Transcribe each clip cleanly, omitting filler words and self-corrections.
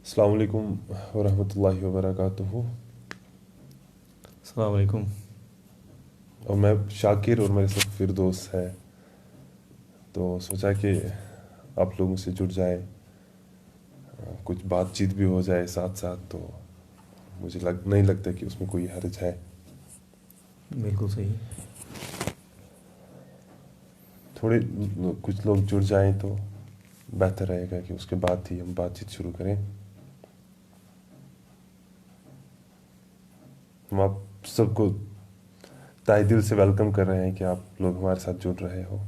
अस्सलाम वालेकुम वरहमतुल्लाहि वबरकातुहू। अस्सलाम वालेकुम। और मैं शाकिर और मेरे साथ फिरदौस है। तो सोचा कि आप लोगों से जुड़ जाए, कुछ बातचीत भी हो जाए साथ साथ। तो मुझे नहीं लगता कि उसमें कोई हर्ज है। बिल्कुल सही। थोड़े कुछ लोग जुड़ जाएं तो बेहतर रहेगा कि उसके बाद ही हम बातचीत शुरू करें। हम आप सबको तहे दिल से वेलकम कर रहे हैं कि आप लोग हमारे साथ जुड़ रहे हो।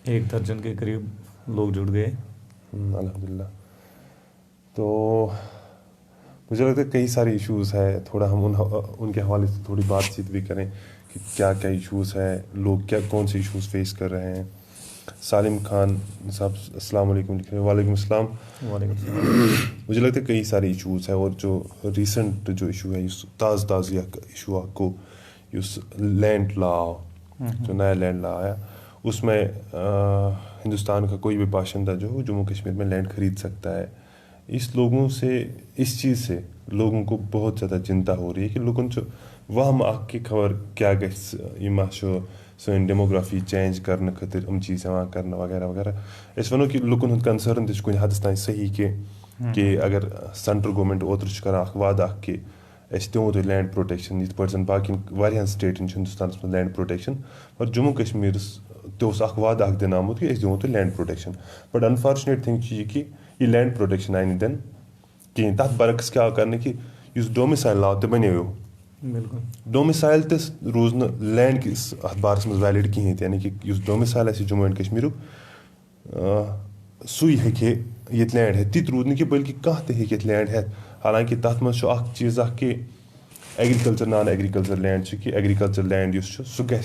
एक दर्जन के करीब लोग जुड़ गए। अल्हम्दुलिल्लाह। तो मुझे लगता है कई सारे इश्यूज़ है, थोड़ा हम उनके हवाले से थोड़ी बातचीत भी करें कि क्या क्या इश्यूज़ है, लोग क्या कौन से इश्यूज़ फेस कर रहे हैं। सालिम खान साहब अस्सलाम वालेकुम लिख रहे हैं। वालेकुम अस्सलाम। वालेकुम सलाम। मुझे लगता है कई सारे इश्यूज़ है, और जो रिसेंट जो इशू है ताज़ इशू आपको लैंड लॉ, जो नया लैंड लॉ आया उसमें हिंदुस्तान का कोई भी बाशिंदा जो जम्मू कश्मीर में लैंड खरीद सकता है। इस चीज़ से लोगों को बहुत ज़्यादा चिंता हो रही है कि लोगों जो वह आके खबर क्या गो सन डेमोग्राफी चेंज करने खातिर हम चीज़ करना वगैरह वगैरह। वो कि लुकन कंसर्न तक कुछ हद तान सही कि अगर सेंट्रल गवर्नमेंट ओतर कर वादा कि दिमो तुम लैंड प्रोटेक्शन इत पे बाकी वारियान स्टेटन हिंदुस्तान में लैंड प्रोटेक्शन, पर जम्मू कश्मीर वादा दिन आमुत कि दिमो तुम land protection. But unfortunate thing कि ये लैंड प्रोटेक्शन आई दिन कहें। तथ बरक्स क्या कर कि डोमिसाइल लॉ तो बनो बिल्कुल डोमिसाइल तो रूज न लैंड किस बारस में वैलिड कहें। यानी कि डोमिसाइल जम्मू एंड कश्मीर सुई हे ये लैंड है ति रूद कि बल्कि कह ते लैंड है। हालांकि तथ मज चीज़ कि एग्रीकल्चर नॉन एग्रीकल्चर लैंड कि एग्रीकल्चर लैंड सह गि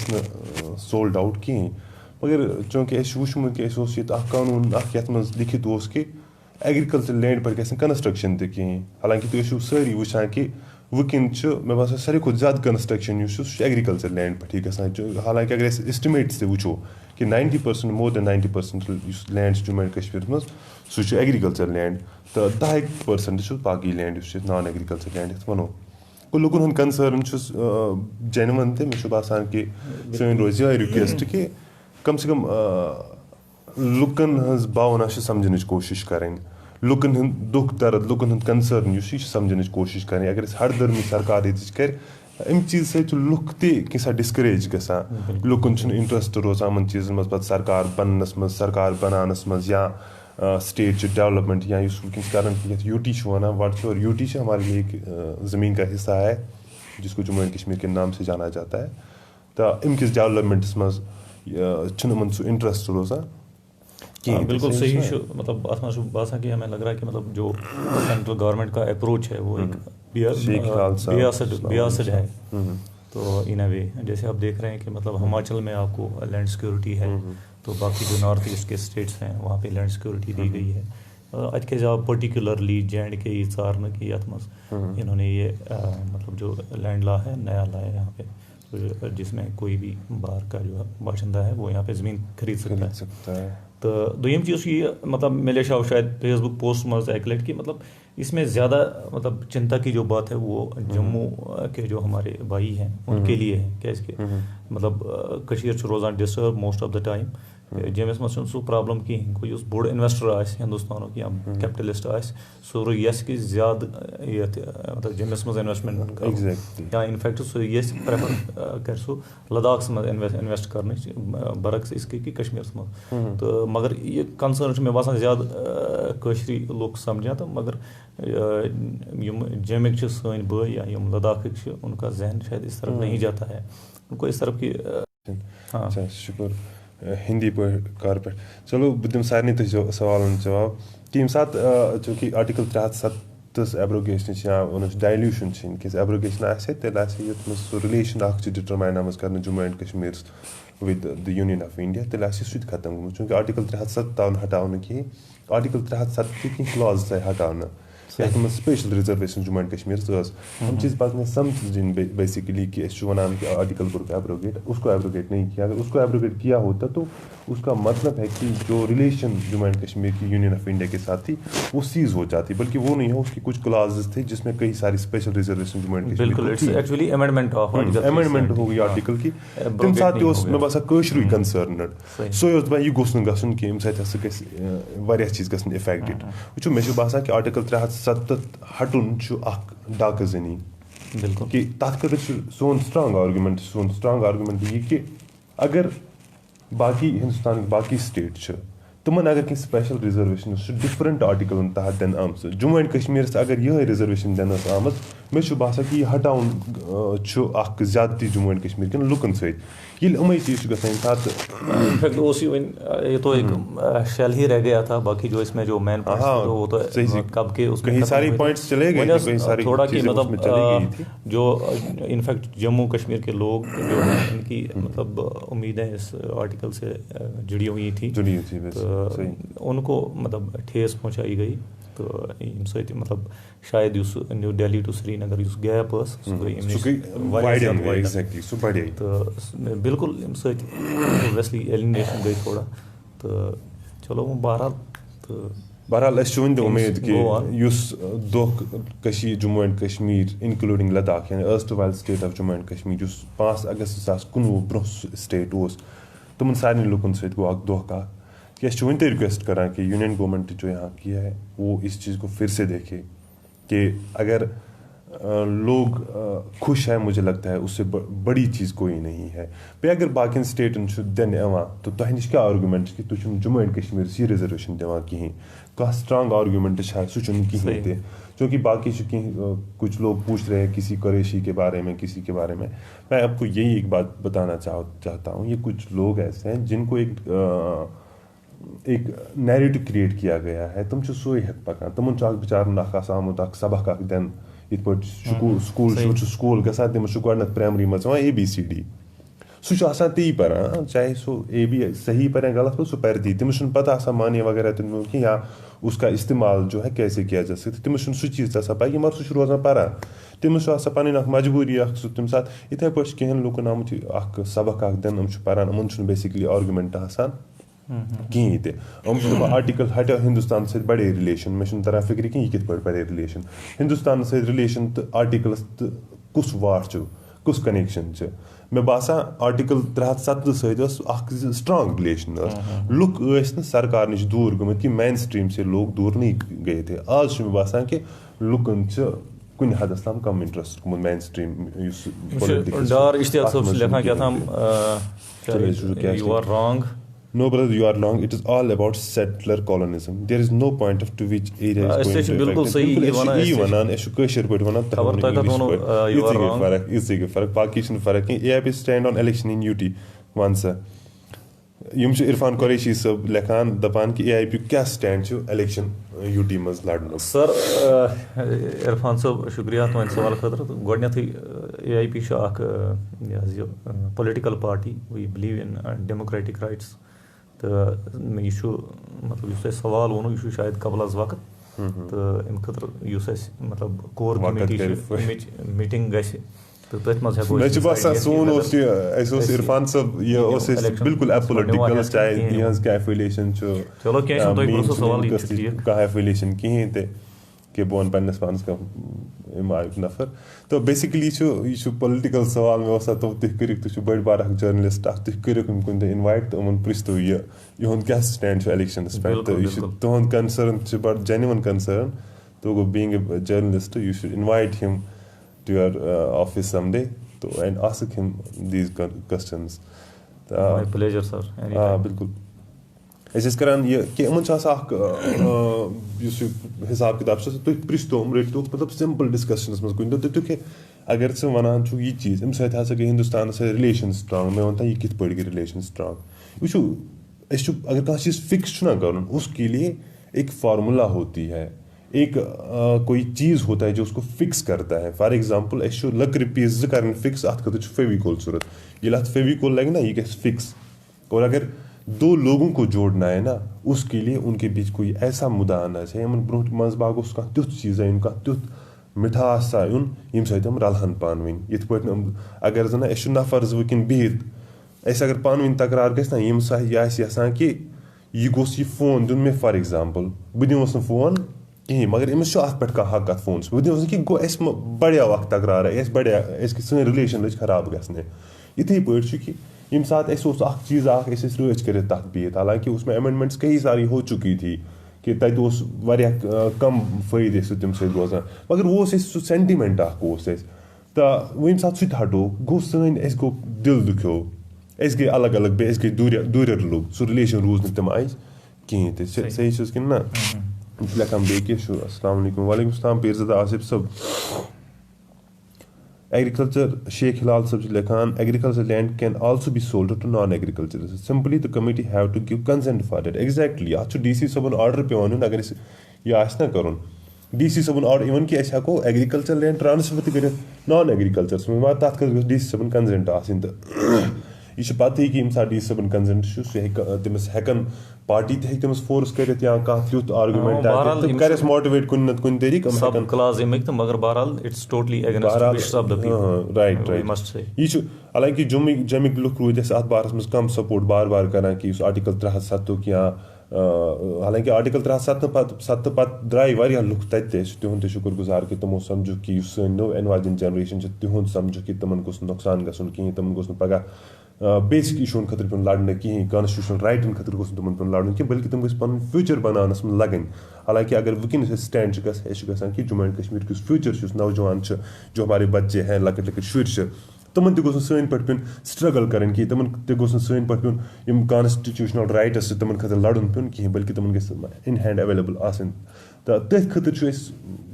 सोल्ड आउट कहें। मगर चूंकि वुचमुत कि कानून ये लिखित कि एग्रीकल्चर लैंड पे गि कंस्ट्रक्शन तो कहें। हालांकि तुम सारी वुचान कि वुकन मे बसान सारे खुद ज़्यादा कंस्ट्रक्शन एग्रीकल्चर लैंड पे गि। हालांकि अगर एस्टिमेट्स ते वो कि 90% more than 90% land Jammu and Kashmir मज सह एग्रीकल्चर लैंड, तो 10% बाकी लैंड नॉन एग्रीकल्चर लैंड वनो। गो लुकन हूँ कंसर्न जेन्युइन तो मे बसान कि सन रोज ये रिक्वेस्ट कि कम से कम लुकन हज भावना समझन कोशिश करें, लुकन हूँ दुख दर्द लुकन हूँ कंसर्न समझन कोशिश करें। अगर हरदर्मी सरकार ये कर अम चीज़ सत लुक तसा डिस्करेज गसान, लुकन इंटरेस्ट रोजान अमन चीज़न मज पे सरकार बनस मज सरकार बनानस मज या स्टेट डेवलपमेंट या वुकस करंट यूटी वन व्हाट और यूटी हमारे लिए एक ज़मीन का हिस्सा है जिसको जम्मू एंड कश्मीर के नाम से जाना जाता है। तो अमकिस डेवलपमेंट्स मज सह इंटरेस्ट रोजान हाँ, बिल्कुल सही। कहें। मतलब बासा कि हमें लग रहा है कि मतलब जो सेंट्रल गवर्नमेंट का अप्रोच है वो एक बियासड है। तो इन अ वे जैसे आप देख रहे हैं कि मतलब हिमाचल में आपको लैंड सिक्योरिटी है, तो बाकी जो नॉर्थ ईस्ट के स्टेट्स हैं वहाँ पे लैंड सिक्योरिटी दी गई है। अत के जब पर्टिकुलरली J&K सारन कि ये इन्होंने ये मतलब जो लैंड लॉ है नया लाया यहाँ पे, तो जिसमें कोई भी बाहर का जो बाशिंदा है वो यहाँ पे ज़मीन खरीद सकता है। तो दोम चीज़ ये मतलब मिले शायद फेसबुक पोस्ट मज एक लट कि मतलब इसमें ज़्यादा मतलब चिंता की जो बात है वो जम्मू के जो हमारे भाई हैं उनके लिए है। क्या मतलब कशीर रोजान disturb most of the time जमस मज सह प्रॉब्लम कहें। गो बोड़ इन्वेस्टर हिंदुस्तान या कैपिटलिस्ट सह रोज कि ज्यादा ये मतलब जमस मज इन्वेस्टमेंट कर या इनफैक्ट सह ये प्रेफर कर सह लद्दाख मज इन्वेस्ट कर बरक्स इसके कि कश्मीर मज। तो मगर ये कंसर्न मे बसान ज्यादा कशरी लुक समझा। तो मगर जमिक सन भाई या लद्दाख उनका जहन शायद इस तरफ नहीं जाता है, उनको इस तरफ की। हाँ अच्छा शुक्र हिंदी कार पे। चलो बह दिम सारे तुम सवाल जवाब कि ये सात चूँकि आर्टिकल 307 एब्रोगेशन या वन डायल्यूशन इनकेस एब्रोगेशन ये रिलेशन डिटरमाइन आम कर Jammu and Kashmir with the union of India तेल सह खत्म गोमुत। चूँकि आर्टिकल 307 आव हटाने कहें, आर्टिकल 307 कह क्लॉज आए हटाने यथ मज special reservation Jammu and Kashmir हम चीज़ बात में समझ बेसिकली कि वन कि आर्टिकल को एब्रोगेट, उसको एब्रोगेट नहीं किया। अगर उसको एब्रोगेट किया होता तो उसका मतलब है कि जो रिलेशन जम्मू एंड कश्मीर की यूनियन ऑफ इंडिया के साथ थी वो सीज हो जाती, बल्कि वो नहीं है। उसकी कुछ क्लाजेस थे जिसमें कई सारी special reservation Jammu and Kashmir amendment हो गई आर्टिकल की तम साथ मे बसान कशरू कंसर्नड सो ये गोस गन कि अमि चीज़ गन इफेक्टेड वो मे बसान कि आर्टिकल 370 हटुन डाक जनी बिल्कुल कि तथ खर सोन स्ट्रांग आर्गुमेंट ये कि अगर बाकी हिंदुस्तान बाकी स्टेट तमन अगर कहीं स्पेशल रिजर्वेशन डिफरेंट आर्टिकल तहत दिन आम जम्मू एंड कश्मीर अगर यह रिजर्वेशन दिन आम मे बसान कि यह हटाउन ज्यादती जम्मू एंड कश्मीर कन लुकन समें चीज़ इनफैक्ट ये तो एक शेल ही रह गया था, बाकी जो इसमें जो मेन पॉइंट्स थे वो तो कब के उसमें कहीं सारी पॉइंट्स चले गए, कहीं सारी थोड़ा कि मतलब जो इनफैक्ट जम्मू कश्मीर के लोग जो हैं इनकी मतलब उम्मीदें इस आर्टिकल से जुड़ी हुई थी तो उनको मतलब ठेस पहुंचाई गई। तो मतलब शायद New Delhi to Srinagar gap तो बिल्कुल ऑब्वियसली एलिमिनेशन गई थोड़ा तो चलो वो बहरहाल उम्मीद कि जम्मू एंड कश्मीर इंक्लूडिंग लद्दाख यानी erstwhile state of Jammu and Kashmir 5 August 2019 bro state तमन सारे लुकन सो दोख कि वन तो रिक्वेस्ट करा कि यूनियन गवर्नमेंट जो यहाँ किया है वो इस चीज़ को फिर से देखे कि अगर लोग खुश हैं, मुझे लगता है उससे बड़ी चीज़ कोई नहीं है। पे अगर बाकी स्टेटन दिन तो तुम नश क्या आर्गूमेंट कि तुम जम्मू एंड कश्मीर यह रिजर्वेशन दिवान कहीं कह स्ट्रांग आर्गूमेंट सह कहीं थे क्योंकि बाकी कुछ लोग पूछ रहे हैं किसी कुरैशी के बारे में, किसी के बारे में। मैं आपको यही एक बात बताना चाहता हूँ, ये कुछ लोग ऐसे हैं जिनको एक नैरेटिव क्रिएट किया गया है। तुम सो पकान तमन बेचार आमुत सबक दिन इत स्कूल ग तम गोड प्राइमरी मज ABCD सह ती पान, चाहे सो AB सही परें गलत हो सो पर दी तमिस पता मानी वगैरह तुम कि या उसका इस्तेमाल जो है कैसे किया जा सकता है तमिस सह चीज़ पी मगर सह रोजान पान तमिस पी मजबूरी तम साथ इथे पे कहें लूकन आमुत सबक दिन पान उमन बेसिकली आर्गूमेंट कहीं ते आर्टिकल हटो हिंदुस्तान से बड़े रिलेशन मे तरह फिक्र कि कित बड़े रिलेशन हिंदुस्तान से रिलेशन तो आर्टिकल्स तो कुस वाट कुस कनेक्शन मे बसान आर्टिकल 370 सत स्ट्रांग रिलेशन लुक सरकार नश दूर गमत कि मेन स्ट्रीम से लोग दूर नहीं गए थे। आज मे बसान कि लुकन कुन हदस तम कम इंटरेस्ट गुमत mainstream No, brother, you are wrong. It is all about settler colonialism. There is no point of to which area is going to affect. AIP stand on election in UT once. Irfan Qureshi सब लिखान दपान कि AIP क्या stand election UT मज लड़न। Sir Irfan साहब शुक्रिया तुम सवाल खतर। गोडनेथी AIP political party we believe in democratic rights तो यह मतलब सवाल वो यह शायद कबल अज वक्त तो अम खतर मतलब कोर कमेटी मीटिंग गि तो तथ मज इरफान साहब यह बिल्कुल अपोलिटिकल चाहे क्या एफिलिएशन कह एफिलिएशन कहीं ते कि बह पन्नस पानस आयुक नफर तो बेसिकली यह पॉलिटिकल सवाल मे बसान तुम तुम बड़ बार जर्नलिस्ट तुम कुन इनवाइट तो उन पृछतो यह क्या स्टैंड इलेक्शन पे तो यह तुंद कंसर्न बड़ जेन्युइन कंसर्न तो गो being a journalist you should invite him to your office someday and ask him these questions. My pleasure, sir. बिल्कुल ऐसे करान ये कि उमन हिसाब किताब तुम पृछतो रटो मतलब सिंपल डिस्कशनस मज कुन तो कि अगर से वनान यह चीज़ अम सह गई हिंदुस्तान से रिलेशन स्ट्रांग मे वन यह कित पे गई रिलेशन स्ट्रांग वो अगर कह चीज़ फिक्स ना कर उसके लिए एक फार्मूला होती है, एक कोई चीज़ होता है जो उसको फिक्स करता है। फॉर एग्जांपल लकड़ पीस कर फिक्स अत खत फेविकोल जरूरत ये फेविकोल लगे ना यह गि फिक्स और अगर दो लोगों को जोड़ना है ना, उसके लिए उनके बीच कोई ऐसा मुद्दा आना चाहिए यमन ब्रोह मज बाग उस कह तुथ चीज़ा इन कह तुथ मिठास सा इन यम सत रलहन पान वन यथ पे अगर जन अस नफर वकिन बिहित अस अगर पान वन तकरार गस ना यम सा यसान कि यह गोस यह फोन दुन मे फॉर एग्जाम्पल बह दिमस फोन कहीं मगर अमिस अत पे कह हक अत फोन बह दिमस कि गो अस बढ़िया वक्त तकरार बढ़िया सन रिलेशन लज खराब गसने इथे पे कि यम सात चीज़ रच कर तथ बिहित हालांकि उसमें अमेंडमेंट्स कई सारी हो चुकी थी कि तत कम फायदे तम सत रोजान मगर वो सेंटिमेंट तो वो सात सह हटो गो सन गो दिल दुख्यो अस गई अलग अलग बे गई दूर लोग सह रिलेशन रूज न तम आय कहें तो सही कि ना लिखान बे अस्सलाम वालेकुम वालेकुम सलाम पीरज़ादा आसिफ सब एग्रीकल्चर शेख हिलाल सब लिखान agriculture land can also be sold to non agriculture simply the committee have to give consent for it exactly अत DC सबन ऑर्डर पेवान अगर यह ना कर DC सबन ऑर्डर इवन कि हेको एग्रीकल्चर लैंड ट्रांसफर कर नॉन एग्रीकल्चर मगर तथ खत DC सबन कंसेंट आसन तो यह पता कि सात DC सबन कंसेंट सह तमिस हेकन पार्टी तमिस फोर्स कर या तुथ आर्गुमेंट कर मोटिवेट कुन नत कुन तरीक मगर बहरहाल it's totally against of the people right यह हालांकि जमिक लुक रूद अत बारस मज कम सपोर्ट बार बार करान कि आर्टिकल 307 या हालांकि आर्टिकल 307 पत् द्राय वारिया लुक तत तिहुंद शुक्र गुजार कि तमो समझो कि सन नो एनवाजन जनरेशन तिहुंद समझो कि तमन गोस नुकसान गसन कहीं तमन गोस पगह बेसिक इशून खतर पे लड़ने कहीं कॉन्स्टिट्यूशनल राइटन खतर गोस तमन पे लड़न कि बल्कि तम गस पन फ्यूचर बनानस में लगन हालांकि अगर वुकन स्टैंड गसान कि जम्मू एंड कश्मीर किस फ्यूचर नौजवान जो हमारे बच्चे हैं लकट लकट शुर तमन तोस सन पे स्ट्रगल कर कि तमन तोस सन पे कॉन्स्टिट्यूशनल राइट्स से तमन खतर लड़न पे कहीं बल्कि तमन गस इन हैंड अवेलेबल आसन तो तथ खतर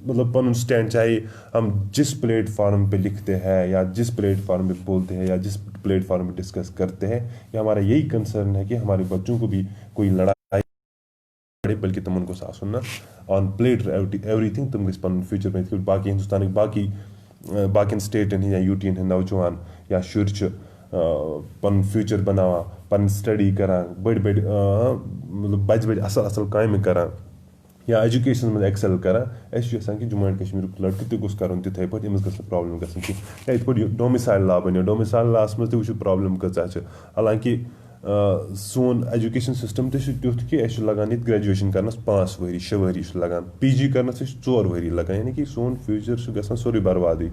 मतलब पन स्टैंड चाहे हम जिस प्लेटफार्म पे लिखते हैं या जिस प्लेटफार्म पे बोलते हैं या जिस प्लेटफार्म पे डिस्कस करते हैं या हमारा यही कंसर्न है कि हमारे बच्चों को भी कोई लड़ाई बल्कि तमन को आसन ना ऑन प्लेट एवरीथिंग तम गस पन फ्यूचर में बाकी हिंदुस्तान बाकी स्टेटन या यूटीन हंद नौजवान या शुर पन फ्यूचर बनावा पन स्टडी करान बड़ बड़ मतलब बज असल असल काम करान या एजुकेशन में एक्सेल करान कि जम्मू एंड कश्मीर लड़के तोस कर तिथे पे अमिस गस प्रॉब्लम गई इत पे डोमिसाइल लॉ बनो डोमिसाइल लॉस मज वो प्रॉब्लम कचा हालांकि सोन एजुकेशन सिस्टम तुथ कि लगान ये ग्रेजुएशन करनस 5 वरी 6 वरी लगान PG करनस 4 वरी लगान यानी कि सोन फ्यूचर गसान सोरे बर्बादी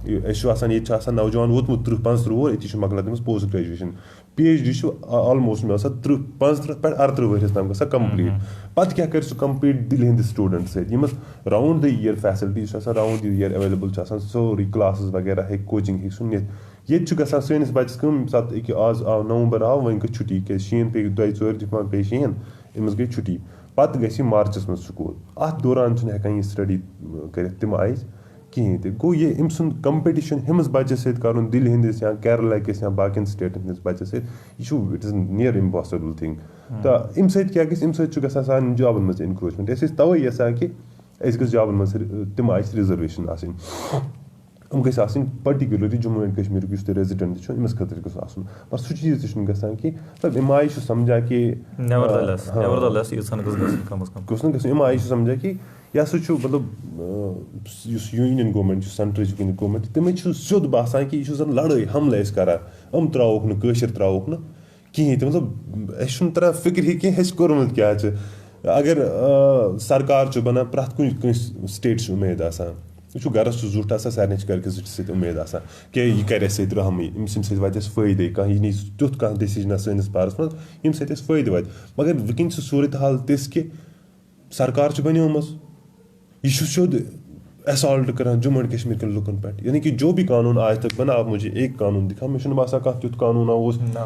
ये नौजवान वोतमुत 30-35 वोर ये मकलान तमिस पोस्ट ग्रेजुएशन PhD ऑलमोस्ट मे 35 पे 38 वरिस तम ग कम्प्लीट पत् क्या कर कम्प्लीट दिल हंद स्टूडेंट सत round the year facilities round the year available सोरी क्लासेस वगैरह हे कोचिंग हे सह नित ये गसान सैनिस बच्चस कम सात आज आव नवंबर आव वन गई छुट्टी क्या शीन पे 2-4 दिन पे शीन अमिस गई छुट्टी पत् गई मार्चस में स्कूल अत दौरान हेकान यह स्टडी कर तम आय कहीं तो गो ये अम सुन कंपटिशन हमिस बच्चस सत दिल्ली हंदिस या केरला किस या बाकी स्टेटन हंदिस बच्चस सह it is near impossible thing तो अम क्या अम सान जॉबन मज इनक्रोचमेंट तवे यसान कि जॉबन मज तम आय रिजर्वेशन आसन गई particularly Jammu and Kashmir resident अमिस खतर गस पर सह चीज गसान कि अम आय समझा कि गस अम आय समझा कि यह सह मतलब यूनियन गवर्नमेंट सेंट्रल गवर्नमेंट तमें सोद बसान कि यह लड़ाई हमले करान त्रोक नशर त्रोक न कहीं तो मतलब अस तरह फिक्र कह कोर्मुत क्या अगर सरकार बना प्रत कुछ स्टेट उम्मीद आसान यह गरस जुट सारे कर जुट उम्मीद आसान कि यह कर रहमी अम वात फायदे कह यह नी तुथ कह डिसीजन सैनिस बारस मज यम फायदे वात मगर वुकन सूरत हाल तिस कि सरकार बनियोम यह सोद असॉल्ट करान जम्मू एंड कश्मीर के लुकन पे यानी कि जो भी कानून आज तक बना आप मुझे एक कानून दिखा मे बासा कह तुथ कानून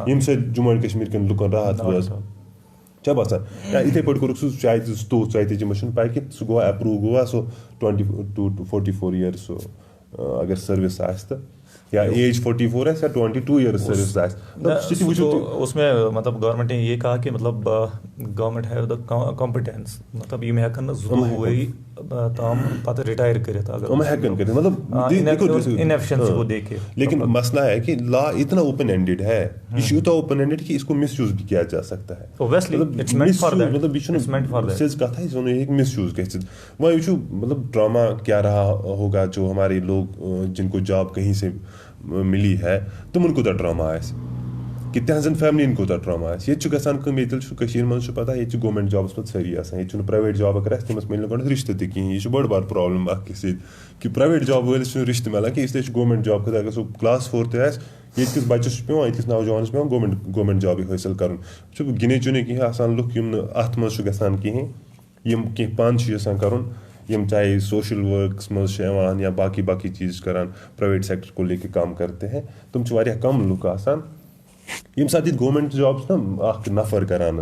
यम जम्मू एंड कश्मीर के लुकन राहत वाज क्या बासान या इथे पे कोर शायद तो पाई कि सह गो अप्रूव गो सो 22 to 44 ईयर्स अगर सर्विस या एज 44 है या 22 ईयर्स सर्विस आए तो उसमें मतलब गवर्नमेंट ने ये कहा कि मतलब गवर्नमेंट हैव द कॉम्पिटेंस मतलब यम हेकन वही ताम पत रिटायर करित अगर मतलब इनएफिशिएंसी को देख के। लेकिन मसला है कि लॉ इतना ओपन एंडेड है, ये इतना ओपन एंडेड कि इसको मिसयूज भी किया जा सकता है। Obviously it's meant for that, मतलब इट्स मेंट फॉर दैट। सिर्फ कथा है एक मिसयूज कैसे वह ये मतलब ड्रामा क्या रहा होगा जो हमारे लोग जिनको जॉब कहीं से मिली है तुम उनको ड्रामा है कि तहजन फैमिली को ड्रामा ये गसान कम ये मज पता ये गवर्नमेंट जॉब्स पे सारी ये प्राइवेट जॉब अगर तमस मिल गो रिश्ते तहन ये बड़ बार प्रॉब्लम कि प्राइवेट जॉब वलिस रिश्ते मिलान कि इसलिए गवर्नमेंट जॉब खुद अगर सह क्लास 4 ये बच्चस पे ये नौजवानस पे गवर्नमेंट जॉब हासिल कर गिने चुने कहें लुक अत मज कहें कह पान कर चाहे सोशल वर्कस मज या बाकी चीज़ करान प्राइवेट सेक्टर को लेके काम करते हैं तुम कम लुक यम साथ गवर्नमेंट जॉब्स ना नफर करान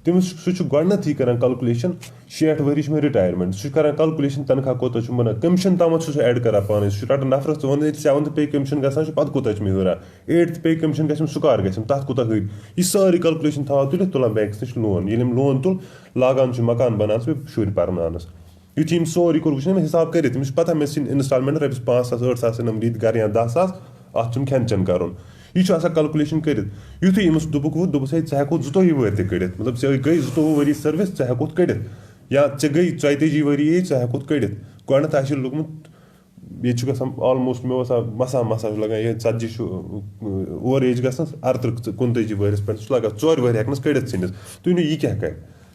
तम सह गई कर कैलकुलेशन 60 वरिश में रिटायरमेंट सह कर कैलकुलेशन तनख्वाह कोत बना कमीशन तामत सह ऐड कर पान सह रटान नफरस वन 7th पे कमीशन गसान पत कोत हुरान 8th पे कमीशन गम सुकार गम तथ कोत हर यह सारी कैलकुलेशन थवा तुलित तुलान बैंक नश लोन ये लोन तुल लागान मकान बनान शुर परनानस यु सोरी कोर वो हिसाब कर तमिस पता मे इंस्टॉलमेंट रपस 5,000 8,000 नम रीत गर या 10,000 अत खेन चन कर यह कैलकुलेशन कर युथु यमस दोपुक वो दोपस है चे हेको 22 वरी कड़ित मतलब चे गई 22 वरी सर्विस चे हेको कड़ित या चे गई 34 वरी एज चे हेको कड़ित गोडनथ आस लोगमुत ये ऑलमोस्ट मे मसा लगान ये 40 ओवर एज गसन 38-39 वरिस पे सह लगा 4 वरी हेकनस कड़ित सनिस तुम यह क्या कर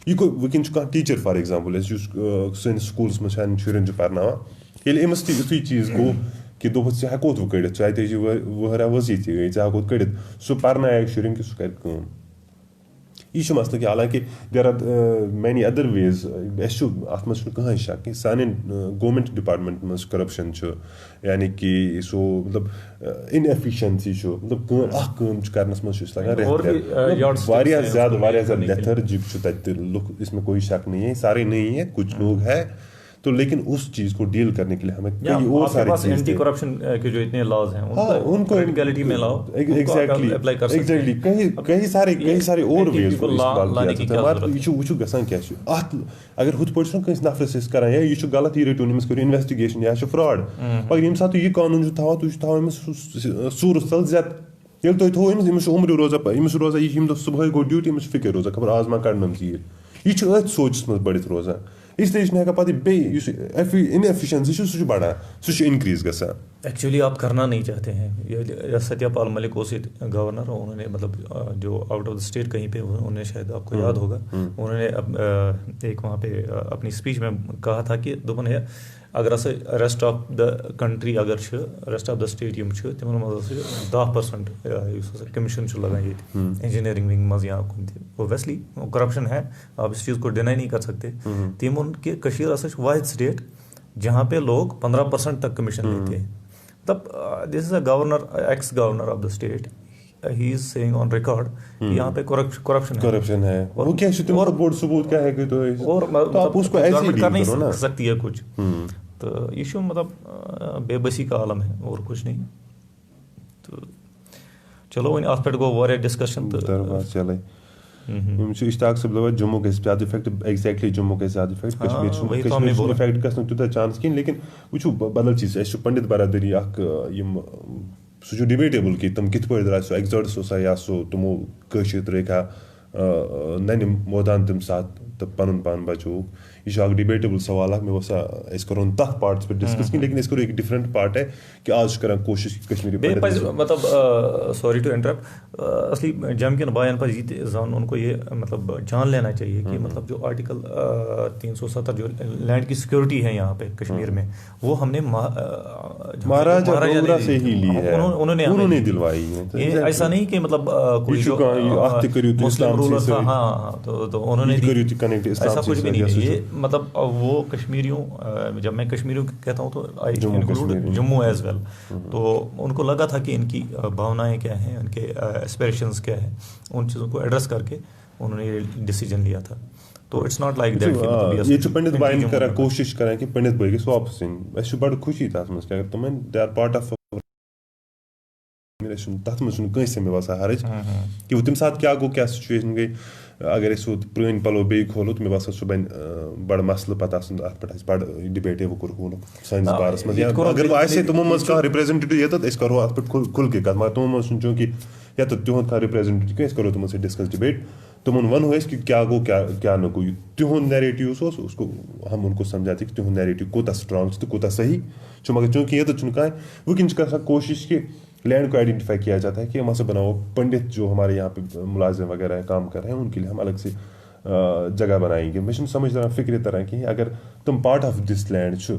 यह वकिन कह टीचर फॉर एग्जाम्पल सैनिस स्कूलस मज शुरन पार्न ये अमस युथु चीज गो कि दोपस चे हेकोत वो कड़ित 34 वहरा वजी गई चे हेकोत कड़ित सह पार्न शुरन कि सह कर यह मसल कि हालांकि there are many other ways अत मज कहें शक कि सान गवर्नमेंट डिपार्टमेंट मज करप्शन यानी कि सो मतलब इनएफिशिएंसी मतलब करनस मज लगा ज्यादा लेथर्जिक लुक इसमें कोई शक नहीं है सारे नहीं है कुछ लोग है तो लेकिन उस चीज को डील करने के लिए हमें कई और सारी चीजें एंटी करप्शन के जो इतने लॉज हैं उनको प्रैक्टिकलिटी में लाओ एग्जैक्टली कई सारे और वेज वो गसान क्या अगर हुत पे नफरस कर यह गलत यह रटून अमिस करो इन्वेस्टिगेशन यह फ्रॉड मगर यम साथ यह कानून थवा तुम अमिस सूरस तल जत ये तुम थो अमिस उम्र रोजान यह सुबह गो ड्यूटी अमिस फिक्र रोजान खबर आज मा कड़न तीर यह अथ सोचस मज बढ़ित रोजान इसलिए हेकान पे इनएफिशिएंसी सह बढ़ान सह इनक्रीज गसान। एक्चुअली आप करना नहीं चाहते हैं। ये सत्यपाल मलिक ओसित गवर्नर उन्होंने मतलब जो आउट ऑफ द स्टेट कहीं पे उन्होंने शायद आपको याद होगा उन्होंने एक वहाँ पे अपनी स्पीच में कहा था कि दोपन है अगर रेस्ट ऑफ द कंट्री अगर रेस्ट ऑफ द स्टेट तिमन मज 10% कमीशन लगान ये इंजीनियरिंग विंग मज या ओबियसली करप्शन है आप इस चीज़ को डिनाई नहीं कर सकते। तिम के कशीर वाहिद स्टेट जहाँ पे लोग 15% तक कमीशन लेते हैं। तब this is a governor x governor of the state he is saying on record कि यहाँ पे करप्शन है वो क्या और बोर्ड सबूत क्या है कि तो आप उसको ऐसे ही कर नहीं सकती है कुछ तो इशू मतलब बेबसी का आलम है और कुछ नहीं। तो चलो अत पे गो वारिया डिस्कशन तो चले इश्ताक सब लगा जम्मू के ज्यादा इफेक्ट एग्जैक्टली जम्मू के ज्यादा इफेक्ट कश्मीर इफेक्ट गसन तुत चांस कहीं लेकिन वो बदल चीज पंडित बरादरी सह डिबेटेबल कि तुम कित पे सो एग्जर्ट सो या सो तुमो तरीका नन मोदान तम साथ तो पन पान बचो यह डिबेटेबल सवाल मे करो तथ पार्ट्स पे डिस्कस की लेकिन करो एक डिफरेंट पार्ट है कि आज कर कोशिश कश्मीरी मतलब सॉरी टू इंटरप्ट असली जम के बायन पर ये जान उनको ये मतलब जान लेना चाहिए कि मतलब जो आर्टिकल 370 जो लैंड की सिक्योरिटी है यहाँ पे कश्मीर में वो हमने महाराजा से ही ली है उन्होंने दिलवाई है। ऐसा नहीं कि मतलब कोई जो मुस्लिम रूलर था हाँ तो उन्होंने ऐसा कुछ भी नहीं है। ये मतलब वो कश्मीरियों जब मैं कश्मीरियों कहता हूँ तो I include Jammu as well तो उनको लगा था कि इनकी भावनाएं क्या हैं उनके एस्पिरेशंस क्या हैं उन चीज़ों को एड्रेस करके उन्होंने ये डिसीजन लिया था। तो इट्स नॉट लाइक दैट ये पंडित भाई करा कोशिश करें कि पंडित भाई के वापस इन बड़ खुशी था अगर तुम दे आर पार्ट ऑफ तथ मज कंसे मे बसान हरज कि तम सात क्या गो क्या सिचुएशन गई अगर वो पुरानी पलो बे खोलो तो मे बसान सह बन बड़ मसल पे अत पे बड़ डिबेटे वो कोर सानिस बारस मज अगर वो आसे तमो मज कह रिप्रेजेंटेटिव ये करो अत पे खुल के कत मगर तमो मज चूंकि या तो तिहुंद कह रिप्रेजेंटेटिव कह करो तुम से डिस्कस डिबेट तुमन वनो कि क्या गो क्या न गो तिहुंद नैरेटिव उसको हम उनको समझाते कि तिहुंद नैरेटिव कोता स्ट्रांग तो कोता सही मगर चूंकि ये तो कह वुन कोशिश कि लैंड को आइडेंटिफाई किया जाता है कि हम ऐसे बनाओ पंडित जो हमारे यहाँ पे मुलाजिम वगैरह काम कर रहे हैं उनके लिए हम अलग से जगह बनाएंगे मैं समझ रहा फिक्र तरह कि अगर तुम पार्ट ऑफ दिस लैंड तो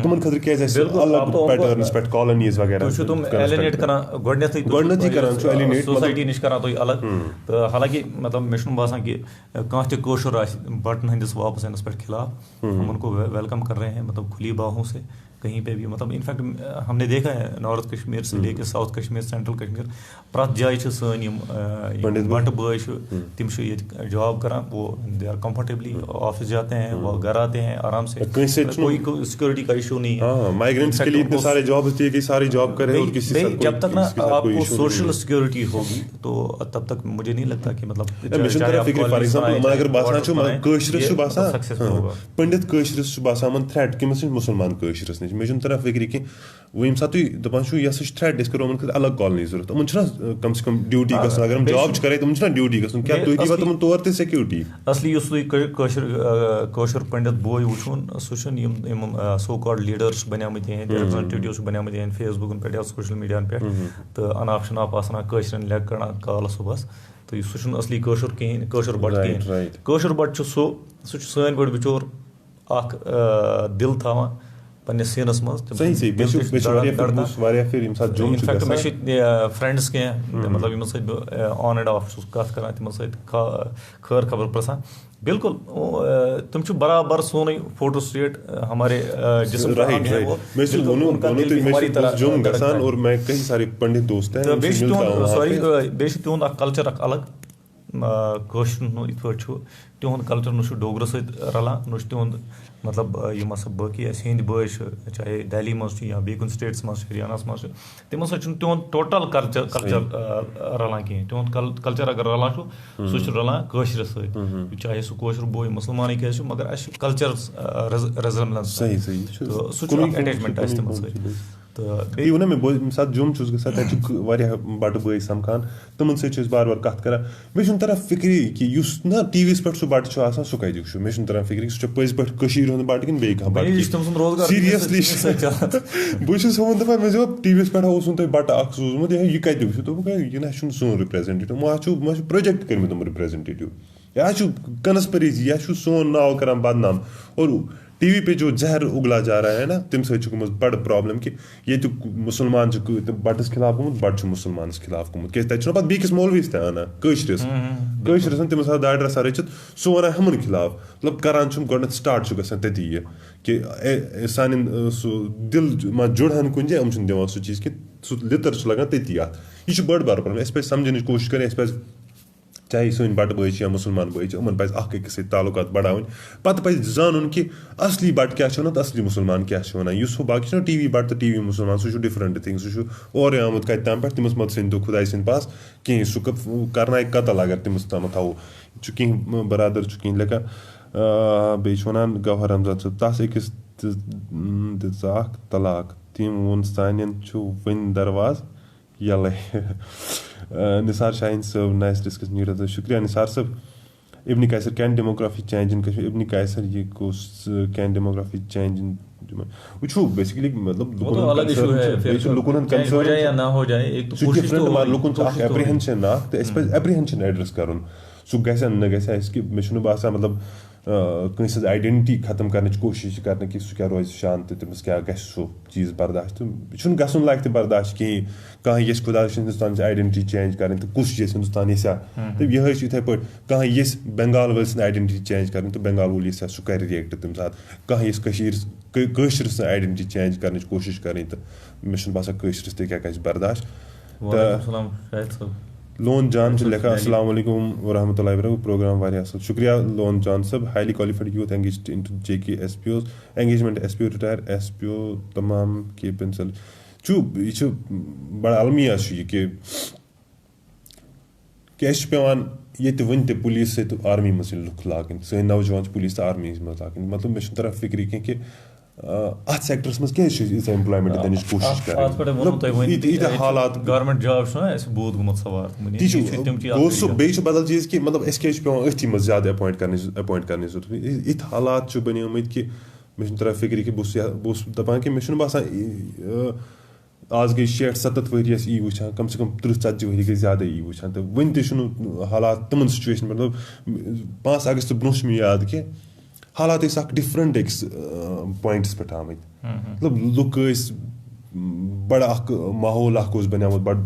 तुम खतर क्या अलग पैटर्न्स पे कॉलोनीज वगैरह तुम एलिनेट करान गोडनेथी करान एलिनेट सोसाइटी निश करान तुम अलग तो हालांकि मतलब मे बासान कि कह त कोशर बटन हंदिस वापस इनस पे खिलाफ हम उनको वेलकम कर रहे हैं मतलब खुली बाहों से कहीं पे भी मतलब इनफैक्ट हमने देखा है नॉर्थ कश्मीर से लेकर साउथ कश्मीर सेंट्रल कश्मीर प्रत जाए सन बट बॉय तम जॉब करान वो दे आर कंफर्टेबली ऑफिस जाते हैं वो घर आते हैं आराम से कोई सिक्योरिटी का इशू नहीं है माइग्रेंट्स के लिए इतने सारे जॉब होती है कि सारी जॉब करें और किसी से जब तक ना आपको सोशल सिक्योरिटी होगी तो तब तक मुझे नहीं लगता कि मतलब फॉर एग्जांपल अगर बासान पंडित कशरस बासान थ्रेट कमिस मुसलमान कशरस नश मे तरह फिक्र कि वो ये सात दपान यह थ्रेट अस करो अलग कॉलोनी जरूरत उन कम से कम ड्यूटी गन अगर हम जॉब करें तुम ड्यूटी गन क्या तुम दीवा तुम तौर ते सिक्योरिटी असली तुशर पंडित बोय वुचुन सह सो कॉल्ड लीडर्स बनियामत रिप्रेजेंटेटिव्स बनियामत फेसबुक पे सोशल मीडिया पे तो अनाप शनाप आसान लेग कर कॉल सुबह तो सह असली कशर कहें कशर बट कहें कशर बट सह सन बड़ बिचोर दिल था पन्ने सीनस मज इनफैक्ट मे फ्रेंड्स कह मतलब ऑन एंड ऑफ कत कर तम खैर खबर प्रसान बिल्कुल तुम बराबर सोन फोटो स्टेट हमारे जिस्म और मैं कई सारे पंडित दोस्त हैं तुंद कल्चर अलग कशर इत तिहुंद कल्चर न डोगर सत रलान न तिहुंद मतलब यम हसा बाकी हिंद बॉय चाहे दिल्ली मज या बेकुन स्टेट्स मज हरियाणा मज तमो तिहुंद टोटल कल्चर रलान कहें तिहुंद कल्चर अगर रलान सह रलान कशर सत चाहे सह कशर बॉय मुसलमान क्या मगर अस कल्चर रिजम्बलेंस तो सह अटैचमेंट तम सत तो ना मैं सात जुम गसान बट बॉय समकान तमन सत बार बार कत कर मे तरह फिक्री कि ना टीवी पे सह बट सह कत मे तरह फिक्री सह पज पे हूं बट कि बे कह सीरियसली बहुत दपान मे टीवी पे तुम बट सूजमुत यह कत यह ना सोन रिप्रेजेंटेटिव वह प्रोजेक्ट कर रिप्रेजेंटेटिव यह कंस्पिरेसी यह सोन नाव कर बदनाम और टीवी पे जो जहर उगला जा रहा है ना तम सत बड़ प्रॉब्लम कि ये मुसलमान बटस खिलाफ गोमुत बट मुसलमान खिलाफ गोमुत क्या पे बीकिस मौलवीस ते आना कशरस तमस दाड़ रसा रचित सह वन हमन खिलाफ मतलब करान गोड स्टार्ट गसान तती यह कि सान दिल मा जुड़न कुन जाए दिवान सह चीज कि सह लितर लगान तती यह बड़ बार प्रॉब्लम पे समझन कोशिश करें चाहे सन बट बॉय या मुसलमान बॉय उन पे अकिस ताल्लुकात बढ़ावन पे जान कि असली बट क्या असली मुसलमान क्या वो बाकी टीवी बट तो टीवी मुसलमान सह डिफरेंट थिंग सह और आमुत कत तम पे तमस मत सन खुदाई सन पास कहें सह कर कतल अगर तमस तम थो कह बरादर कह लेखा बे वन गौहर रमजान सब तस अकिस दिख तलाक तम वोन सान वन दरवाज यल निसार शाहीन साहब नाइस डिस्कशन शुक्रिया Nisar Sahab Ibn Kaiser can demography change in Kashmir Ibn Kaiser ये कैन डेमोग्राफी चेंज इन वो बेसिकली मतलब अलग इशू है लुकन हो जाए या ना हो जाए एक तो कोशिश तो मार लुकन एप्रीहेंशन ना तो इस पे एप्रीहेंशन एड्रेस करन सु गसे न गसे इसकी मे बासा मतलब कंस आइडेंटिटी खत्म करने कोशिश करने कि सह क्या रोज शांत तमिस क्या सह चीज़ बर्दाश्त तो गसन लायक बर्दाश्त कहें कह ये खुदा हिंदुस्तान आइडेंटिटी चेंज कर तो कुछ ये हिंदुस्तान यसा तो यह इथे पे कह ये बंगाल वल आइडेंटिटी चेंज कर तो बंगाल वोल यसा सह कर रिएक्ट तम सात कह ये कशर आइडेंटिटी चेंज करने कोशिश करें तो मे बासा कशरस ते क्या तो लोन जान लिखा अस्सलाम वालेकुम वरहमतुल्लाहि वबरकातुहू प्रोग्राम वारिया असल शुक्रिया Lone Jan Sab highly qualified youth engaged into JK SPO engagement SPO retire SPO तमाम के पेंसिल यह बड़ा अलमिया कि पेवान ये वन पुलिस सत आर्मी मज लुक लागन सन नौजवान पुलिस तो आर्मी मज लागन मतलब मे तरह फिक्र कह कि अत सेक्टरस मज क्या एम्प्लॉयमेंट दिन कोशिश कर हालात गवर्नमेंट जॉब बहुत गुमत सवार बे बदल चीज कि मतलब अस क्या अथी मज ज्यादा अपॉइंट करने जरूरत इत हालात बनियोमत कि मे तरह फिक्र कि बहुत दपान कि मे बसान आज गई 60-70 वरियस यी वुचान कम से कम 30-40 वरी गई ज्यादा यी वुचान तो वन तु हालात तमन सिचुएशन मतलब 5 अगस्त ब्रोह मे याद कि हालात डिफरेंट अक्स पॉइंट्स पे आमत मतलब लुक बड़ा माहौल बनियामत बड़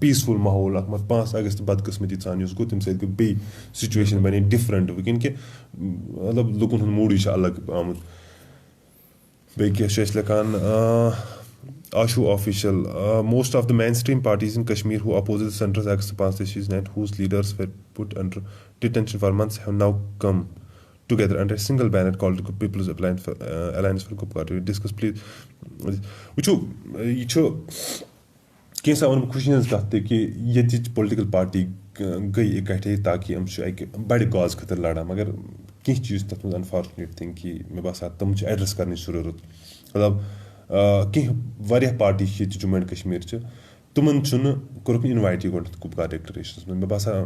पीसफुल माहौल 5 अगस्त बदकिस्मती सान गो तम सत बे सिचुएशन बने डिफरेंट वुन कि मतलब लुकन हुंद मूड अलग आमुत बे क्या लिखान Ashu official, most of the mainstream parties in Kashmir who oppose the centre's August 5 whose leaders were put under detention for months have now come together under a single banner called the People's Alliance for Gupkar to discuss please. Which कैसा उन खुशी हज कत कि ये political party गई इकट्ठे ताकि हम एक बड़े कॉज खतर लड़ा मगर कह चीज़ तथ मज अनफॉर्चुनेट थिंग कि मे बासान तम एड्रेस करने जरूरत मतलब कह पार्टी जम्मू एंड कश्मीर तुमन कोर्क इनवाइट गो गुपकार डिक्लेरेशन मे बासान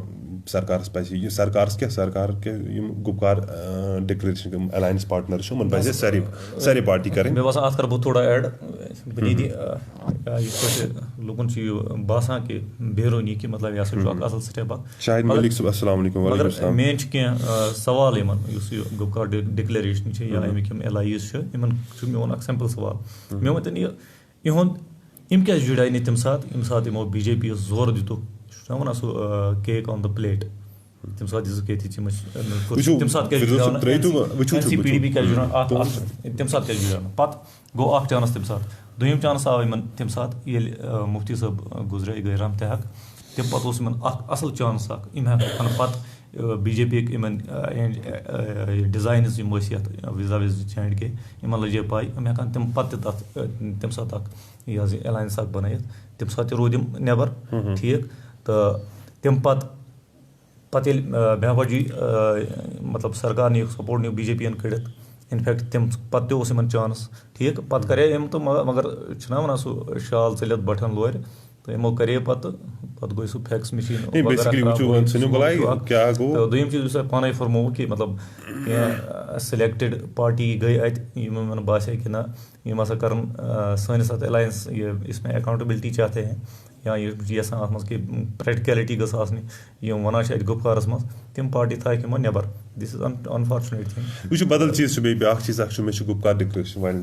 सरकारस पे सरकार के गुपकार डिक्लेरेशन अलायंस पार्टनर सारे पार्टी करें मे बासान अत कर बहुत थोड़ा ऐड बुनियादी लुकन बासान कि बेरोनी कि मतलब यह असल स्टेप शाहिद मलिक साहब अस्सलाम वालेकुम मगर मेन कह सवाल गुपकार डिक्लेरेशन या अमिक एलाइज मे वो सिंपल सवाल मे वन इहुंद यम क्या जुड़ाई नहीं तम सात यमो BJP जोर दितुक वन सह केक ऑन द प्लेट तम सात तम सात NCPDB क्या जुड़ान तम सात क्या जुड़ान पत गो चांस तम सात दोम चांस आव तम सात मुफ्ती साहब गुजरे गए राम तहक तम पे असल चांस हेन पत BJP डिजाइन विजा विज J&K इन लजे पाई हेकान तम पे तम सात अलायंस बनाई तम सात रोद नेबर ठीक तो तम पे बेवजी मतलब सरकार नी सपोर्ट नी BJP कड़ित इनफैक्ट तम पे चांस ठीक पे करे तो मगर वन सह शाल चलित बटन लोर तो यमो करे पे गई सह फैक्स मशीन तो दोम चीज पान फरमो कि मतलब सिलेक्टेड पार्टी गई अत बासे कि ना यम हसा कर सैनिस अलायंस इसमें अकाउंटेबिलिटी चाहते हैं या ये अत मज कि प्रैक्टिकलिटी गस आसनी वन गुपकारस मज तम पार्टी थाक यमो neighbour this is unfortunate thing वह बदल चीज बे चीज मे गुपकार डिक्लेरेशन वाले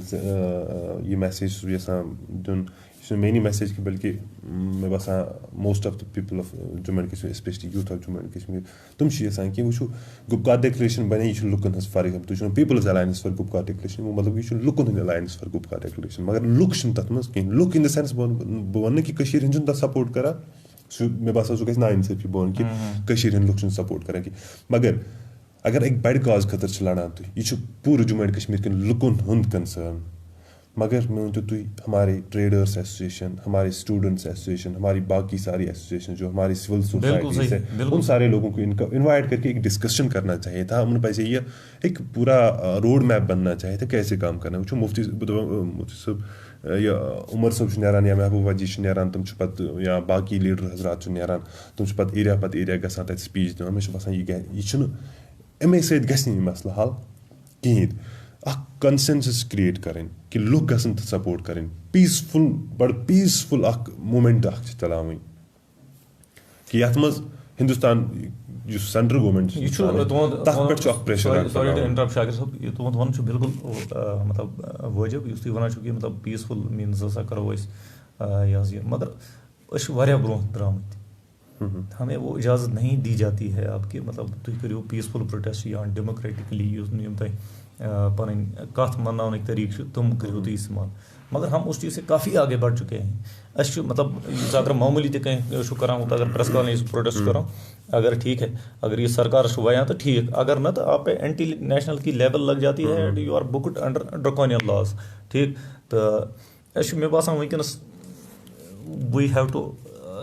यह मैसेज यसान दिन मेनी मैसेज कि बल्कि मे बासान most of the people of Jammu and Kashmir specially youth of Jammu and Kashmir तुम यसान कि वो गुपकार डिक्लेरेशन बने यह लुकन हज फॉर एग्जाम्पल तुम People's alliance for Gupkar declaration मतलब यह लुकन हंद अलायंस फॉर गुपकार डिक्लेरेशन मगर लुक तथ मज कहीं लुक इन द सेंस बह वन कि तथ सपोर्ट कर मे बासान सह ना इंसाफी बह कि लुक सपोर्ट कर मगर अगर एक बड़ काज खतर लड़ान तुम यह पूरे जम्मू एंड कश्मीर कन लुकन हंद कंसर्न मगर मैं तो तुम हमारे ट्रेडर्स एसोसिएशन हमारे स्टूडेंट्स एसोसिएशन हमारी बाकी सारी एसोसिएशन जो हमारी सिविल सोसाइटीज है उन सारे लोगों को इनका इन्वाइट करके एक डिस्कशन करना चाहिए था उन पैसे ये एक पूरा रोड मैप बनना चाहिए था कैसे काम करना वो मुफ्ती साहब या उमर साहब नारान या महबूबा जी नारान तुम या बाकी लीडर हजरात नारान तुम पे एरिया गसान तक स्पीच दिवान मे बसान यह अमे सत मसला हल कहें कंसेंसस क्रिएट करें कि लुक गसन सपोर्ट करें पीसफुल बड़ पीसफुल मूवमेंट चलावी कि ये मज Hindustan central government pressure Shakir साहब तुंद वन बिल्कुल मतलब वाजिब तुम वन कि मतलब पीसफुल मीन्स हसा करो यह मगर ब्रोह द्रामत हमें वो इजाज़त नहीं दी जाती है आपकी मतलब तुम करो पीसफुल प्रोटेस्ट या डेमोक्रेटिकली पन कथ मनाने तरीक़ तुम करो तुम इस्तेमाल मगर हम उस चीज़ से काफ़ी आगे बढ़ चुके हैं अस मतलब अगर मामूली कह करान अगर प्रेस कॉलोनी प्रोटेस्ट करो अगर ठीक है अगर ये सरकार वयान तो ठीक अगर न तो आप एंटी नेशनल की लेवल लग जाती है and you are booked under draconian laws ठीक तो मे बासान वनकस we have to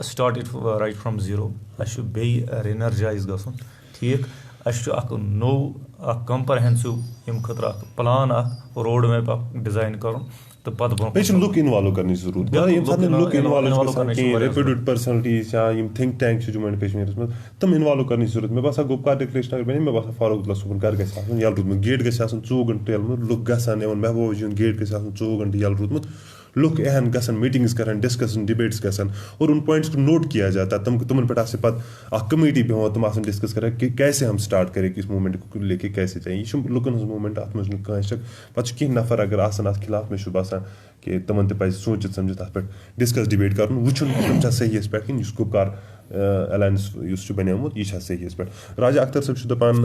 start it right from zero. اَسہِ چھُ بیٚیہِ رِنرجایز گژھُن ٹھیٖک. اَسہِ چھُ اکھ نوٚو اکھ کمپرہٮ۪نسِو ییٚمہِ خٲطرٕ اکھ پلان اکھ روڈ میپ اکھ ڈِزاین کَرُن تہٕ پتہٕ برونٛہہ بیٚیہِ چھُ لُک اِنوالو کَرنٕچ ضروٗرت. ییٚمہِ ساتہٕ لُک اِنوالو چھِ گژھان کینٛہہ ریپیوٗٹِڈ پٔرسنلٹیٖز یا یِم تھِنک ٹینک چھِ جموں اینڈ کشمیٖرَس منٛز تِم اِنوالو کَرنٕچ ضروٗرت. مےٚ باسان گُپکار ڈِکلیریشن اگر بَنہِ مےٚ باسان فاروق عبداللہ صٲبُن گرٕ گژھِ آسُن یَلہٕ روٗدمُت, گیٹ گژھِ آسُن 24 گنٹہٕ یَلہٕ, لُکھ گژھان یِوان محبوٗبا جی ہُنٛد گیٹ گژھِ آسُن 24 گنٹہٕ یَلہٕ روٗدمُت, لُکھ یِہن گژھن میٖٹِنٛگٕز کَرن ڈِسکشن ڈِبیٹٕس گژھن اور اُن پویِنٹس کو نوٹ کیا جاتا تِمن پٮ۪ٹھ آسہِ پَتہٕ اکھ کمیٖٹی بیٚہوان تِم آسان ڈِسکس کران کہ کیسے ہم سٹاٹ کرے کہِ اِس موٗمینٹ کو لیکے کیسے چاہیے. یہِ چھُ لُکن ہٕنٛز موٗمینٹ اَتھ منٛز چھُنہٕ کٕہٕنۍ شک. پَتہٕ چھُ کینٛہہ نفر اگر آسان اَتھ خِلاف مےٚ چھُ باسان کہِ تِمن تہِ پَزِ سوٗنٛچِتھ سَمجِتھ اَتھ پٮ۪ٹھ ڈِسکس ڈِبیٹ کَرُن وٕچھُن تِم چھا صحیحس پٮ۪ٹھ کِنہٕ یُس گُپکار ایلاینس یُس چھُ بَنیومُت یہِ چھا صحیحس پٮ۪ٹھ. راجا اختر صٲب چھُ دَپان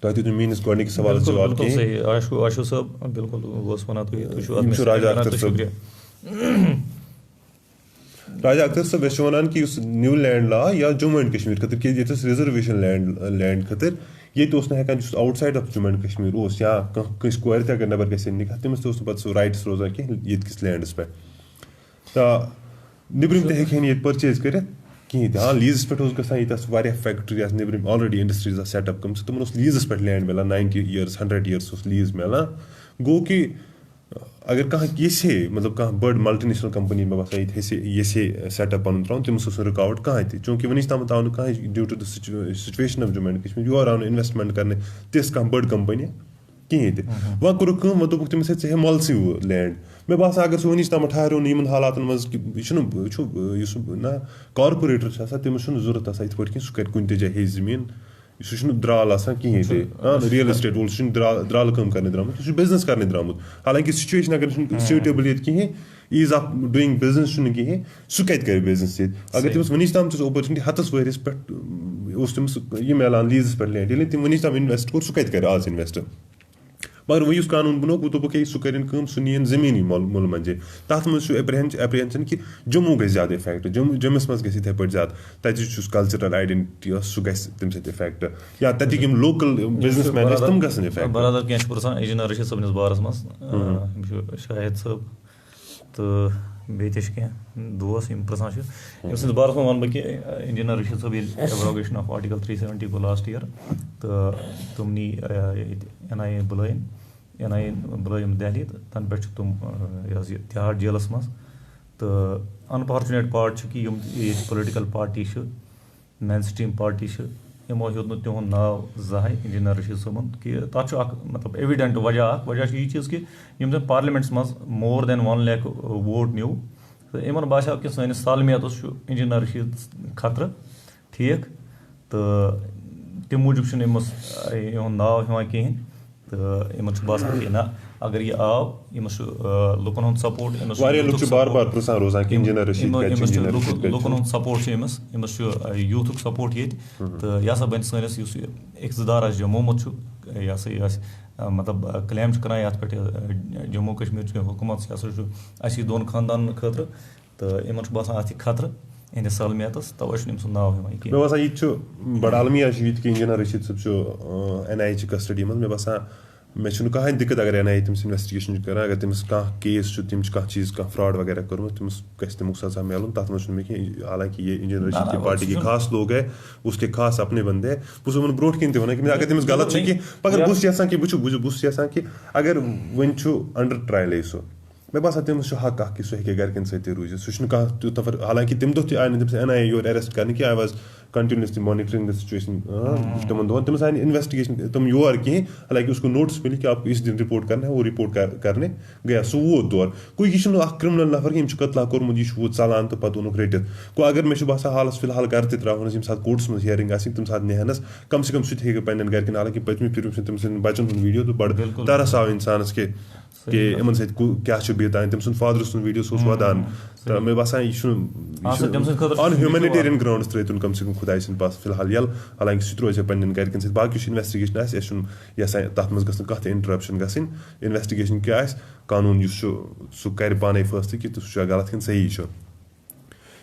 تۄہہِ دیُت میٲنِس گۄڈنِکِس سوالَس جواب کینٛہہ. عاشوٗ صٲب بِلکُل بہٕ اوسُس وَنان یِم چھُ راجا اختر صٲب. راجا اختر صٲب أسۍ چھِ وَنان کہِ یُس نِو لینڈ لا یا جموں اینڈ کشمیٖر خٲطرٕ کیازِ ییٚتہِ ٲس رِزرویشن لینڈ خٲطرٕ ییٚتہِ اوس نہٕ ہٮ۪کان یُس out side of Jammu and Kashmir اوس یا کٲنٛسہِ کورِ تہِ اگر نٮ۪بر گژھِ ہے نِکاح تٔمِس تہِ اوس نہٕ پَتہٕ سُہ رایٹٕس روزان کینٛہہ ییٚتہِ کِس لینڈَس پٮ۪ٹھ تہٕ نیٚبرِم تہِ ہیٚکہِ ہن ییٚتہِ پٔرچیز کٔرِتھ کِہیٖنۍ تہِ. لیٖزَس پٮ۪ٹھ اوس گژھان ییٚتہِ آسہٕ واریاہ فیکٹری آسہٕ نیٚبرِم آلریڈی اِنڈسٹریٖز آسہٕ سیٹ اپ گٔمژٕ تِمن اوس لیٖزَس پٮ۪ٹھ لینڈ مِلان 90 years 100 years اوس لیٖز مِلان. گوٚو کہِ اگر کانٛہہ یژھِ ہے مطلب کانٛہہ بٔڑ ملٹی نیشنل کمپنی مےٚ باسان ییٚتہِ یژھِ ہے سیٹ اپ پَنُن تراوُن تٔمِس اوس نہٕ رُکاوٹ کٕہٕنۍ تہِ چوٗنٛکہِ وٕنِچ تامَتھ آو نہٕ کٕہٕنۍ due to the situation of Jammu and Kashmir یور آو نہٕ اِنویسٹمنٹ کرنہِ تِژھ کانٛہہ بٔڑ کمپنی کِہیٖنۍ تہِ. وۄنۍ کوٚرُکھ کٲم وۄنۍ دوٚپُکھ تٔمِس ہے ژٕ ہے مۄلسٕے لینڈ. مےٚ باسان اگر سُہ وٕنِچ تامَتھ ٹھہریو نہٕ یِمن حالاتن منٛز کہِ یہِ چھُنہٕ یُس نہ کارپوریٹر چھُ آسان تٔمِس چھُنہٕ ضوٚرتھ آسان یِتھ پٲٹھۍ کینٛہہ سُہ کرِ کُنہِ تہِ جایہِ ہیٚیہِ زٔمیٖن سُہ چھُنہٕ درٛال آسان کِہیٖنۍ تہِ رِیل اِسٹیٹ وول سُہ چھُنہٕ درٛالہٕ کٲم کرنہِ درٛامُت سُہ چھُ بِزنس کرنہِ درٛامُت. حالانکہِ سُچویشن اگر چھُنہٕ سیوٗٹیبٕل ییٚتہِ کِہیٖنۍ ایٖز آف ڈوٗیِنٛگ بِزنس چھُنہٕ کِہیٖنۍ سُہ کَتہِ کرِ بِزنس ییٚتہِ. اگر تٔمِس وٕنِچ تام چھُ اپرچُنِٹی 100 ؤرِیَس پٮ۪ٹھ اوس تٔمِس یہِ مِلان لیٖزَس پٮ۪ٹھ لینڈ ییٚلہِ تٔمۍ وٕنِچ تام اِنویسٹ کوٚر سُہ کَتہِ کرِ آز اِنویسٹ. مگر وۄنۍ یُس قانوٗن بنووُکھ وۄنۍ دوٚپُکھ ہے سُہ کٔرِنۍ کٲم سُہ نِیِن زٔمیٖنی مُلہٕ منٛزٕے. تَتھ منٛز چھُ ایپرِہینشن کہِ جموں گژھِ زیادٕ اِفیکٹ جموٗس منٛز گژھِ یِتھٕے پٲٹھۍ زیادٕ تَتِچ یُس کلچرل آیڈینٹٹی ٲس سُہ گژھِ تَمہِ سۭتۍ اِفیکٹ یا تَتِکۍ یِم لوکل بِزنس مین ٲسۍ تِم گژھن اِفیکٹ. برادر کینٛہہ چھُ پرژھان انجیٖنر رشیٖد صٲبنِس بارس منٛز یِم چھُ شاہد صٲب تہٕ بیٚیہِ تہِ چھِ کینٛہہ دوس یِم پرژھان چھِ أمۍ سٕنٛدِس بارس منٛز وَنہٕ بہٕ کہِ انجیٖنر رشیٖد صٲب ییٚلہِ ایبروگیشن آف آرٹِکل 370 گوٚو لاسٹ یِیَر تہٕ تِم نی ییٚتہِ NIA بُلٲیِن NIA بُلٲیِم دہلی تہٕ تَنہٕ پٮ۪ٹھ چھِ تِم یہِ حظ یہِ تِہاڑ جیلَس منٛز. تہٕ اَنفارچُنیٹ پارٹ چھُ کہِ یِم ییٚتہِ پُلٹِکَل پارٹی چھِ مین سٹریٖم پارٹی چھِ یِمو ہیوٚت نہٕ تِہُنٛد ناو زٕہٕنۍ انجیٖنر رشیٖد صٲبُن کہِ تَتھ چھُ اکھ مطلب ایوِڈنٹ وجہ چھُ یہِ چیٖز کہِ یِم زَن پارلِمینٹَس منٛز مور دین 1 lakh ووٹ نیوٗ تہٕ یِمن باسیو کہِ سٲنِس سالمیتَس چھُ انجیٖنر رشیٖد خطرٕ ٹھیٖک تہٕ تَمہِ موٗجوٗب چھُنہٕ أمِس یِہُنٛد ناو یِوان کِہیٖنۍ تہٕ یِمن چھُ باسان کہِ نہ اگر یہِ آو أمِس چھُ لُکن ہُنٛد سپوٹ لُکن ہُنٛد سپوٹ چھُ أمِس چھُ یوٗتھُک سپوٹ ییٚتہِ تہٕ یہِ ہسا بَنہِ سٲنِس یُس یہِ اِقتِدار آسہِ جمومُت چھُ یہِ ہسا یہِ آسہِ مطلب کٕلیم چھُ کران یَتھ پٮ۪ٹھ جموں کشمیٖرچہِ حکوٗمت یہِ ہسا چھُ اَسہِ دۄن خاندانن خٲطرٕ تہٕ یِمن چھُ باسان اَتھ یہِ خطرٕ یِہنٛدِس سالمیتَس تَوَے چھُنہٕ أمۍ سُنٛد ناو یِوان کینٛہہ. مےٚ باسان ییٚتہِ چھُ بَڑٕ المیا چھُ ییٚتہِ کہِ انجیٖنر رشیٖد صٲب چھُ NIA چہِ کسٹڈی منٛز. مےٚ باسان مےٚ چھُنہٕ کٕہٕنۍ دِقت اگر NIA تٔمِس اِنویسٹِگیشن چھُ کران اگر تٔمِس کانٛہہ کیس چھُ تٔمِس چھُ کانٛہہ چیٖز کانٛہہ فراڈ وغیرہ کوٚرمُت تٔمِس گژھِ تمیُک سزا میلُن تَتھ منٛز چھُنہٕ مےٚ کینٛہہ. حالانکہِ یہِ انجیٖنر رشیٖد کی پارٹی کے خاص لوگ ہے اس کے خاص اپنے بندے ہے بہٕ چھُس یِمن برونٛٹھ کِنۍ تہِ وَنان کہِ اگر تٔمِس غلط چھُ کینٛہہ مگر بہٕ چھُس یژھان کہِ بہٕ چھُس یژھان کہِ اگر وۄنۍ چھُ انڈر ٹرٛایلٕے سُہ مےٚ باسان تٔمِس چھُ حق اکھ کہِ سُہ ہیٚکہِ گرِکٮ۪ن سۭتۍ تہِ روٗزِتھ سُہ چھُنہٕ کانٛہہ تیوٗت نفر حالانکہِ تَمہِ دۄہ تہِ آیہِ نہٕ تٔمِس NIA یور ایرٮ۪سٹ کرنہٕ کینٛہہ I was continuously مانِٹرِنٛگ the situation تِمن دۄہن تٔمِس آیہِ نہٕ اِنویسٹِگیشن تِم یور کِہیٖنۍ حالانکہِ اس کو نوٹِس مِلہِ کہِ آپ اِس دِن رِپورٹ کرنہِ وہ رِپورٹ کرنہِ گٔیا سُہ ووت تور گوٚو یہِ چھُنہٕ اکھ کِرٛمنل نفر کینٛہہ أمۍ چھُ قتلا کوٚرمُت یہِ چھُ ووت ژلان تہٕ پتہٕ اوٚنُکھ رٔٹِتھ گوٚو اگر مےٚ چھُ باسان حالس فِلحال گرٕ تہِ ترٛاوہونَس ییٚمہِ ساتہٕ کوٹَس منٛز ہِیرِنٛگ آسہِ تَمہِ ساتہٕ نِہنس کم سے کم سُہ تہِ ہیٚکہِ پنٕنٮ۪ن گرِکٮ۪ن حالانکہِ پٔتمہِ پھِرِ وٕچھ مےٚ تٔمۍ سٕنٛدٮ۪ن بچن ہُنٛد ویٖڈیو تہٕ بڑٕ ترس آو اِنسانس کہِ یِمن سۭتۍ کیاہ چھُ بیٖتان تٔمۍ سُنٛد فادرٕ سُنٛد ویٖڈیو سُہ اوس ودان تہٕ مےٚ باسان یہِ چھُنہٕ آن ہیوٗمینِٹیرین گراوُنڈس ترٛٲیتُن کم سے کم خۄداے سٕنٛدِ پاس فِلحال یَلہٕ حالانکہِ سُہ تہِ روزِ ہا پنٕنٮ۪ن گرِکٮ۪ن سۭتۍ باقٕے یُس اِنویسٹِگیشن آسہِ أسۍ چھُنہٕ یژھان تَتھ منٛز گٔژھ نہٕ کانٛہہ تہِ اِنٹرپشن گژھٕنۍ اِنویسٹِگیشن کیاہ آسہِ قانوٗن یُس چھُ سُہ کرِ پانے فٲصلہٕ کہِ سُہ چھُ غلط کِنہٕ صحیح چھُ.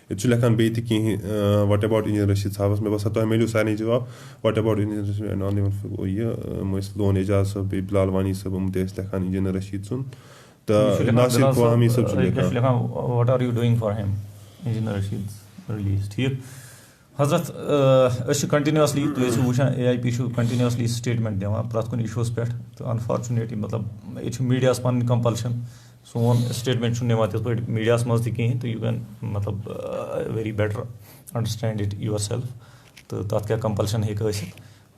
ییٚتہِ چھُ لیکھان بیٚیہِ تہِ کینٛہہ وٹ ایباوُٹ انجیٖنر رشیٖد صاحبس مےٚ باسان تۄہہِ میلیو سارنٕے جواب وٹ ایباوُٹ انجیٖنر رشیٖد یہِ یِم ٲسۍ لون اعجاز صٲب بیٚیہِ بِلال وانی صٲب یِم تہِ ٲسۍ لیکھان انجیٖنر رشیٖد سُنٛد तो नासिर क़वामी सब लिखा what are you doing for him engineer Rashid release ठीक हजरत कंटिन्यूसली तुम वुचान AIP कंटिन्यूसली स्टेटमेंट दिवान प्रत कुन इशूस पे तो अनफॉर्चुनेटली मतलब ये मीडिया पन कंपल्शन सोन स्टेटमेंट निवान तिथ पे मीडिया मज कहें तो यू कैन मतलब very better understand it yourself तो तथ क्या कंपल्शन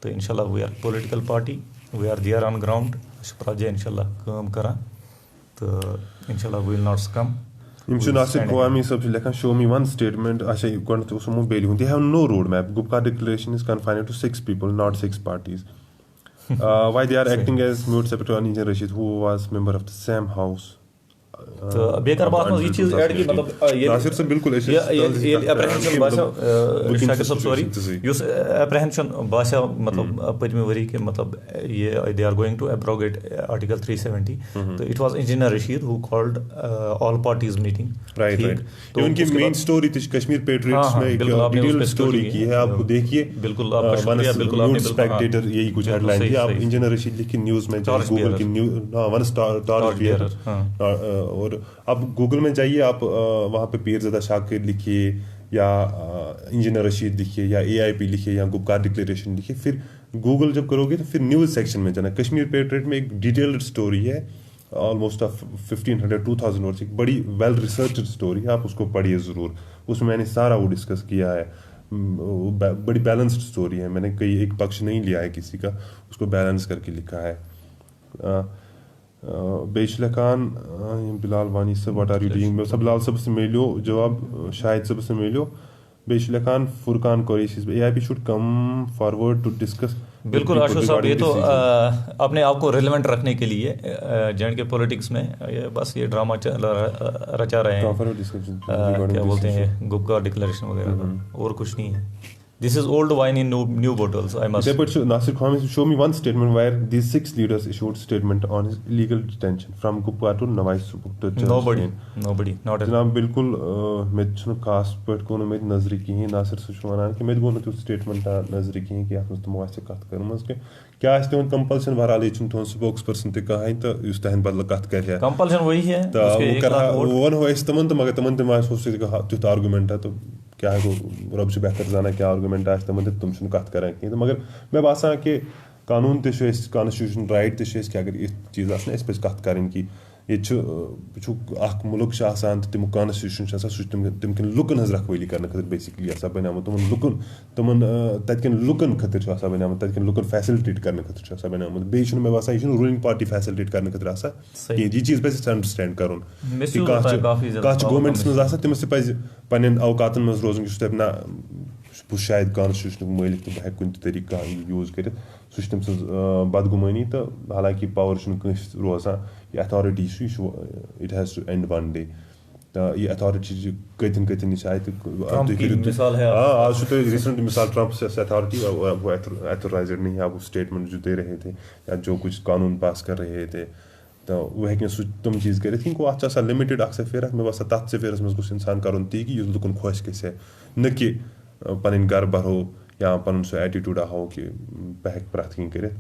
तो इंशाल्लाह we are political party we are there on ground प्रत जाए इंशाल्लाह काम करान तो इंशाल्लाह वी विल नॉट सकम नासिर क़वामी सब लिखा शो मी वन स्टेटमेंट अच्छा गो बेली they have no road map Gupkar declaration is confined to 6 people not 6 parties why they are acting as mute secretary on Engineer Rashid who was member of the same house तो बेकार बात में ये चीज ऐड की मतलब ये नासिर से बिल्कुल ऐसे ये अप्रहेंशन भाषा शाकिर साहब सॉरी युस अप्रहेंशन भाषा मतलब पचमे वरी के मतलब ये they are going to abrogate article 370 तो it was engineer Rashid who called all parties meeting right तो उनकी मेन स्टोरी थी कश्मीर पेट्रियट्स में एक डिटेल स्टोरी की है आप देखिए बिल्कुल आपका शुक्रिया बिल्कुल आपने स्पेक्टेटर यही कुछ हेडलाइन थी आप इंजीनियर रशीद लिख के न्यूज़ में गूगल की न्यूज़ वन स्टार और आप गूगल में जाइए आप वहाँ पे पीरज़ादा शाकिर लिखिए या इंजीनियर रशीद लिखिए या AIP लिखिए या गुपकार डिक्लेरेशन लिखिए फिर गूगल जब करोगे तो फिर न्यूज़ सेक्शन में जाना कश्मीर पेट्रियट में एक डिटेल्ड स्टोरी है ऑलमोस्ट 1500-2000 वर्ड्स एक बड़ी वेल रिसर्च्ड स्टोरी है आप उसको पढ़िए ज़रूर उसमें मैंने सारा वो डिस्कस किया है बड़ी बैलेंस्ड स्टोरी है मैंने कहीं एक पक्ष नहीं लिया है किसी का उसको बैलेंस करके लिखा है बेशलकान बिलाल वानी सब व्हाट आर यू डूइंग सब बिलाल सब से मिलो जवाब शायद सब से मिलो बेशलकान Furqan Qureshi AIP should come forward to discuss बिल्कुल आशु साहब ये तो अपने आप को रिलेवेंट रखने के लिए जेएंड के पॉलिटिक्स में ये बस ये ड्रामा रचा रहे हैं क्या बोलते हैं गुपकार डिक्लेरेशन वगैरह और कुछ नहीं है This is old wine in new bottles, I must say. But Nasir क़वामी show me one statement where these 6 leaders issued statement on his illegal detention from Gupkar to Nawaz Subuk. Nobody, not at all. जनाब बिल्कुल मैं छुन खास पर कोनो में नजरी की है नासिर से शुमाना कि मैं गोनो तो स्टेटमेंट नजरी की है कि आप तो मुझसे कत कर मस के क्या है तो कंपल्सन वाला छुन तो स्पोक्स पर्सन ते कहा है तो उस तहन बदल कत कर है कंपल्सन वही है तो वो कर वन हो इस तमन तो मगर तमन ते मास हो से तो आर्गुमेंट है तो क्या है वो रब से बेहतर जाना क्या आर्गुमेंट आज तमन तुम छुन कत करें कि तो मगर मैं बासा कि कानून ते कॉन्स्टिट्यूशन राइट ते कि अगर ये चीज़ आसना इस पे कत करें कि ये मुल्क तम कॉन्स्टिट्यूशन सह तम लुकन हज रखवाली कर बेसिकली बनामुत तमन लुकन तमन तन लुकन खतर बनामुत तन लुकन फैसिलिटेट कर खतर बनामुत बे मे बासा यह रूलिंग पार्टी फैसिलिटेट कर खतर ये चीज़ पे अंडरस्टैंड कर गवर्नमेंट्स मज तमस पे अवकातन मज रोजन ना बह शायद कॉन्स्टिट्यूशन मालिक तो बह कुन तरीका यूज कर सह तम बदगुमानी तो हालांकि पावर रोजान ये authority it has to end one day तो ये अथॉरिटी कतन आज आज रिसेंट मिसाल ट्रंप से अथॉरिटी वो एथोराइज्ड नहीं है वो स्टेटमेंट जो दे रहे थे या जो कुछ कानून पास कर रहे थे तो वो हेक तुम चीज़ कर वो लिमिटेड सफेर मे बस तथ सफेरस मज गोस इंसान कर ती कि लुकन खुश गि न कि पन गर भरो या पन सो एटीट्यूड हो कि बह हेक प्रथ कहीं कर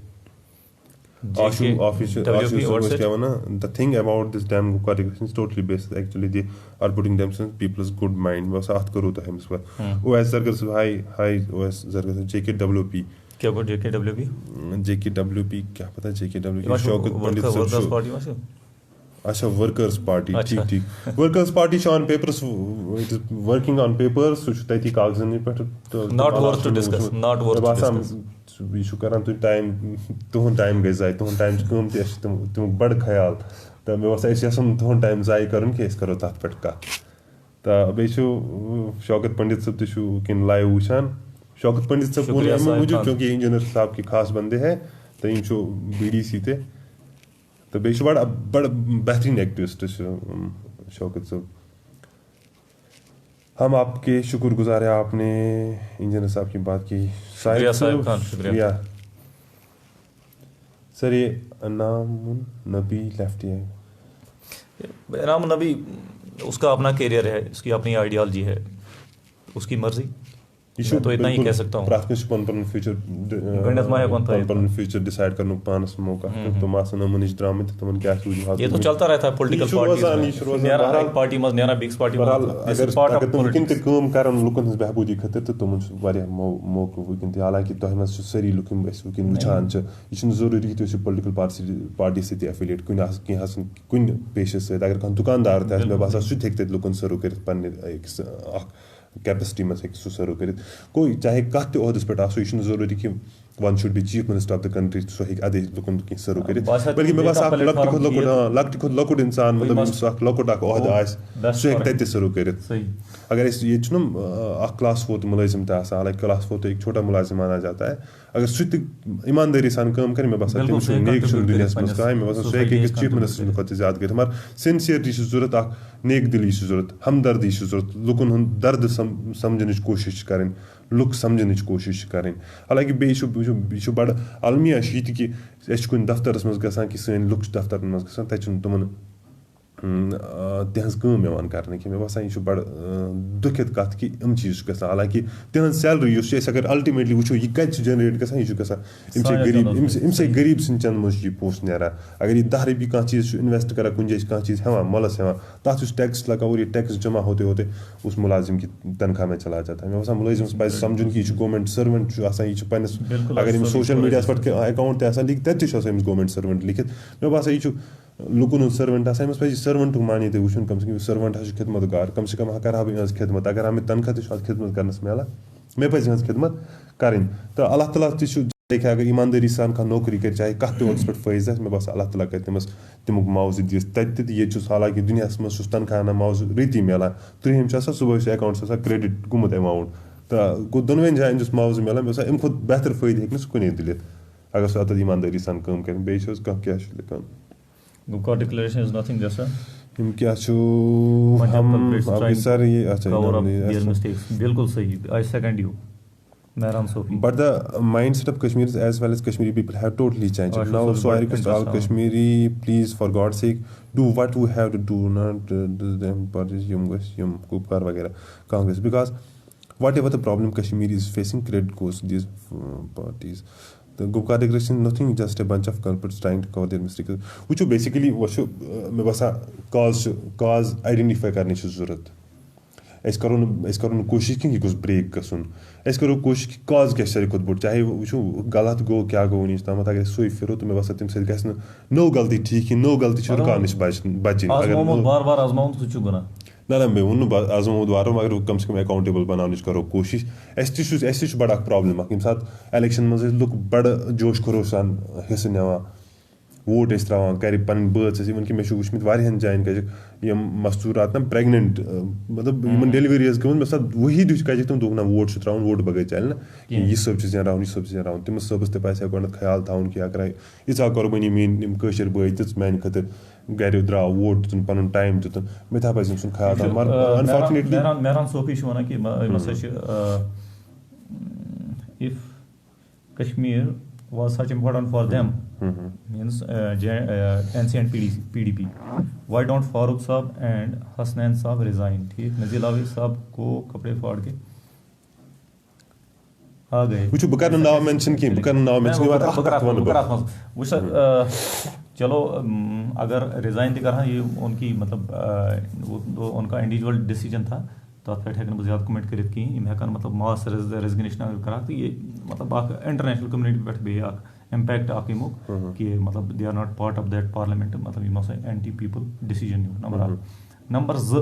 the thing about this damn Gupkar declaration is totally based actually they are putting themselves people's good mind बस आत करो तो है इस बार OS जरगस हाई OS जरगस JKWP क्या को JKWP क्या पता JKWP शौकत पंडित सब अच्छा वर्कर्स पार्टी ठीक workers party on papers it is working on papers so तती कागजन पे not worth to discuss not worth to discuss यह करान तुम टाइम तुहद टाइम गई जाए तुहद टाइम कम तुम बड़ ख्याल तो मे बसान तुहद टाइम जाय कर करो तथ पे कत तो बे शौकत पंडित सब तुम लाइव वुचान शौकत पंडित सब मूजूब क्योंकि इंजीनियर साहब के खास बंदे हैं तो यम BDC ते तो बे बड़ बेहतरीन एक्टिविस्ट शौकत साहब हम आपके शुक्रगुजार है आपने इंजीनियर साहब की बात की शुक्रिया सर ये नाम नबी लेफ्ट है नाम नबी उसका अपना कैरियर है उसकी अपनी आइडियोलॉजी है उसकी मर्जी मैं तो इतना ही कह सकता हूँ पन फ्यूचर फ्यूचर डिसाइड करने पानस मौका तुम आसन अमन नश द्राम तुम क्या ये तो चलता रहता है पॉलिटिकल पार्टी में नेरा बिग्स पार्टी में अगर तुम वुन तम कर लुकन हज बहबूदी खतर तो तुम मौका वुन हालांकि तुम मज सारी लुक वुन वुचान यह जरूरी कि पॉलिटिकल पार्टी सत एफिलिएट कुन पेशे सत अगर कह दुकानदार ते मे बासान सह हेक तत लुकन सर्व कर पे कैपेसिटी मज हे सह सर्व कर गो चाहे कत तहदस पे यह जरूरी कि one should be chief minister of the country सह हे अदे लुकन कह सर्व कर बल्कि मे बासान लकट खुद लकुट इंसान मतलब लकुट अहद सह हे तत सर्व कर अगर ये क्लास 4 मुलाजिम हालांकि क्लास 4 तो एक छोटा मुलाजिम माना जाता है अगर सह ईमानदारी सान काम करे मे बासान तमिस नेक दुनिया मज कह मे बासान सह हे चीफ मिनिस्टर खुद ज्यादा कर मगर सिंसियरिटी जरूरत नेक दिली जरूरत हमदर्दी जरूरत लुकन हुंद दर्द समझन कोशिश करें लुक समझन कोशिश करें हालांकि बे बड़ अलमिया ये कि कुन दफ्तरस मज ग कि सन लुक दफ्तर मज ग तक तुम तहज कर मे बासान यह बड़ दुखित कत कि चीज ग हालांकि तिहन सैलरी अगर अल्टीमेटली वो यह कत जनरेट ग गरीब गरीब सन मज पोस्ट नेरा अगर यह 10 रपी कह चीज इन्वेस्ट करा कुछ कह चीज हेवान मलस हेवान तथ टैक्स लगा और ये टैक्स जमा होते होते उस मुलाजिम की तनख्वाह में चला जाता है मे बासान मुलाजिम पज समझुन कि यह गवर्नमेंट सर्वेंट यह अगर सोशल मीडिया पे अकाउंट लिख तक गवर्नमेंट सर्वेंट लिखित मे बासान यह लुकन सर्वेंट अमस पे सर्वेंट मानी वो कम से कम सर्वेंट खिदमतगार कम से कम करा बह खिदमत अगर हमें तनख्वाह खिदमत करनस मिला मे पे खिदमत करें तो अल्लाह ताला देखे अगर ईमानदारी सान कह नौकरी कर चाहे कत पे फायज मे बासान अल्लाह ताला कर तमुक मुआवज दिस ये हालांकि दुनिया मज तनख्वाह मुआवज रीति मिलान 3 सुबह अकाउंट क्रेडिट गुमुत अमाउंट तो गो दोनवें जायन मुआवज मिलान मे बासान अम खुद बेहतर फायदे हे कुन दिलित अगर सह अत ईमानदारी सान काम कर बे क्या लिखान Gupta declaration is nothing just हम क्या सर ये their mistakes बिल्कुल सही I second you Mehran Sofi but the mindset of Kashmiris as well as Kashmiri people have totally changed now so I request all Kashmiri please for God's sake do what we have to do not them parties yum Gupkar वगैरह Congress because whatever the problem Kashmiri is facing credit goes to these parties. The Gupkar declaration is nothing just a bunch of culprits trying to cover their mistakes. Which basically was may बासान cause identify करने की जरूरत करो कोशिश कि यह break गसन करो कोशिश कि cause क्या सारे खुद बोट चाहे वो गलत गो क्या गो नीच तम अगर सो फिरो तो मे बासान तम सह नो गलती ठीक नो गलती रुकान नश बचन अगर बार आजमाउन सह गुनाह ना मे वो आजमोद वार मगर कम से कम अकाउंटेबल बनाने करो कोशिश बड़ प्रॉब्लम ये सात इलेक्शन मज लुक बड़ जोश खरोश सान हिस्से नवान वोट त्रावान कर पन बच इवन कि मे वुचमित वारियान जायन कह मस्तूरात ना प्रेगनेंट मतलब इन डिलीवरी गई मे सात वही कह तुम दोक ना वोट त्रावान वोट बगैर चल ना यह सब जेनरावन यह सब जेनरावन तमिस सबस पे गो ख्याल थवन कि अगर यीचा कुर्बानी मीन कशर बई दिस मान खतर गर द्राव वोट दितन पन टाइम दितन मे था पज सुन ख्याल थवन मगर अनफॉर्चुनेटली Mehran Sofi वन कि if Kashmir was such important for them means NC and PDP why don't Farooq Saab and Hasnain Saab resign ठीक नज़ीर लावी साहब को कपड़े फाड़ के आ गए वो बह कर नाव मेंशन कि बह कर नाव मेंशन चलो अगर रिजाइन तक कर ये उनकी मतलब उनका इंडिविजुअल डिसीजन था तथ पे हेक ज्यादा कमेंट कर हेकान मतलब मास रेजिग्नेशन अगर करा तो ये मतलब इंटरनेशनल कम्युनिटी पे इम्पैक्ट यमुक कि मतलब they are not part of that parliament मतलब anti people decision number 1 number 2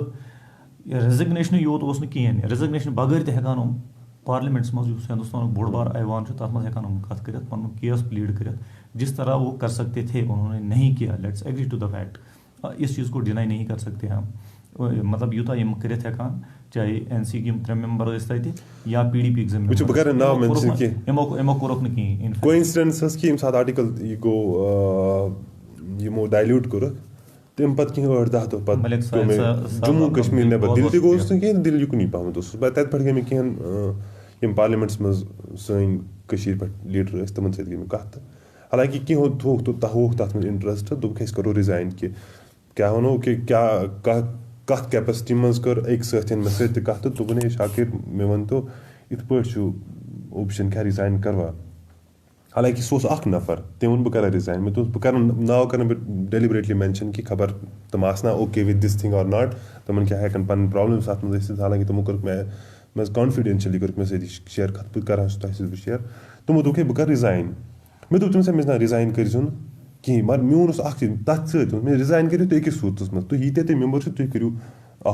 resignation योत कहें रेजिग्नेशन बगैर तेकान पार्लियामेंट्स मज हिंदुस्तान बोड़ बार ऐवान तथ मज हेकान कत कर पन केस प्लीड कर जिस तरह वो कर सकते थे उन्होंने नहीं किया let's agree to the fact इस चीज़ को डिनाई नहीं कर सकते हम मतलब यूता यम करित हेकान चाहे एनसी की 3 मेंबर या PDP एग्जाम कोरक न कोइंसिडेंस कि यम सात आर्टिकल यह गो यमो डाइल्यूट कोर तम पे कह 8-10 दह पे जम्मू कश्मीर नबर दिल तोस कहें दिल युकन पहम तत पे गई मे कहें पार्लियामेंट्स मज सन पे लीडर तमन सत गई कत हालांकि कहो थोक तो होक तथ में इंटरेस्ट दोप करो रिजाइन कि क्या वनो कि क्या कत कैपेसिटी मज कर एक साथी मे सत कत दोपन शाकिर मे वन तो इत पे ऑप्शन क्या रिजाइन करवा हालांकि सह अख नफर तम वो बह रिजाइन मैं बह कर नाव कर डेलिबरेटली मेंशन कि खबर तम आसना ओके विद दिस थिंग और नॉट तमन क्या हेकन पन प्रॉब्लम्स अत मज हालांकि तमो कर मैं कॉन्फिडेंशियली कर मे शेयर बह कर तुम शेयर तमो दोक बह कर रिजाइन मैं दोप तमस ना रिजाइन कर कहीं मगर मोन चीज तथ मैं रिजाइन करो तुम अकिस सूरत मज तुम यीते तुम मेम्बर तुम करो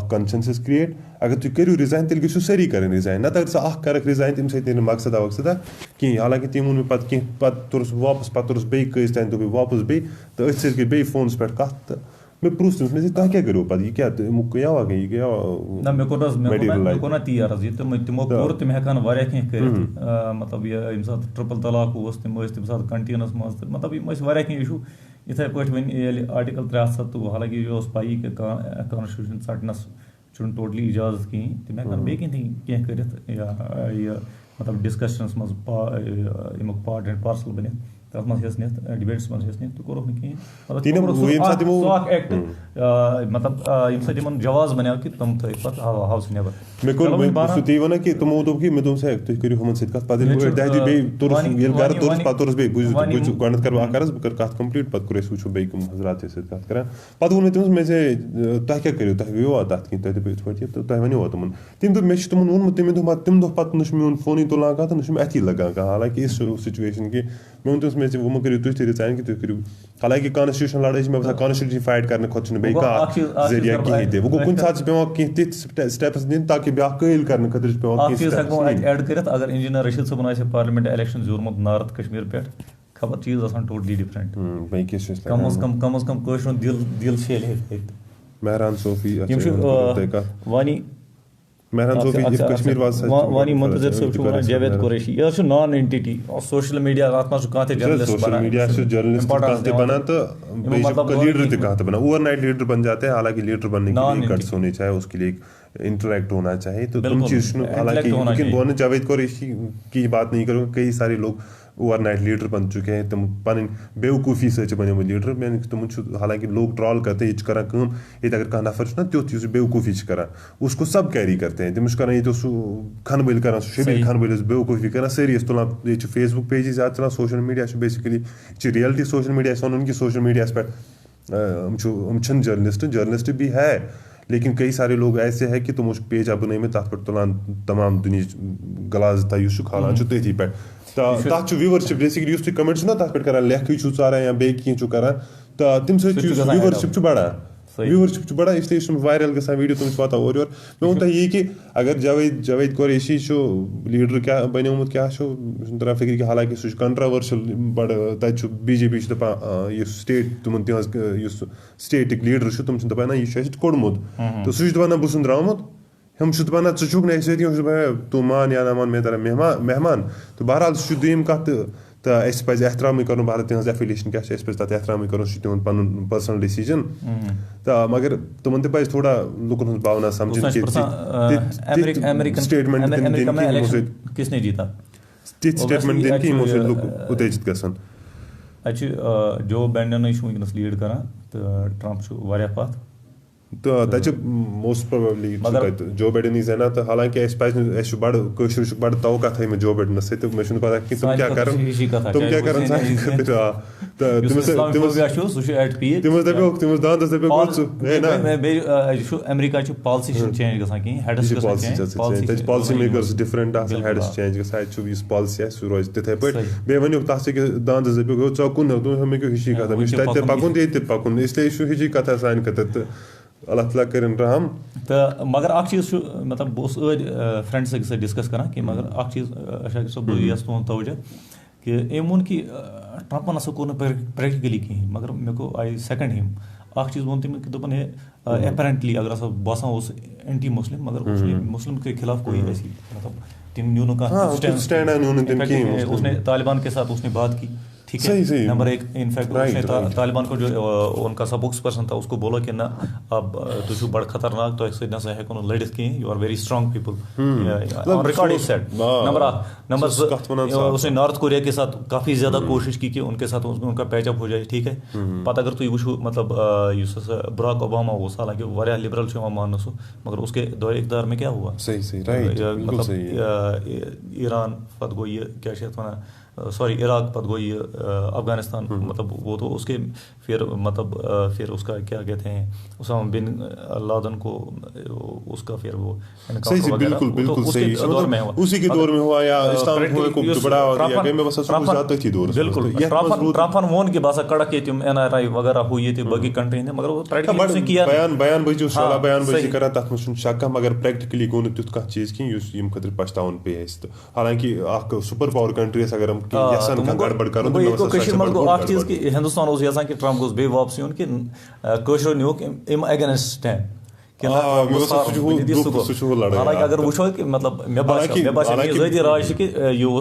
कंसेंसस क्रिएट अगर तुम करो रिजाइन तेल गो सारी कर रिजाइन ना अगर सा कर रिजाइन तम सत मकसदा वकसदा कहीं हालांकि तम वो पे कह तुरस वापस पे तुरस बेस तान दोप वापस बे तो अथ सत गई फोनस पे कत तो मैं प्रूस तमस मे तुम क्या करो पे यह क्या गया गई गया मे ती अर्ज तमो कोर तम हेकान वारिया कह कर मतलब ये सात ट्रिपल तलाक तम सात कंटिन्यूस मज मतलब वारिया कह इशू इथे पे वन आर्टिकल 370 हालांकि यह पाई कि कॉन्स्टिट्यूशन षटनस टोटली इजाजत कहीं तम हेकान बे कह कर मतलब डिस्कशनस मज पार्ट एंड पार्सल बन तथ मज डिबेट्स मज तो कोर एक्ट मतलब इन जवाज बनो कि तुम थे पे हाउस नबर मे ती वन कि तमो दोप कि मैं तुम तुम करो हमन सत कत घर तुरस पे तुरस बे गो कर अर्ज बह कर कत कंप्लीट पे कोर वो बे हजरात सत कत कर पे वो तमस मे तुम क्या करो तुम गो तथ कहीं तुम दपो इत पे तुम वन तमन तम दोप मे तमन वोनमुत तम दह पे नुन मोन फोन तुलान कह तो अथी लगान कह हालांकि इस सिचुएशन कि मे वो तमस मे वो करो तुम रिजाइन कि तुम करो हालांकि कॉन्स्टिट्यूशन लड़ाई मे बसान कॉन्स्टिट्यूशन फाइट कर खुद जरिया कहीं ते वो गो कुछ सात पे कह तिथ स्टेप्स दिन ताकि ब्या कल कर एड कर अगर इंजीनियर रशीद सबन पार्लियामेंट इलेक्शन जोरमुत नॉर्थ कश्मीर पे खबर चीज टोटली डिफरेंट कम अज कम कशर दिल शेल मेहरान सोफी वानी मेहरान सोफी कश्मीर वानी मुंतजर सब जावेद कुरैशी यह नॉन एंटिटी सोशल मीडिया अत मह सोशल मीडिया जर्नलिस्ट बना तो लीडर कह बना ओवरनाइट लीडर बन जाते हैं हालांकि लीडर बनने के लिए गट्स होने चाहिए उसके लिए इंटरेक्ट होना चाहिए तो तुम चीज हालांकि लेकिन जावेद कुरैशी की बात नहीं करूँगा कई सारे लोग ओवरनाइट लीडर बन चुके हैं तुम पन बेवकूफ़ी से बने लीडर मैं तुम हालांकि लोग ट्रॉल करते हैं ये कर ये अगर कह नफर ना त्यो चीज़ बेवकूफ़ी कर उसको सब कैरी करते हैं तमिस कर ये तो खनबल कर शबीर खनबल बेवकूफ़ी कर सारी तुलान ये फेसबुक पेज ज़्यादा चलान social media basically reality social media वन कि सोशल मीडिया पे जर्नलिस्ट भी है लेकिन कई सारे लोग ऐसे हैं कि तुम उस पेज बन में तथ पे तुलान तमाम दुनिया गलाज तयुस खालान तथी पे तथ व्यूवरशिप बेसिकली तुम कमेंट ना तथ पे कर लेखी चारान या बे कह कर तो तम व्यूवरशिप बढ़ान व्यूवरशिप बढ़ा इसलिए वायरल गसान वीडियो तुम वाता और मैं वो ये कि अगर जावेद कुरैशी लीडर क्या बनोमुत क्या तरह फिक्र कि हालांकि सह कंट्रोवर्शियल बड़ तब बीजेपी दपान स्टेट तुम तिज स्टेट लीडर तुम दपान ना यह कोड़मुत तो सह दपान बह द्रामुत हम दपान चुक ना तू मान या ना मान मे तरह मेहमान तो बहरहाल सह दोम कत तो पे एहतराम कर भारत तिज एफिलिएशन क्या पे तथ एहतराम कर तिहद पन पर्सनल डिसीजन तो मगर तुम पे थोड़ा लुकन हज भावना समझ स्टेटमेंट किसने जीता स्टेटमेंट दिन कि यमो सत लुक उत्तेजित गसान जो बाइडेन वनस लीड कर तो ट्रम्प वारिया पथ तो मोस्ट प्रोबेबली जो बाइडेन जना तो हालांकि बड़ बड़ तवक्का थे मे जो बाइडेनस तो मे पता कि तुम क्या कर दांदस अमेरिका पॉलिसी चेंज गसान policy makers different heads change गसान पॉलिसी सह रोज तिथे पे बे वन तथ दांदस दपो चौकुन तुम हेको हिशी कथ पकुन ये पकुन इसलिए हिशी कथा सान कत अल्लाह ताला करें रहम तो मगर अख चीज मतलब बह फ्रेंड से डिस्कस कर कि मगर अख चीज अशाक सब यस तुम तवजह कि एम वो कि ट्रम्पन हसा कोर प्रैक्टिकली कहीं मगर मे को आई सेकंड हिम अख चीज वो तम कि दोपन एपरेंटली अगर हसा बसान एंटी मुस्लिम मगर मुस्लिम के खिलाफ कोई ऐसी मतलब तम न्यू उसने तालिबान के साथ उसने बात की ठीक है। नंबर 1 इनफैक्ट उसने तालिबान को जो उनका स्पोक्स पर्सन था उसको बोला कि ना अब तुझ बड़ खतरनाक तो एक नसा हेको लड़ित कहीं, you are very strong people on record is said. Number उसने नॉर्थ कोरिया के साथ काफ़ी ज़्यादा कोशिश की कि उनके साथ उनका पैचअप हो जाए, ठीक है। पता अगर तुम वो मतलब बराक ओबामा वो हालांकि वारिया लिबरल मान सो, मगर उसके दौरे इक़्तिदार में क्या हुआ, मतलब ईरान पत गो ये क्या वन सॉरी इराक पत गो ये अफगानिस्तान, मतलब वो तो उसके फिर मतलब फिर उसका क्या कहते हैं उसामा बिन लादेन को उसका फिर वो बिल्कुल बिल्कुल सही दौर में हुआ, उसी के दौर में हुआ या इस्लाम को बढ़ावा दिया गया। मैं बस ज्यादा थी दौर बिल्कुल ट्रम्पन वोन के बासा कड़क ये तुम एनआरआई वगैरह हुई थी बाकी कंट्री ने, मगर वो प्रैक्टिकली किया बयान बजी शाला बयान बजी करा तथ में शक, मगर प्रैक्टिकली गो न तुत कह चीज कि यम खतर पछतावन पे है। हालांकि सुपर पावर कंट्रीज अगर हम गड़बड़ कर चीज कि हिंदुस्तान यहां कि ट्रम्प गोस बे वापस यून कि कशरो न्यूक इम अगेंस्ट स्टैंड। हालांकि अगर वो कि मतलब मे बासी राय कि यह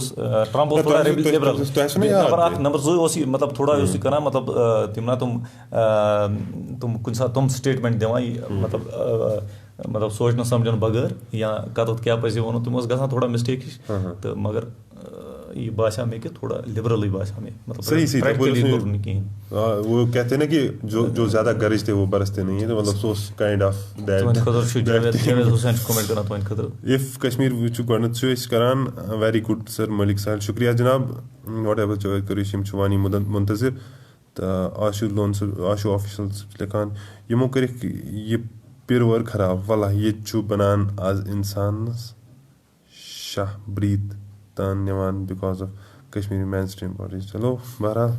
ट्रम्प थोड़ा लिबरल, नंबर 2 मतलब थोड़ा कर मतलब तम ना तुम कुछ साथ तुम स्टेटमेंट दिवान मतलब सोचना समझन बगैर या कत क्या पज वो तुम ग थोड़ा मिस्टेक तो, मगर ये बासा में कि थोड़ा लिबरल ही बासा में, मतलब सही वो कहते हैं ना कि जो ज्यादा गरज थे वो बरसते नहीं है, तो मतलब so kind of that if Kashmir वुचु गणत करान वेरी गुड सर मलिक साहब शुक्रिया जनाब व्हाट एवर जो करिशिम चुवानी मुंतजिर आशु लोन आशु ऑफिशियल लिखान यमो कर ये पिरवर खराब वाला ये चु बनान आज इंसान शाह ब्रीत तान निवान because of Kashmiri mainstream bodies. चलो बहरहाल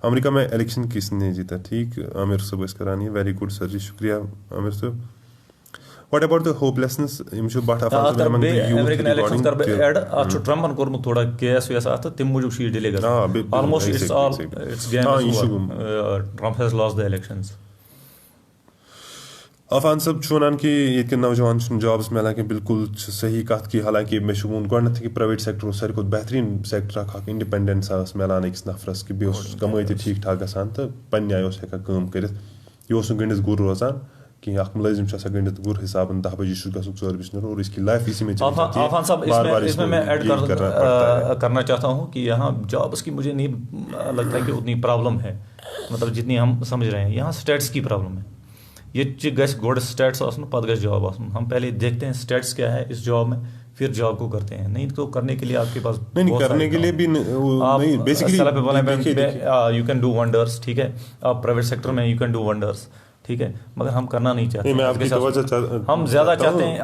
अमेरिका में इलेक्शन किसने जीता, ठीक आमिर साहब इस करानी वेरी गुड सर जी शुक्रिया आमिर साहब। व्हाट अबाउट द होपलेसनेस यम छु बट अफान among the youth American elections कर एड आछ ट्रम्पन कोरमु थोड़ा केस वेस आत तिम मुजुब शी डिले कर almost it's all it's game Trump has lost the elections. अफान सब वन कि ये नौजवान जॉब्स मिलान कि बिल्कुल सही कत कि हालांकि मे वो गो कि प्राइवेट सेक्टर सारे खुद बेहतरीन सेक्टर अख इंडिपेंडेंस मिलान अकिस नफरस कि कमाई ठीक ठाक गसान तो पन्ने आय हेकान कर यह गंडित गुर रोजान कि मुलाजिम गंडित गुर हिसाब 10 बजे गो 4 बजे और इसकी लाइफ इसी में आफान साहब इसमें मैं ऐड करना चाहता हूँ कि यहाँ जॉब्स की मुझे नहीं लगता कि उतनी प्रॉब्लम है, मतलब जितनी हम समझ रहे हैं। यहाँ स्टेट्स की प्रॉब्लम है, ये गोड स्टेट्स पत गस जॉब हम पहले देखते हैं स्टेट्स क्या है इस जॉब में, फिर जॉब को करते हैं। नहीं तो करने के लिए आपके पास नहीं करने के लिए भी नहीं basically you can do wonders, ठीक है। आप प्राइवेट सेक्टर में यू कैन डू वंडर्स, ठीक है, मगर हम करना नहीं चाहते। हम ज़्यादा चाहते हैं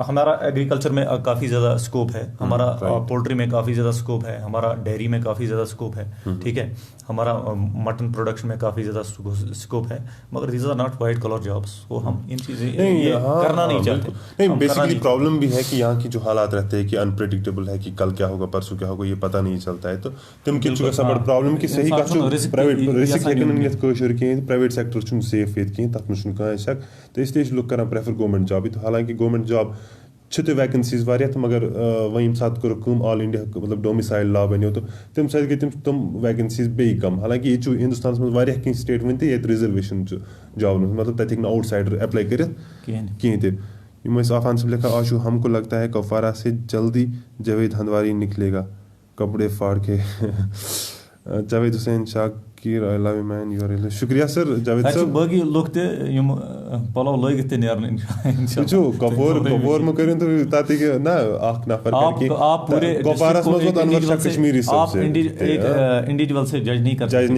हमारा एग्रीकल्चर में काफ़ी ज़्यादा स्कोप है, हमारा पोल्ट्री में काफ़ी ज़्यादा स्कोप है, हमारा डेयरी में काफ़ी ज़्यादा स्कोप है, ठीक है, हमारा मटन प्रोडक्शन में काफ़ी ज़्यादा स्कोप है, मगर these are not white collar jobs. वो हम इन चीज़ें करना नहीं चाहते। नहीं बेसिकली प्रॉब्लम भी है कि यहाँ की जो हालात रहते हैं कि अनप्रेडिक्टेबल है कि कल क्या होगा परसों क्या होगा ये पता नहीं चलता है। तो तुम कि बड़ प्रॉब्लम कि सही प्राइवेट सेक्टर सेफ ये तथ में शक, तो इसलिए लुक कर प्रेफर गवर्नमेंट जॉब। तो हालांकि गवर्नमेंट जॉब तो वैकेंसीज वारिया, तो मगर वही सात कम ऑल इंडिया मतलब डोमिसाइल लॉ बनो तो तम सत गई तम वैकेंसीज बे कम। हालांकि ये हिंदुस्तान में वारिया कहीं स्टेट वन ये रिजर्वेशन जॉब मतलब तक आउटसाइडर अप्लाई कर कहीं तम आफान सब लिखा आशु हमको लगता है कौफारा से जल्दी जावेद हंदवारी निकलेगा कपड़े फाड़ के Javed Hussain Shah I love you man, you are really शुक्रिया सर जावेद साहब। बाकी लोग ते यम पलो लगित नेरन जो कपोर में करें तो ताकि कि ना आख नफर करके आप पूरे कपारस में तो अनवर शाह कश्मीरी से आप एक इंडिविजुअल से जज नहीं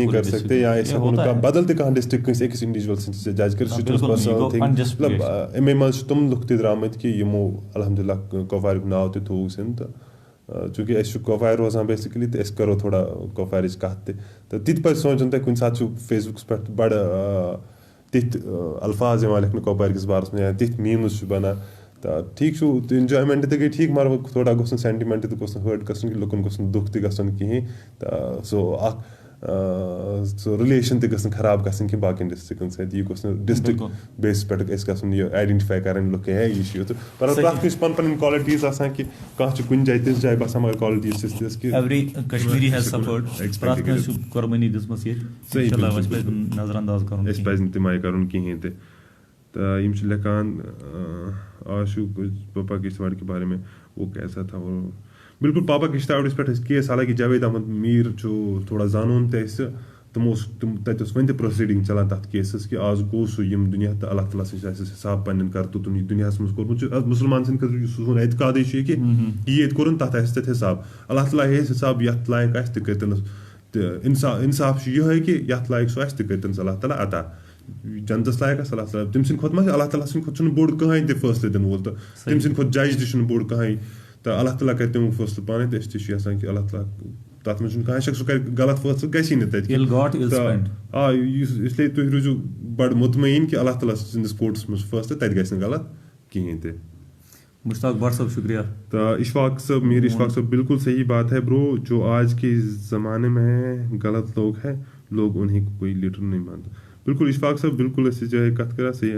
कर सकते या ऐसा उनका बदलते कहां डिस्ट्रिक्ट से एक इंडिविजुअल से जज कर सकते हो पर्सनल थिंग मतलब एम मज तुम लुकते द्रामत कि यमो अल्हम्दुलिल्लाह कफार नाव ते थोग सिन तो चूंकि कफायर रोजान बेसिकली तो करो थोड़ा कफारिच कत तो तित पे सोचन तुम कुछ सात फेसबुक पे बड़ तिथ अल्फाज लिखने कफार किस बारस में तिथ मीम्स बना तो ठीक इंजॉयमेंट तो गई ठीक मगर थोड़ा गोस सेंटिमेंट तो गोस हर्ट गसन कि लुकन गोस दुख तो गसन कहीं तो सो سُہ رِلیشَن تہِ گٔژھ نہٕ خراب گژھٕنۍ کینٛہہ باقٕیَن ڈِسٹرٛکَن سۭتۍ یہِ گوٚژھ نہٕ ڈِسٹرٛک بیسَس پٮ۪ٹھ اَسہِ گژھُن یہِ آیڈٮ۪نٹِفاے کَرٕنۍ لُکھ ہے یہِ چھُ یہِ تہٕ پَتہٕ پرٛٮ۪تھ کٲنٛسہِ پَنٕنۍ پَنٕنۍ کالِٹیٖز آسان کہِ کانٛہہ چھُ کُنہِ جایہِ تِژھ جایہِ باسان مگر کالِٹیٖز چھِ تِژھ کہِ ایوری کشمیٖری ہیز سفٲرڈ پرٛٮ۪تھ کٲنٛسہِ چھُ قۄربٲنی دِژمٕژ ییٚتہِ اِنشاء اللہ اَسہِ پَزِ نظر انداز کَرُن اَسہِ پَزِ نہٕ تِم آیہِ کَرُن کِہیٖنۍ تہِ تہٕ یِم چھِ لیکھان آشوٗ پاپا کِشتواڑ کے بارے میں وہ کیسا تھا وہ بِلکُل پاپا کِشتواڑَس پٮ۪ٹھ ٲسۍ کیس حالانکہِ جاوید احمد میٖر چھُ تھوڑا زانُن تہِ اَسہِ تَتہِ اوس وۄنۍ تہِ پرٛوسیٖڈِنٛگ چَلان تَتھ کیسَس کہِ آز گوٚو سُہ یِم دُنیا تہٕ اللہ تعالیٰ سٕنٛز اَسہِ حِساب پنٛنٮ۪ن کرتوٗتَن یہِ دُنیاہَس منٛز کوٚرمُت چھُ مُسلمان سٕنٛدِ خٲطرٕ یُس سون اعتقادٕے چھُ یہِ کہِ یہِ ییٚتہِ کوٚرُن تَتھ آسہِ تَتھ حِساب اللہ تعالیٰ ہیٚیَس حِساب یَتھ لایق آسہِ تہِ کٔرۍتَنَس تہٕ اِنصاف چھُ یِہوٚے کہِ یَتھ لایق سُہ آسہِ تہِ کٔرۍتَنَس اللہ تعالیٰ عطا جنتَس لایق آسہِ اللہ تعالیٰ تٔمۍ سٕنٛدِ کھۄتہٕ ما چھِ اللہ تعالیٰ سٕنٛدِ کھۄتہٕ چھُنہٕ بوٚڑ کٕہٕنۍ تہِ فٲصلہٕ دِنہٕ وول تہٕ تٔمۍ سٕنٛدِ کھۄتہٕ جج تہِ چھُنہٕ بوٚڑ کٕہٕنۍ تہٕ اللہ تعالیٰ کَرِ تِمو فٲصلہٕ پانَے تہٕ أسۍ تہِ چھِ یَژھان کہِ اللہ تعالیٰ تَتھ منٛز چھُنہٕ کٕہٕنۍ شک سُہ کَرِ غلط فٲصلہٕ گژھی نہٕ تَتہِ آ اِسلیے تُہۍ روٗزِو بَڑٕ مُطمعیٖن کہِ اللہ تعالیٰ سٕنٛدِس کوٹَس منٛز فٲصلہٕ تَتہِ گژھِ نہٕ غلط کِہیٖنۍ تہِ مشتاق بٹ صٲب شُکریہ تو اشفاق صٲب میٖر اشفاق صٲب بالکل صحیح بات ہے برو جو آج کے زمانے میں غلط لوگ ہیں لوگ انہیں کو کوئی لیڈر نہیں مانتا بالکل اشفاق صٲب بالکل أسۍ چھِ جایہِ کَتھ کَران صحیح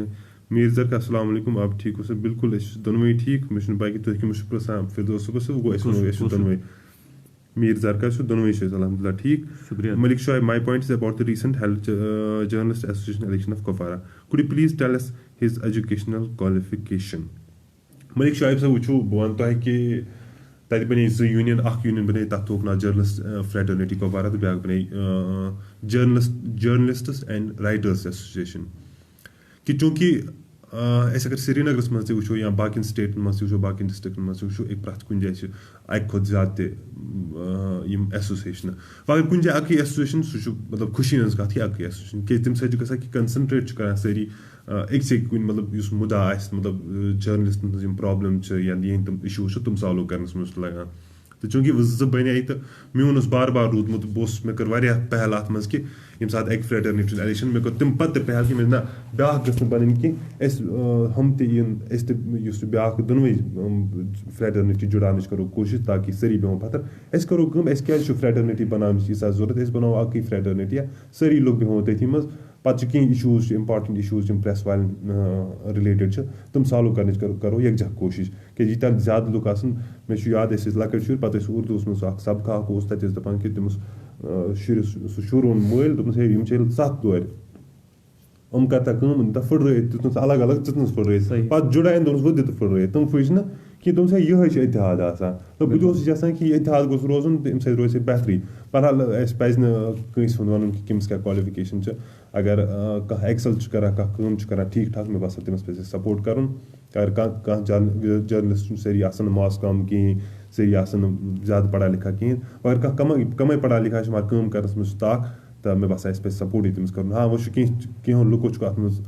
میٖر زرکا السلام علیکُم آپ ٹھیٖک ہو سر بالکل أسۍ چھِ دۄنوَے ٹھیٖک مےٚ چھُنہٕ پاے کہِ تُہۍ کٔمِس چھُو پرٛژھان فِردوس صٲبَس سُہ گوٚو أسۍ چھِ دۄنوَے میٖر زرکا چھُ دۄنوَے چھِ أسۍ الحمدُاللہ ٹھیٖک Malik Shoaib my point is about the recent health journalist association election of Kupwara could you please tell us his educational qualification Malik Shoaib Sahab وٕچھو بہٕ وَنہٕ تۄہہِ کہِ تَتہِ بَنے 2 یوٗنین اکھ یوٗنین بَنے تَتھ تھوٚوُکھ ناو جٔرنلِسٹ فرٛیٹرنِٹی کۄپوارا تہٕ بیٛاکھ بَنے جٔرنلِسٹٕس اینڈ رایٹٲرٕس ایسوسیشن کہِ چوٗنٛکہِ أسۍ اگر سرینگرَس منٛز تہِ وٕچھو یا باقٕیَن سٹیٹَن منٛز تہِ وٕچھو باقٕیَن ڈِسٹرٛکَن منٛز تہِ وٕچھو پرٛٮ۪تھ کُنہِ جایہِ چھِ اَکہِ کھۄتہٕ زیادٕ تہِ یِم ایسوسیشنہٕ وۄنۍ اگر کُنہِ جایہِ اَکٕے ایسوسیشن سُہ چھُ مطلب خوشی ہٕنٛز کَتھ کہِ اَکٕے ایسوسیشن کیازِ تَمہِ سۭتۍ چھُ گژھان کہِ کَنسَنٹریٹ چھُ کَران سٲری أکسٕے کُنہِ مطلب یُس مُدا آسہِ مطلب جٔرنلِسٹَن ہٕنٛز یِم پرٛابلِم چھِ یا یِہِنٛدۍ تِم اِشوٗز چھِ تِم سالو کَرنَس منٛز چھُ لگان تہٕ چوٗنٛکہِ زٕ بَنے تہٕ میون اوس بار بار روٗدمُت مےٚ کٔر واریاہ پہل اَتھ منٛز کہِ ییٚمہِ ساتہٕ اَکہِ فرٛیٹرنِٹی ہُنٛد الیکشن مےٚ کوٚر تَمہِ پَتہٕ تہِ پہل کہِ مےٚ نہ بیٛاکھ گٔژھ نہٕ بَنٕنۍ کینٛہہ أسۍ ہُم تہِ یِن أسۍ تہِ یُس بیٛاکھ دۄنوَے فرٛیٹرنِٹی جُڑاونٕچ کَرو کوٗشِش تاکہِ سٲری بیٚہمو پَتھر أسۍ کَرو کٲم اَسہِ کیازِ چھُ فرٛیٹرنِٹی بَناونٕچ ییٖژاہ ضوٚرَتھ أسۍ بَناوو اَکٕے فرٛیٹرنِٹی یا سٲری لُکھ بیٚہمو تٔتھی منٛز پَتہٕ چھِ کینٛہہ اِشوٗز چھِ اِمپاٹَنٛٹ اِشوٗز یِم پرٛیس والٮ۪ن رِلیٹِڈ چھِ تِم سالو کَرنٕچ کَرو یَکجاہ کوٗشِش کیازِ ییٖتیٛاہ زیادٕ لُکھ آسَن مےٚ چھُ یاد أسۍ ٲسۍ لۄکٕٹۍ شُرۍ پَتہٕ ٲسۍ اُردوٗوَس منٛز سُہ اکھ سبقہٕ اکھ اوس تَتہِ ٲسۍ دَپان کہِ تٔمِس شُرِس سُہ شُر اوٚن مٲلۍ دوٚپنَس ہے یِم چھِ ییٚلہِ 7 دورِ یِم کَرتا کٲم دِتُکھ پھٕٹرٲیِتھ دِتُکھ الگ الگ ژٕتنَس پھٕٹرٲیِتھ پَتہٕ جُڑایَن دوٚپنَس وۄنۍ دِتہٕ پھٕٹرٲیِتھ تِم پھٕج نہٕ کینٛہہ دوٚپنَس ہے یِہوٚے چھُ اتحاد آسان تہٕ بہٕ تہِ اوسُس یَژھان کہِ یہِ اتحاد گوٚژھ روزُن تہٕ اَمہِ سۭتۍ روزِ ہے بہتری بہرحال اَسہِ پَزِ نہٕ کٲنٛسہِ ہُنٛد وَنُن کہِ کٔمِس کیٛاہ کالِفِکیشَن چھِ اگر کانٛہہ ایٚکسَل چھُ کَران کانٛہہ کٲم چھُ کَران ٹھیٖک ٹھاک مےٚ باسان تٔمِس پَزِ اَسہِ سپوٹ کَرُن اگر کانٛہہ جٔرنلِسٹ چھُنہٕ سٲری آسان نہٕ ماس کَم کِہیٖنۍ سٲری آسان نہٕ زیادٕ پَڑا لِکھا کِہیٖنۍ مگر کانٛہہ کَمٕے پَڑا لِکھا چھُ مگر کٲم کَرنَس منٛز چھُ طاق تہٕ مےٚ باسان اَسہِ پَزِ سپوٹٕے تٔمِس کَرُن ہاں وۄنۍ چھُ کینٛہہ لُکو چھُکھ اَتھ منٛز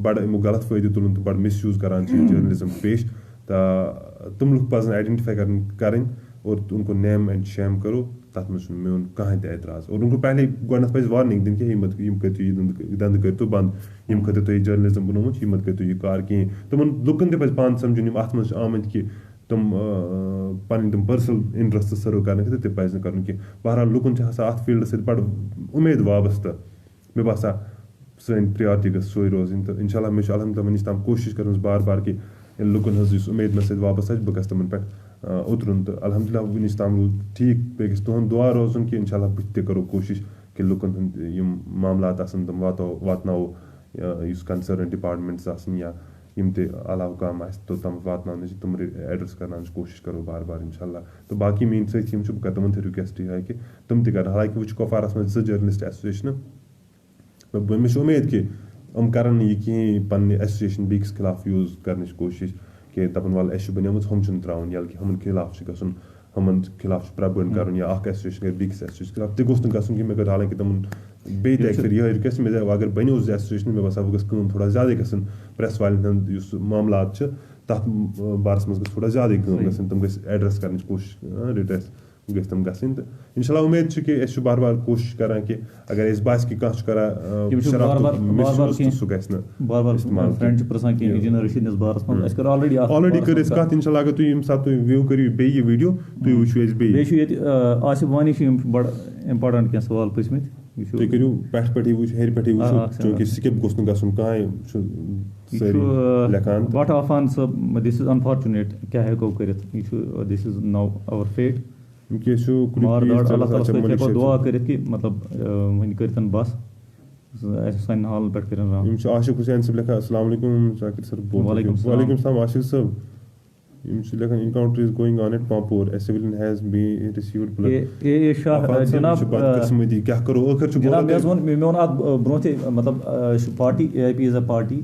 بَڑٕ اَمیُک غلط فٲیدٕ تُلُن تہٕ بَڑٕ مِس یوٗز کَران چھِ جٔرنلِزم پیش تہٕ تِم لُکھ پَزَن آیڈٮ۪نٹِفاے کَرٕنۍ اور اُن کو نیم اینڈ شیم کَرو تَتھ منٛز چھُنہٕ میون کٕہٕنۍ تہِ اعتراض اور اُن کو پہلے گۄڈنٮ۪تھ پَزِ وارنِنٛگ دِنۍ کہِ یِم کٔرۍتو یہِ دَنٛدٕ کٔرۍتو بنٛد ییٚمہِ خٲطرٕ تۄہہِ جٔرنلِزم بنومُت چھُ یہِ مہٕ کٔرۍتو یہِ کار کِہیٖنۍ تِمَن لُکَن تہِ پَزِ پانہٕ سَمجھُن یِم اَتھ منٛز چھِ آمٕتۍ کہِ تِم پَنٕنۍ تِم پٔرسنَل اِنٹرٛسٹ سٔرٕو کَرنہٕ خٲطرٕ تہِ پَزِ نہٕ کَرُن کینٛہہ بہرحال لُکَن چھِ آسان اَتھ فیٖلڈَس سۭتۍ بَڑٕ اُمید وابستہٕ مےٚ باسان سٲنۍ پرٛیارٹی گٔژھ سۄے روزٕنۍ تہٕ اِنشاء اللہ مےٚ چھُ الحمدُاللہ وٕنِس تام کوٗشِش کٔرمٕژ بار بار کہِ لُکَن ہٕنٛز یُس اُمید مےٚ سۭتۍ وابستہٕ چھِ بہٕ گژھٕ تِمَن پٮ۪ٹھ اوترُن تہٕ الحمدُاللہ وٕنِس تام روٗد ٹھیٖک بیٚیہِ گژھِ تُہُنٛد دُعا روزُن کہِ اِنشاء اللہ بہٕ تہِ کَرو کوٗشِش کہِ لُکَن ہٕنٛدۍ یِم معاملات آسَن تِم واتناوو یُس کَنسٲرٕن ڈِپاٹمٮ۪نٛٹٕس آسَن یا یِم تہِ علاوٕ حُکام آسہِ توٚتام واتناونٕچ تِم ایڈرَس کَرناونٕچ کوٗشِش کَرو بار بار اِنشاء اللہ تہٕ باقٕے میٛٲنۍ سۭتۍ یِم چھِ بہٕ کَرٕ تِمَن تہِ رِکوٮ۪سٹ یِہوٚے کہِ تِم تہِ کَرن حالانکہِ وۄنۍ چھُ کۄپوارَس منٛز 2 جٔرنلِسٹ ایسوسیشنہٕ مےٚ چھُ اُمید کہِ یِم کَرَن نہٕ یہِ کِہیٖنۍ پنٛنہِ ایسوسیشَن بیٚکِس خِلاف یوٗز کَرنٕچ کوٗشِش کہِ دَپَن وَلہٕ اَسہِ چھُ بَنیمٕژ ہُم چھِنہٕ ترٛاوُن یَلہٕ کہِ ہُمَن خِلاف چھُ گژھُن ہُمَن خِلاف چھُ پرٛٮ۪بٲرۍ کَرُن یا اَکھ ایسوسیشَن کَرِ بیٚکِس ایسوسیشَن خِلاف تہِ گوٚژھ نہٕ گژھُن کہِ مےٚ کٔر حالانکہِ تِمَن بیٚیہِ تہِ اَکہِ پھِرِ یِہوٚے رِکوٮ۪سٹ مےٚ دَپیو اگر بَنیو 2 ایسوسیشَن مےٚ باسان وۄنۍ گٔژھ کٲم تھوڑا زیادَے گژھٕنۍ پرٛٮ۪س والٮ۪ن ہُنٛد یُس معاملات چھِ تَتھ بارَس منٛز گٔژھ تھوڑا زیادَے کٲم گژھٕنۍ تِم گٔژھۍ ایڈرَس کَرنٕچ کوٗشِش رِڈرٛٮ۪س गٔژھۍ تِم گژھٕنۍ تہٕ اِنشاء اللہ اُمید چھِ کہِ أسۍ چھِ بار بار کوٗشِش کران کہِ اگر اَسہِ باسہِ کہِ کانٛہہ چھُ کران شرارتُک misuse تہٕ سُہ گژھِ نہٕ اِستعمال آلریڈی کٔر اَسہِ کَتھ اِنشاء اللہ اگر تُہۍ ییٚمہِ ساتہٕ تُہۍ وِو کٔرِو بیٚیہِ یہِ ویٖڈیو تُہۍ وٕچھِو أسۍ بیٚیہِ آصف وانی چھِ یِم چھِ بڑٕ اِمپاٹنٹ کینٛہہ سوال پرٛژھمٕتۍ تُہۍ کٔرِو پٮ۪ٹھٕ پٮ۪ٹھٕے وٕچھو ہیٚرِ پٮ۪ٹھٕے وٕچھو چوٗنٛکہِ سِکِپ گوٚژھ نہٕ گژھُن کٕہٕنۍ چھُ سٲری لیکھان بٹ عفان صٲب دِس اِز انفارچُنیٹ کیٛاہ ہٮ۪کو کٔرِتھ یہِ چھُ this is no over fat اللہ تعالیٰ سۭتۍ ہٮ۪کو دُعا کٔرِتھ کہِ مطلب وۄنۍ کٔرۍتَن بس اَسہِ سانہِ حالن پٮ۪ٹھ کٔرِنۍ رحم. یِم چھِ عاشق حُسین صٲب لیکھان السلام علیکُم ذاکر صٲب وعلیکُم السلام عاشق صٲب یِم چھِ لیکھان encounter is going on at Pampore a civilian has be received بدقٕسمتی کیٛاہ کرو ٲخر چھُ مےٚ ووٚن اَتھ برونٛہہ تہِ مطلب party A P is a party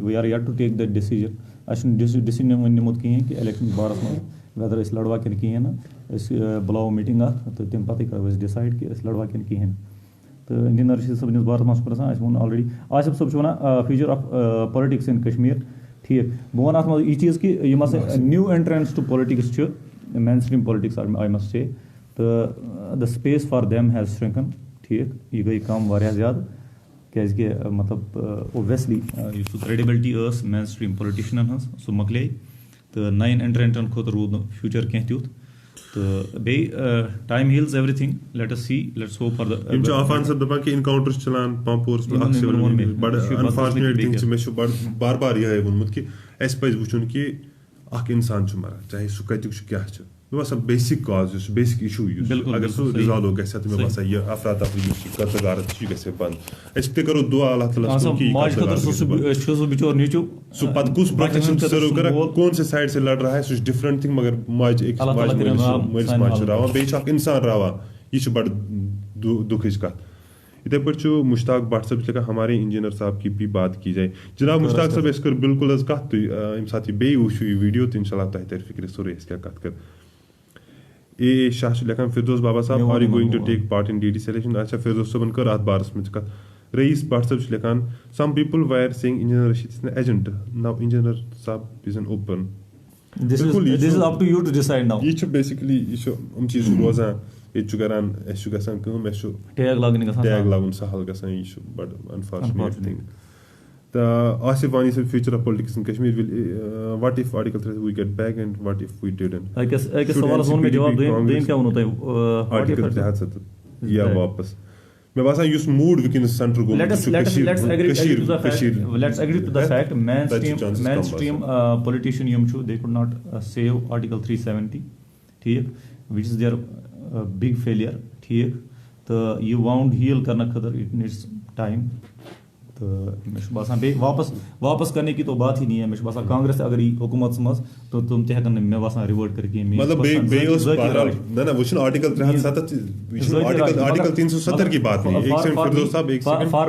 we are yet to take that decision اَسہِ چھُنہٕ ڈیسِجن وۄنۍ نِمُت کِہینۍ کہِ الیکشن بارس منٛز ویدر أسۍ لڑوا کِنہٕ کِہینۍ نہٕ أسۍ بُلاوو میٖٹِنٛگ اکھ تہٕ تَمہِ پَتٕے کرو أسۍ ڈِسایڈ کہِ أسۍ لڑوا کِنہٕ کِہینۍ تہٕ انجیٖنر رشیٖد صٲبنِس بارس منٛز چھُ پرٛژھان اَسہِ ووٚن آلریڈی آصف صٲب چھُ وَنان future of politics in Kashmir ٹھیٖک بہٕ وَنہٕ اَتھ منٛز یہِ چیٖز کہِ یِم ہسا نِو اٮ۪نٹرنس ٹُو پالِٹِکٕس چھِ mainstream politics I must say تہٕ the space for them has shrunken ٹھیٖک یہِ گٔے کم واریاہ زیادٕ کیازِ کہِ مطلب اوبویسلی یُس سُہ کرٛیڈِبلٹی ٲس مین سٹریٖم پالِٹِشنن ہٕنٛز سُہ مۄکلے تہٕ نَیَن اٮ۪نٹرنٹن خٲطرٕ روٗد نہٕ فیوٗچر کینٛہہ تیُتھ تہٕ بیٚیہِ time heals everything let us see let's hope for یِم چھِ عفان صٲب دَپان کہِ اِنکاونٹر چھُ چلان پامپورَس منٛز بَڑٕ انفارچُنیٹ تھِنٛگ چھِ مےٚ چھُ بار بار یِہوے ووٚنمُت کہِ اَسہِ پَزِ وٕچھُن کہِ اکھ اِنسان چھُ مران چاہے سُہ کَتیُک چھُ کیاہ چھُ مےٚ باسان بیسِک کاز یُس بیسِک اِشوٗ یُس اگر سُہ رِزالو گژھِ ہا تہٕ مےٚ باسان یہِ افراتفری یُس یہِ قتل غارت چھُ یہِ گژھِ ہا بنٛد أسۍ تہِ کرو دُعا اللہ تعالیٰ سُہ پتہٕ کُس پروفیشن چھُ سٔرو کران کون سے سایڈ سے لڑ رہا ہے سُہ چھُ ڈِفرنٹ تھِنٛگ مگر ماجہِ أکِس مٲلِس ماجہِ چھُ راوان بیٚیہِ چھُ اکھ اِنسان راوان یہِ چھُ بڑٕ دُکھٕچ کتھ یِتھٕے پٲٹھۍ چھُ مُشتاق بٹ صٲب چھُ لیکھان ہمارے انجیٖنر صاحب کی بھی بات کی جایے جناب مُشتاق صٲب اَسہِ کٔر بالکُل حظ کتھ تُہۍ ییٚمہِ ساتہٕ یہِ بیٚیہِ وٕچھِو یہِ ویٖڈیو تہٕ انشاء اللہ تۄہہِ ترِ فِکرِ سورُے أسۍ کیاہ کتھ کر اے شاہ چھُ لیکھان Firdous Baba Sahab are you going to take part in D D selection اچھا فِردوس صٲبن کٔر اتھ بارس منٛز کتھ رعیٖس بٹ صٲب چھُ لیکھان some people were saying engineer Rashid is an agent no engineer Sahab is an open یہِ چھُ بیسِکلی یہِ چھُ یِم چیٖز چھِ روزان ییٚتہِ چھُ کران اَسہِ چھُ گژھان کٲم اَسہِ چھُ ٹیگ لاگُن سہل گژھان یہِ چھُ بڑٕ انفارچُنیٹ تھِنٛگ تہٕ Asif Wani Sahab future of politics in Kashmir will what if article we get back and what if we didn't article 370 یا واپس مےٚ باسان یُس موٗڈ وٕنکیٚنس سینٹر پولِٹِشن یِم چھُ they could not save article 370 ٹھیٖک وِچ اِز دِیر بِگ فیلیر ٹھیٖک تہٕ یہِ واوُنٛڈ ہیٖل کرنہٕ خٲطرٕ اِٹ نیٖڈس ٹایم تہٕ مےٚ چھُ باسان بیٚیہِ واپس کرنے کی تو بات ہی نہیں ہے مےٚ چھُ باسان کانگریس اگر یی حکوٗمتس منٛز تہٕ تِم تہِ ہٮ۪کن نہٕ مےٚ باسان رِوٲٹ کٔرِتھ کِہینۍ فار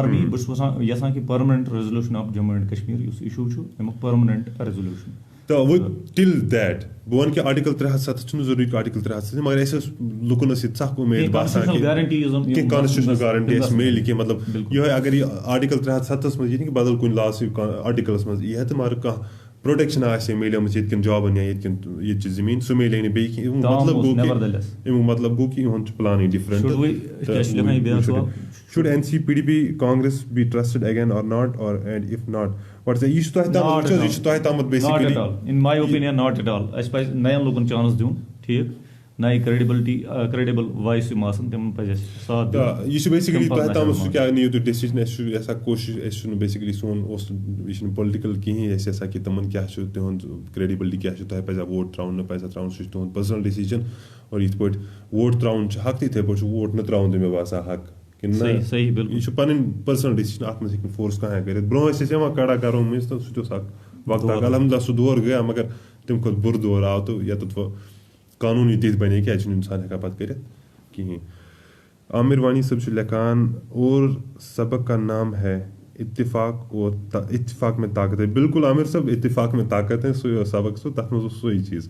می بہٕ چھُس یژھان کہِ پٔرمننٹ ریزولوٗشن آف جموں اینڈ کشمیٖر یُس اِشوٗ چھُ اَمیُک پٔرمننٹ ریزولوٗشن تہٕ ٹِل دیٹ بہٕ وَنہٕ کہِ آرٹِکل 370 چھُنہٕ ضروٗری کہِ آرٹِکل 370 مگر اَسہِ ٲس لُکن ٲس ییٚتہِ سخ اُمید باسان کینٛہہ کانسٹِچوٗشنل گارنٹی اَسہِ میلہِ کینٛہہ مطلب یِہوے اگر یہِ آرٹِکل 370 منٛز یی نہٕ کہِ بدل کُنہِ لاس آرٹِکلس منٛز یی ہا تہٕ مگر کانٛہہ پروٹیکشن آسہِ ہے میلیمٕژ ییٚتہِ کٮ۪ن جابن یا ییٚتہِ کٮ۪ن ییٚتہِ چہِ زٔمیٖن سُہ میلے نہٕ بیٚیہِ کینٛہہ اَمیُک مطلب گوٚو کہِ یِہُنٛد چھُ پلانٕے different should N C P D P Congress be trusted again or not or and if not what یہِ چھُ تۄہہِ تامَتھ basically in my opinion not at all اَسہِ پَزِ نَین لُکن چانٕس دیُن ٹھیٖک نَیہِ کرٛیڈِبل وایِس یِم آسان تِمن پَزِ اَسہِ ساتھ دیُن یہِ چھُ بیسِکلی تۄہہِ تامَتھ سُہ کیاہ نِیِو تُہۍ ڈیسِجن اَسہِ چھُ یژھان کوٗشِش أسۍ چھُنہٕ بیسِکلی سون اوس یہِ چھُنہٕ پُلٹِکل کِہینۍ أسۍ یژھان کہِ تِمن کیاہ چھُ تِہُنٛد کرٛیڈِبلٹی کیاہ چھُ تۄہہِ پَزِ ووٹ تراوُن نہ پَزِ تراوُن سُہ چھُ تُہُنٛد پٔرسنل ڈیسِجن اور یِتھ پٲٹھۍ ووٹ تراوُن چھُ حق تہٕ یِتھٕے پٲٹھۍ چھُ ووٹ نہٕ تراوُن تہِ مےٚ باسان حق کِنہٕ نہ یہِ چھُ پَنٕنۍ پٔرسنل ڈیسِجن اَتھ منٛز ہیٚکہِ نہٕ فورس کٕہٕنۍ کٔرِتھ برونٛہہ ٲسۍ أسۍ یِوان کڑا کرو مٔنٛزۍ تہٕ سُہ تہِ اوس اکھ وقت اکھ الحمدُاللہ سُہ دور گٔیا مگر تَمہِ کھۄتہٕ بُرٕ دور آو تہٕ ییٚتٮ۪تھ وۄنۍ قانوٗنی تِتھۍ بنے کیازِ چھُنہٕ اِنسان ہٮ۪کان پَتہٕ کٔرِتھ کِہینۍ عامر وانی صٲب چھُ لیکھان اور سبق کا نام ہے اتفاق اور اتفاق میں طاقت ہے بالکل عامر صٲب اتفاق میں طاقت ہے سُے اوس سبق سُہ تَتھ منٛز اوس سُے چیٖز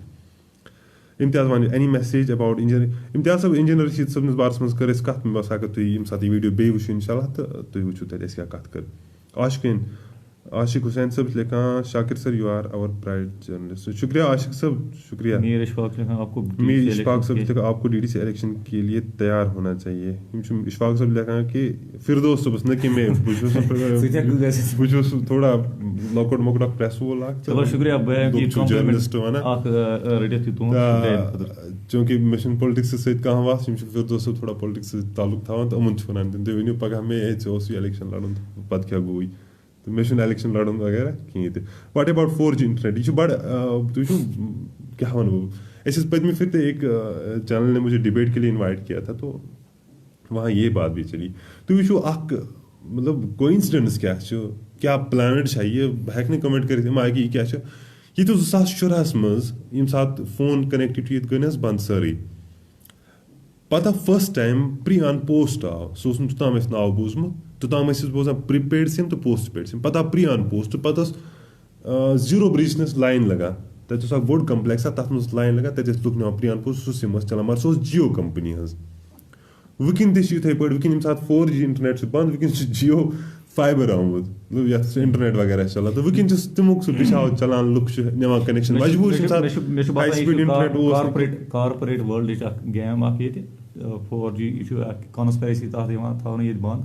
Imtiaz Wani any message about engineer Imtiaz Sahab engineer Rashid صٲبنِس بارس منٛز کٔر اَسہِ کَتھ مےٚ باسان اگر تُہۍ ییٚمہِ ساتہٕ یہِ ویٖڈیو بیٚیہِ وٕچھِو انشاء اللہ تہٕ تُہۍ وٕچھِو تَتہِ أسۍ کیاہ کَتھ کٔر عاشقیٖن आशिक हुसैन साहब लिखा Shakir sir you are our pride journalist. शुक्रिया आशिक साहब, शुक्रिया। मीर इशफाक लिखा आपको मीर इशफाक साहब लिखा आपको डीडीसी इलेक्शन के लिए तैयार होना चाहिए। इशफाक साहब लिखा कि फिरदौस सुबह न कि मैं बुझुस थोड़ा लॉकआउट मोकड़ा प्रेस वोल आक चलो शुक्रिया जर्नलिस्ट वन चूंकि मे पॉलिटिक्स सहित कह वास फिरदौस साहब थोड़ा पॉलिटिक्स ताल्लुक थवान तो उमन वन तुम वन पगह मे इलेक्शन लड़न पत् क्या गई तो मे इलेक्शन लड़न वगैरह कहीं तो व्हाट अबाउट 4G इंटरनेट यह बड़ तुम क्या वन बह पदमी फिर एक चैनल ने मुझे डिबेट के लिए इनवाइट किया था तो वहाँ ये बात भी चली तुम वो मतलब कोइंसिडेंस क्या प्लानड ये हेक नहीं कमेंट कर मागे यह क्या ये तो 2014 मज यम सात फोन कनेक्टिविटी गई बंद सारी पता first time pre on post आव सह तोताम नाव बूजमुत तोताम बोजान प्रीपेड सिम तो पोस्ट पेड सिम पता प्री ऑन पोस्ट पता जीरो ब्रिजनेस लाइन लगा तक बोड़ कम्प्लेक्सा तथ मज लाइन लगा तक लुक ना प्री ऑन पोस्ट सह सिम चलान मगर सह जियो कंपनी हज वकिन थे पे वकिन 4G इंटरनेट बंद वकिन जियो फाइबर आमुत मतलब इंटरनेट वगैरह चला तो वकिन तमुक सह डिशाव चलान लुक निवान कनेक्शन मजबूर high speed internet corporate world game 4G conspiracy तहत थोन बंद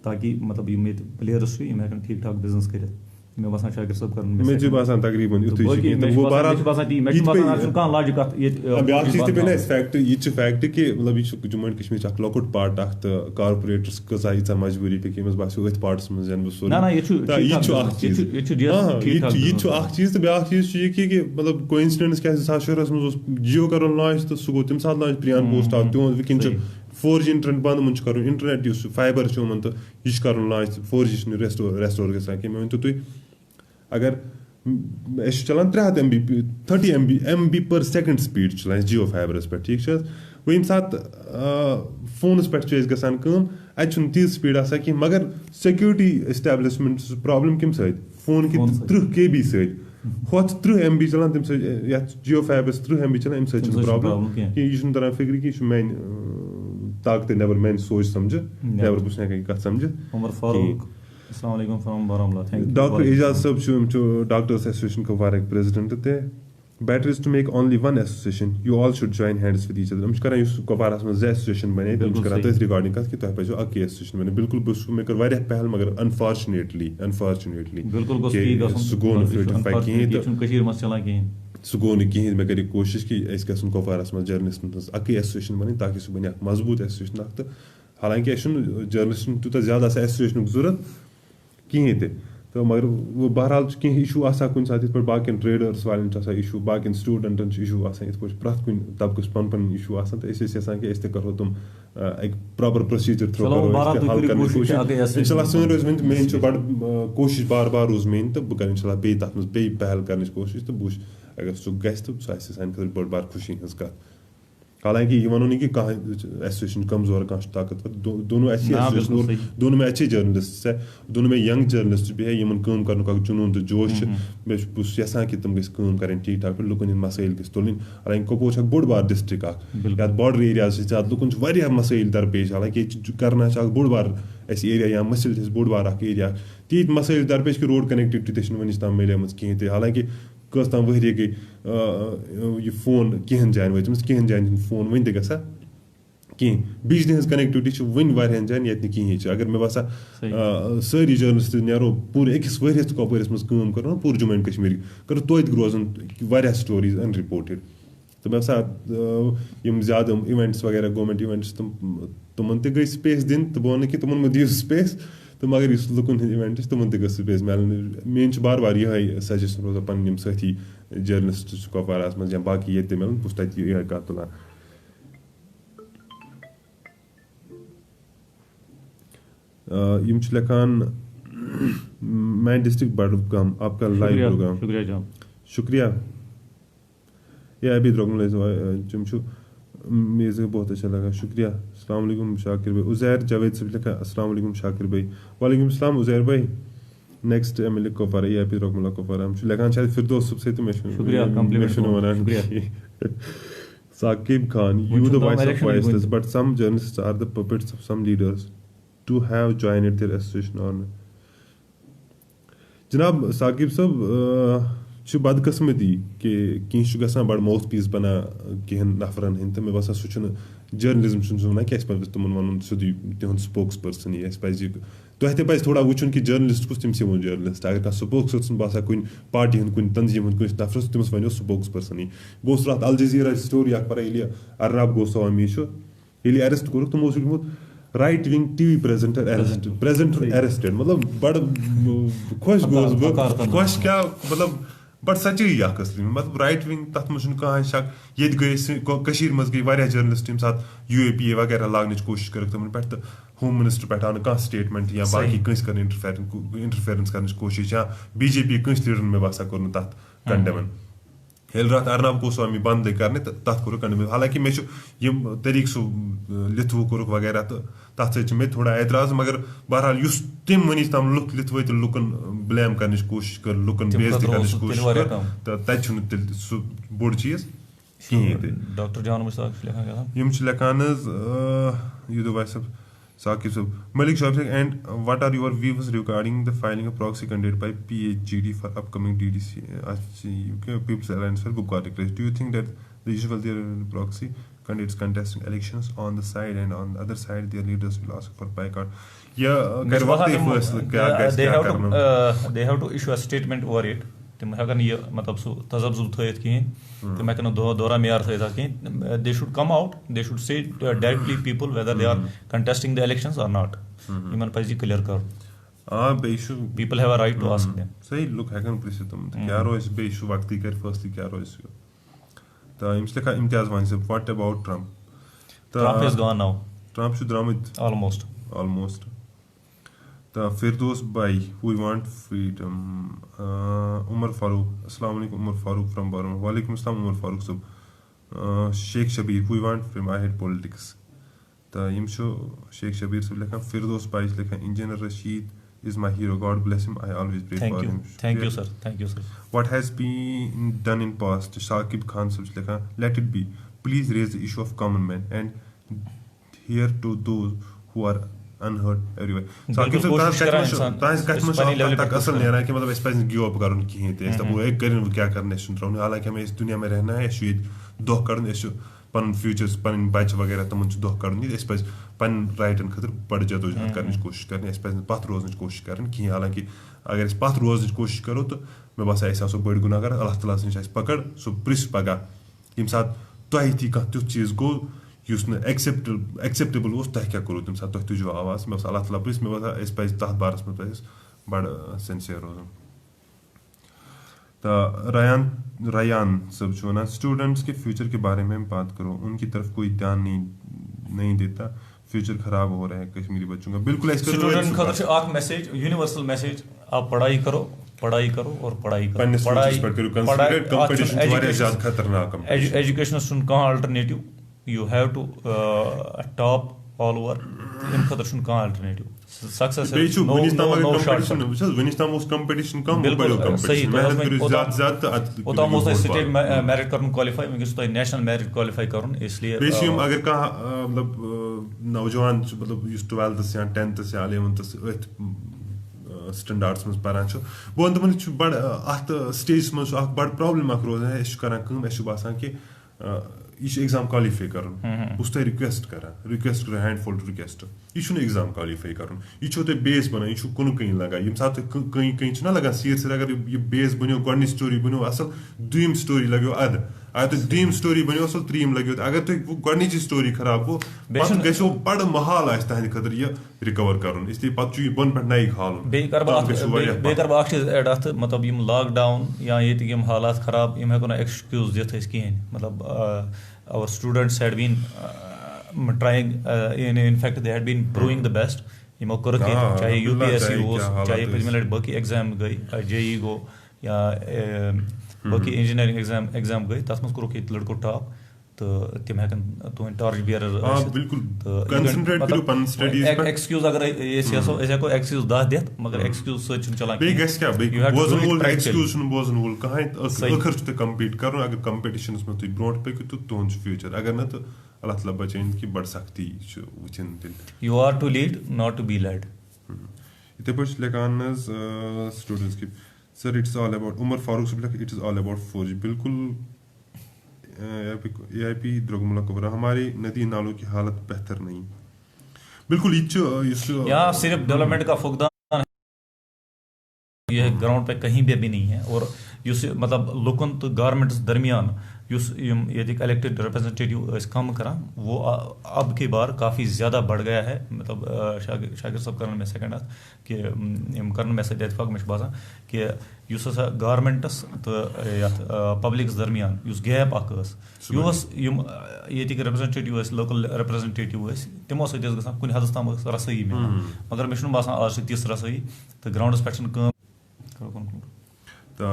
ताकि मतलब ये प्लेयर्स हेन ठीक ठाक बिजनेस कर मे बसान शाकिर साहब कर तकरीबन फैक्ट कि मतलब यह जम्मू एंड कश्मीर लॉकउट पार्ट तो कॉर्पोरेटर्स कजा यीचा मजबूरी पे कि बासो अथ पार्टस मज जन चीज तो ब्या चीज कि मतलब कोइंसिडेंस क्या 2014 मज जियो कर लॉन्च तो सह गो तम सात लॉन्च प्री ऑन पोस्ट आव तुम वकिन 4G इंटरनेट बंद मुझ कर इंटरनेट फाइबर तो यह कर लॉन्च 4G रेस्टोर गसान कि मे वो तुम अगर चलान 300 MB 30 MB पर सेकंड स्पीड चलान जियो फाइबरस पे ठीक वो यम सात फोनस पे गसान अत तीज स्पीड आसा कि मगर सिक्योरिटी एस्टेब्लिशमेंट प्रॉब्लम कम फोन कि 30 KB होत 30 MB चलान तम जियो फाइबरस 30 MB चलान अम प्रॉब्लम कि यह तरह फिक्र कि मैन ताकत नबर मैन सोच समझ नबर बस कत समझ डॉक्टर एजाज साहब डॉक्टर्स एसोसिएशन कुपवारा प्रेसिडेंट ते better is to make only one association you all should join hands with each other कर कुपवारास मज एसोसिएशन बने कर तथ रिगार्डिंग कत कि तुम पे अके एसोसिएशन बने बिल्कुल मे कर वारिया पहल मगर अनफॉर्चुनेटली सह गो फ्लूटिफाई कहें सह गो कहें मे कर कोशिश कि गन कुपवारास मज जर्नलिस्टन अके एसोसिएशन बने ताकि सह बन मजबूत एसोसिएशन तो हालांकि जर्नलिस्टन तूत ज्यादा एसोसिएशन जरूरत कहें तो मगर वो बहरहाल कह इशू कुन सात पे बाकी ट्रेडर्स वाले इशू बाकी स्टूडेंटन इशू प्रत कुन तबकस पन इशू तो यसान कि करो तुम एक प्रॉपर प्रोसीजर थ्रो हल करने कोशिश इंशाल्लाह सन रोज मेन बड़ कोशिश बार बार रोज मेन तो बह इंशाल्लाह बे तथ मज पहल करने कोशिश तो बुश अगर सह गि तो सह सान खर बड़ बार खुशी हज कत हालांकि ये वनो नहीं कि कह एसोसिएशन कमजोर कह ताकतवर दोनों अच्छी एसोसिएशन दोनों में अच्छे जर्नलिस्ट है दोनों में यंग जर्नलिस्ट भी है यमन काम कर जुनून तो जोश बस यसान कि तुम गम करें ठीक ठाक लुकन मसाइल गस तुलन हालांकि कुपवार बोड़ बार डिस्ट्रिक्ट ये बॉर्डर एरिया लुकन मसाइल दरपेश हालांकि करना बोड़ बार एरिया या मसल बोड़ बार एरिया तीत मसाइल दरपेश कि रोड कनेक्टिविटी वन तम मिले कहें हालांकि कस तम वहरी गई यह फोन कहें जान वम कहें जान फोन वन तक गसा कहें बिजली हज कनेक्टिविटी वन वारियान जान ये कहें अगर मे बसा सारी जर्नलिस्ट नो पूरे अकिस वरियस कपवरस मज काम कर पूरे जम्मू एंड कश्मीर कर तोत रोजन वारिया स्टोरीज अनरिपोर्टेड तो मे बसा ज्यादा इवेंट्स वगैरह गवर्नमेंट इवेंट्स तुम गई स्पेस दिन तो बह कि तुम दियो स्पेस तो मगर लुकन इवेंट्स तुम स्पेस मेन बार बार ये सजेशन रोजान पन साथी जर्नलिस्ट कुपवारास मज या बाकी ये मिलन बस तत यह कत तुलान लिखान मैं डिस्ट्रिक्ट बडगाम आपका लाइव प्रोग्राम शुक्रिया ये अभी द्रोगन मेज़ बहुत अच्छा लगा शुक्रिया अस्सलाम वालेकुम शाकिर भाई उज़ैर जावेद से लिखा अस्सलाम वालेकुम शाकिर भाई वालेकुम अस्सलाम उज़ैर भाई नेक्स्ट एमएलए कुपवारा ये एपी रकमुल्ला कुपवारा हम लेखान शायद फिरदौस सबसे तो शुक्रिया Saqib Khan, you the voice of voiceless, but some journalists are the puppets of some leaders to have joined their association on. जनाब साकिब साहब छ बदकिस्मती कि कह गसान बड़ माउथ पीस बना कहें नफरन हंद तो मे बसान सह जर्नलिज्म वन कि तुम वन सोदी तिहद स्पोक्स पर्सन यह तुह ते थोड़ा वुचन कि जर्नलिस्ट कुछ तम वो जर्नलिस्ट अगर कह स्पोक्स पर्सन बसान कुन पार्टी हूँ कुन तंजीम हूँ कुछ नफरस तमस वो स्पोक्स पर्सन ही बहुत रात अल जजीरा स्टोरी पा अर्नाब गोस्वामी ये अरेस्ट कोर तमो लिखमुत right wing TV presenter arrested मतलब बड़ खुश गोस बह खुश क्या मतलब बड़ सच्चाई मतलब राइट विंग तथ मज कह शक ये गई मज गई वारिया जर्नलिस्ट यम सात UAPA वगैरह लाने कोशिश कर तमन पे तो होम मिनिस्टर पे आव कह स्टेटमेंट या बाकी कंस कर इंटरफेरेंस कर कोशिश या BJP कंस लीडरन मे बसा कोर तथ कंडेमन ये रात अर्नाब गोस्वामी बंद कर तथ कोर कंडेम हालांकि मे तरीक सह लिथव कोर वगैरह तो तथ मे थोड़ा एतराज मगर बहरहाल तम वन तम लुक लिथ वो लुकन ब्लेम कर कोशिश कर लुकन बेइज्जती कर कोशिश कर तो तत तेल सह बोड़ चीज डॉक्टर जान मुश्ताक लेखान यूदु भाई सब साकिब साहब Malik Shafik and what are your views regarding the filing of proxy candidate by PhGD for upcoming DDC UK People's Alliance for Bukhari race? Do you think that the usual proxy candidates contesting elections on the side and on the other side their leaders will ask for boycott? Yeah, they have to issue a statement over it. तम हेकन यह मतलब सह तजब्जुल थत कहें तम हेकन दौरा मेयार थत कहें they should come out they should say directly people whether they are contesting the elections और नॉट इन पज क्लियर कर people have a right to ask them सही लुक हेकन प्रिस तम क्या रोज बे वक्ती कर फर्स्टली क्या रोज तो इम्स लेखा इम्तियाज वन say what about Trump is gone now Trump should द्रामत ऑलमोस्ट तो Firdous Bhai we want freedom Umar Farooq अस्सलाम वालेकुम उमर फारूक फ्रॉम बर्मा वालेकुम अस्सलाम उमर फारूक साहब Sheikh Shabir we want freedom I hate politics तो यम शेख शबीर साहब लिखा फिरदौस भाई लिखा engineer Rashid is my hero, God bless him, I always pray for him. Thank you sir. What has been done in past? Shakib Khan sahab likha, let it be, please raise the issue of common man and here to those who are unheard everywhere. Shakib sahab ताज कत में तक असल नहीं रहा कि मतलब इस पे गिव अप करन कहीं ते इस वो एक करन क्या करने सुन रहा हूं हालांकि हमें इस दुनिया में रहना है इस दोह करन इस पन फ्यूचर्स पन बच वगैरह तमन दोह करन इस पे पन राइटन खतर बड़ जदोजहद करने की कोशिश करनी इस पे पथ रोजन कोशिश करन कहीं हालांकि अगर इस पथ रोजन कोशिश करो तो मैं बस ऐसा सो बड़ गुनाहगार अल्लाह ताला से पकड़ सो प्रिस पगा यम साथ तोह थी कह तुथ चीज गो युस न एक्सेप्टेबल उस तह क्या करो तम साथ तुह तुझो आवाज मैं अल्लाह ताला प्रिस मैं बस इस पे तथ बारस में पे बड़ सिंसियर रोजन तो रयान सब जो ना स्टूडेंट्स के फ्यूचर के बारे में बात करो उनकी तरफ कोई ध्यान नहीं देता फ्यूचर खराब हो रहा है कश्मीरी बच्चों का बिल्कुल स्टूडेंट का मैसेज यूनिवर्सल मैसेज आप पढ़ाई करो और पढ़ाई खतरनाक एजुकेशन सुन कहाँ alternative you have to top all over इन खतर सुन कहाँ अल्टरनेटिव सक्सेस नो शॉर्टकट वनिस ताम उस कंपटीशन कम बिल्कुल सही ज्यादा ओतम उस स्टेट मेरिट करन क्वालिफाई वंकस तो नेशनल मेरिट क्वालिफाई करन इसलिए बेसियम अगर का मतलब नौजवान मतलब 12th या 10th या 11th स्टैंडर्ड्स में परान बह वन तमन बड़ अत स्टेज में बड़ प्रॉब्लम रोजान अस कम बासान कि यह एग्जाम क्वालिफाई कर बस तुम रिक्वेस्ट कर हैंडफुल रिक्वेस्ट यह एग्जाम क्वालिफाई कर यह बेस बना यह कुन कहीं लगा ये सात कहीं ना लगा सीर से अगर यह बेस बनो गोडनी स्टोरी बनो असल दूम स्टोरी लगो अगर तुम दूम स्टोरी बनो असल त्रीम लगो अगर तुम गोडनी स्टोरी खराब गो गो बड़ महाल तुंद खतर यह रिकवर कर इसलिए पे बन पे नई खाल मतलब लॉकडाउन या ये हालात खराब यम हेको एक्सक्यूज दिथ कहें मतलब our students had been trying in fact they had been proving the best यमो कर चाहे UPSC हो चाहे पजमे बाकी एग्जाम गई JEE गो या बाकी इंजीनियरिंग एग्जाम गई तथ मज कोर लड़को टॉप तो तम हेकन तुम टॉर्च बियरर बिल्कुल कंसंट्रेट करो पन स्टडीज पे एक्सक्यूज अगर हेको एक्सक्यूज 10 दित मगर एक्सक्यूज सच चलान बे गस क्या बे बोजन वोल एक्सक्यूज बोजन वोल कहां अखर ते कंपीट करो अगर कंपटीशंस में तुम ब्रोट पे तो तुंद फ्यूचर अगर न तो अल्लाह ताला बचन की बड़ सख्ती वचन दिल you are to lead not to be led इते पर लेकान स्टूडेंट्स की sir it's all about Umar Farooq साहब इट इज़ ऑल अबाउट फौज बिल्कुल AIP द्रगमुल्ला कुबरा हमारी नदी नालों की हालत बेहतर नहीं बिल्कुल यहाँ सिर्फ डेवलपमेंट का फुकदान ये ग्राउंड पे कहीं पे भी नहीं है और मतलब लुकन तो गवर्नमेंट दरमियान इलेक्टेड रिप्रेजेंटेटिव कम करा वो अब की बार काफ़ी ज़्यादा बढ़ गया है मतलब शाकिर साहब करन में सेकंड कि करन में इतफाक में बासान कि गवर्नमेंटस तो पब्लिकस दरमियान गैप रिप्रेजेंटेटिव लोकल रिप्रेजेंटेटिव तमो सत कुछ हद तम रसोई मिलान मगर मे बासान आज तिस रसोई तो ग्राउंडस पे तो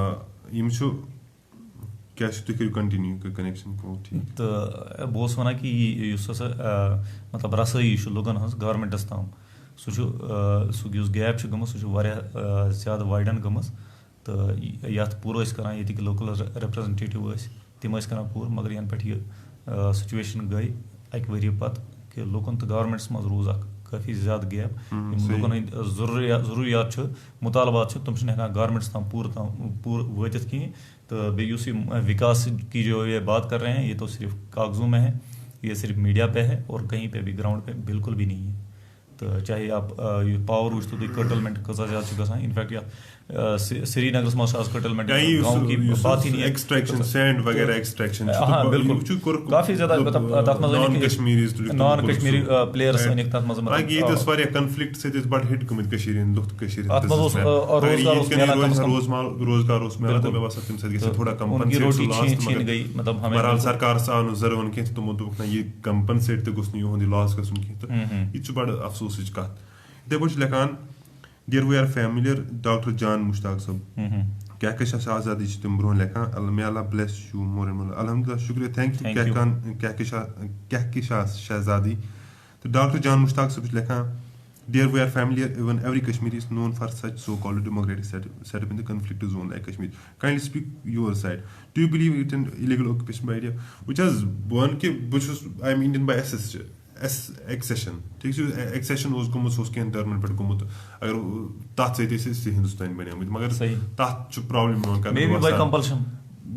क्या कंटिन्यू कनेक्शन को ठीक तो बह वन कि मतलब रसोई लुकन हज गवर्नमेंटस तम सह गैप गमत सह ज़्यादा वाइडन गमत तो ये पूरा करान ये लोकल रिप्रेजेंटेटिव तम करान पूरा मगर यन पे सिचुएशन गई अक वरी पत कि लुकन तो गवर्नमेंटस मज रोज काफ़ी ज़्यादा गैप लुकन हंद ज़रूरियात मुतालबात तुम गवर्नमेंट्स तम पूर वात कहें तो बेस विकास की जो ये बात कर रहे हैं ये तो सिर्फ कागज़ों में है ये सिर्फ मीडिया पे है और कहीं पे भी ग्राउंड पे बिल्कुल भी नहीं है तो चाहे आप पावर वो तो कर्टलमेंट कजा ज़्यादा इनफैक्ट या श्रीनगर मज कर्टलमेंट गाँव की बात ही नहीं है एक्सट्रैक्शन सैंड वगैरह एक्सट्रैक्शन हाँ बिल्कुल काफ़ी ज़्यादा नॉन कश्मीरी प्लेयर्स अनिक तथ मज कन्फ्लिक्ट से बड़ हिट गमत रोजगार थोड़ा कंपनसेट गई मतलब सरकार आव जरवन कह तमो दोक ये कंपनसेट तो गोस यह लॉस गसन कह यह बड़ अफसोस कत इथे पे लेखान Dear we are familiar, Dr. John Mushtaq Sab. क्या कश आज़ादी तुम ब्रो लेखा may Allah bless you more and more अल्हम्दुलिल्लाह शुक्रिया थैंक यू क्या किशा शहजादी तो डॉक्टर जॉन मुश्ताक साहब लेखा Dear we are familiar, even every Kashmiri is known for such so-called democratic setup in the conflict zone like Kashmir. Kindly speak your side. Do you believe it in illegal occupation by India? Which is one ke I am Indian by accession. Accession was gomut sos ke termin pe gomut agar tat se se Hindustan banamit magar tat problem karna maybe by compulsion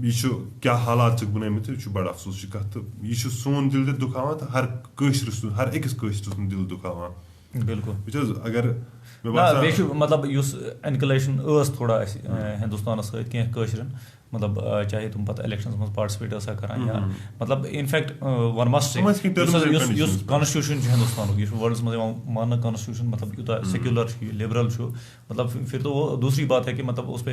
यह क्या हालात बनामित यह बड़ अफसोस कत यह सोन दिल दुखावान हर कशर हर अकिस कशर दिल दुखावान बिल्कुल अगर मतलब इनकलेशन थोड़ा हिंदुस्तान सशरन मतलब चाहे तुम पता इलेक्शन मज पार्टिसिपेट करान या मतलब in fact one must constitution Hindustan world मज मान कॉन्स्टिट्यूशन मतलब यूत सेक्युलर लिबरल मतलब फिर तो वो दूसरी बात है कि मतलब उस पर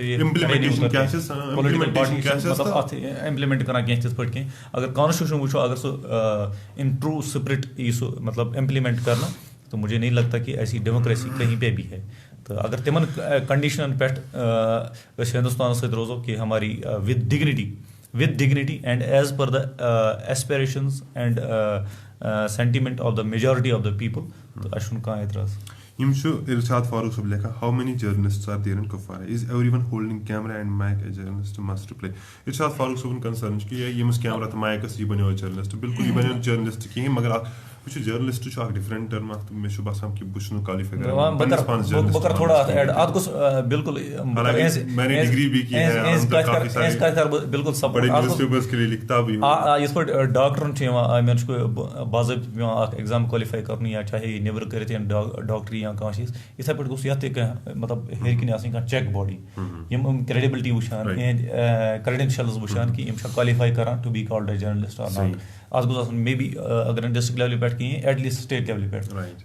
पोलिटिकल पार्टी मतलब अत इम्प्लीमेंट करान कह तिथ पे अगर कॉन्स्टिट्यूशन वो अगर सो इन ट्रू स्पिरिट यह मतलब इम्प्लीमेंट करना तो मुझे नहीं लगता कि ऐसी डेमोक्रेसी कहीं पे भी है तो अगर तिमन कंडीशन पे हिंदुस्तान सत रोजो कि हमारी with dignity and as per the aspirations and sentiment of the majority of the people तो अशुन का एतराज Irshad Farooq sab lekha how many journalists are there in Kupwara is everyone holding camera and mic a journalist must play Irshad Farooq sabun concern ki yemis camera to mic as bano journalist bilkul bano journalist ki magar कुछ journalist छ different term मे छु बसम कि बुशनु qualify कर बकर थोड़ा add आद को बिल्कुल मैंने डिग्री भी की है काफी सारी बिल्कुल सब बड़े न्यूज़पेपर्स के लिए लिखता भी हूं इस पर डॉक्टर छ मैं को बाज़ाब्त एक एग्जाम क्वालीफाई करनी या चाहे नेबर करत डॉक्टरी या कहाँ चीज इथे पे गोस यत मतलब हेर किन आसन का चेक बॉडी यम क्रेडिबिलिटी वुशान क्रेडेंशियल्स वुशान कि यम क्वालीफाई करान to be called a journalist और नॉट आज गोस मे बी अगर डिस्ट्रिक्ट लेवल पे कहीं एटलीस्ट स्टेट लेवल पे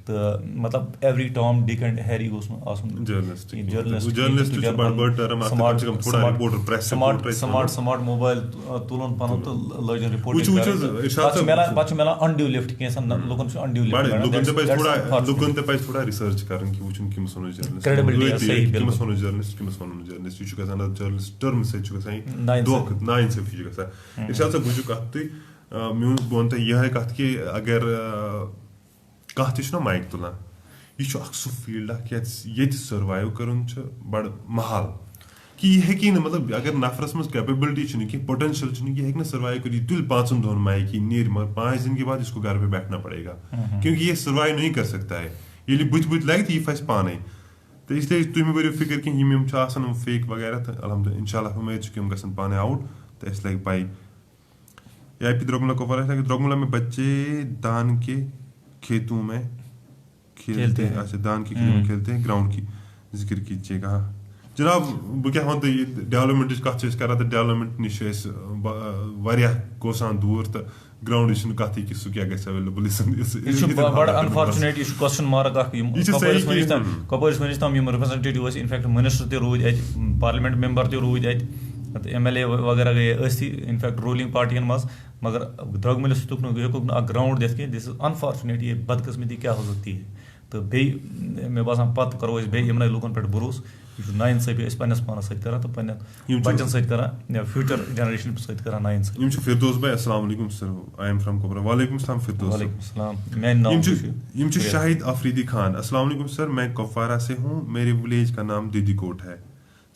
तो मतलब every Tom Dick and Harry गोस आसन जर्नलिस्ट बड़ टर्म स्मार्ट थोड़ा रिपोर्टर प्रेस स्मार्ट मोबाइल तुलन पन तो लजन रिपोर्टिंग पाछ मेला अनड्यू लिफ्ट के लोगन अनड्यू लिफ्ट लोगन ते थोड़ा रिसर्च करन कि वुचन किम सोनो जर्नलिस्ट क्रेडिबिलिटी सही किम सोनो जर्नलिस्ट यु छु गसन जर्नलिस्ट टर्म से छु गसन दोक नाइन से फिजु गसन इशाल से बुझु कहत म्यून बोनते यह है कत कि अगर कत ना माइक तुलान यह सु फील्ड ये सर्वाइव कर बड़ महाल कि यह हेकी मतलब अगर नफरस मज कैपेबिलिटी कि पोटेंशियल यह हेक सर्वाइव कर तुल 5 दोन माइक नीर मगर 5 दिन के बाद इसको घर पे बैठना पड़ेगा क्योंकि ये सर्वाइव नहीं कर सकता है ये बुझ लगे तो यह फंस पाने तो इसलिए तुम मे बरो फिक्र कि यम फेक वगैरह तो अलहमद इंशाल्लाह उम्मीद कि हम गसन पाने आउट तो इस लगे पाई या पी द्रोगमुला कुपवारा द्रोगमुला में बच्चे दान के खेतों में खेलते हैं। अच्छा, दान के खेतों में खेलते हैं, ग्राउंड की जिक्र कीजिएगा जनाब। बह क्या तो डेवलपमेंट कत करा तो डेवलपमेंट नश गोसान दूर तो ग्राउंड कत कि सह क्या अवेलेबल अनफॉर्चुनेट यह क्वेश्चन मार्क कपवरिस वनिस तम रिप्रेजेंटेटिव इनफैक्ट मिनिस्टर ते रूद पार्लियामेंट मेंबर ते रूद MLA वगैरह गए इनफैक्ट रूलिंग पार्टियन मज मगर द्रोगमलिस हेकुक ग्राउंड दिथ कह दिस इज अनफॉर्चुनेट। ये बदकिस्मती क्या हो सकती है तो बे मे बासान पत करो बेमन लूकन पे भरोस यह नाइंसाफी पानस पानस सर तो पे बचन सर फ्यूचर जनरेशन सर नाइंसाफी। फिरदौस भाई अस्सलाम वालेकुम सर, आई एम फ्रॉम कोपरा। वालेकुम सलाम फिरदौस। वालेकुम सलाम। मैं नाम शाहिद अफरीदी खान। अस्सलाम वालेकुम सर, मैं कुपवारा से हूँ, मेरे विलेज का नाम दीदीकोट है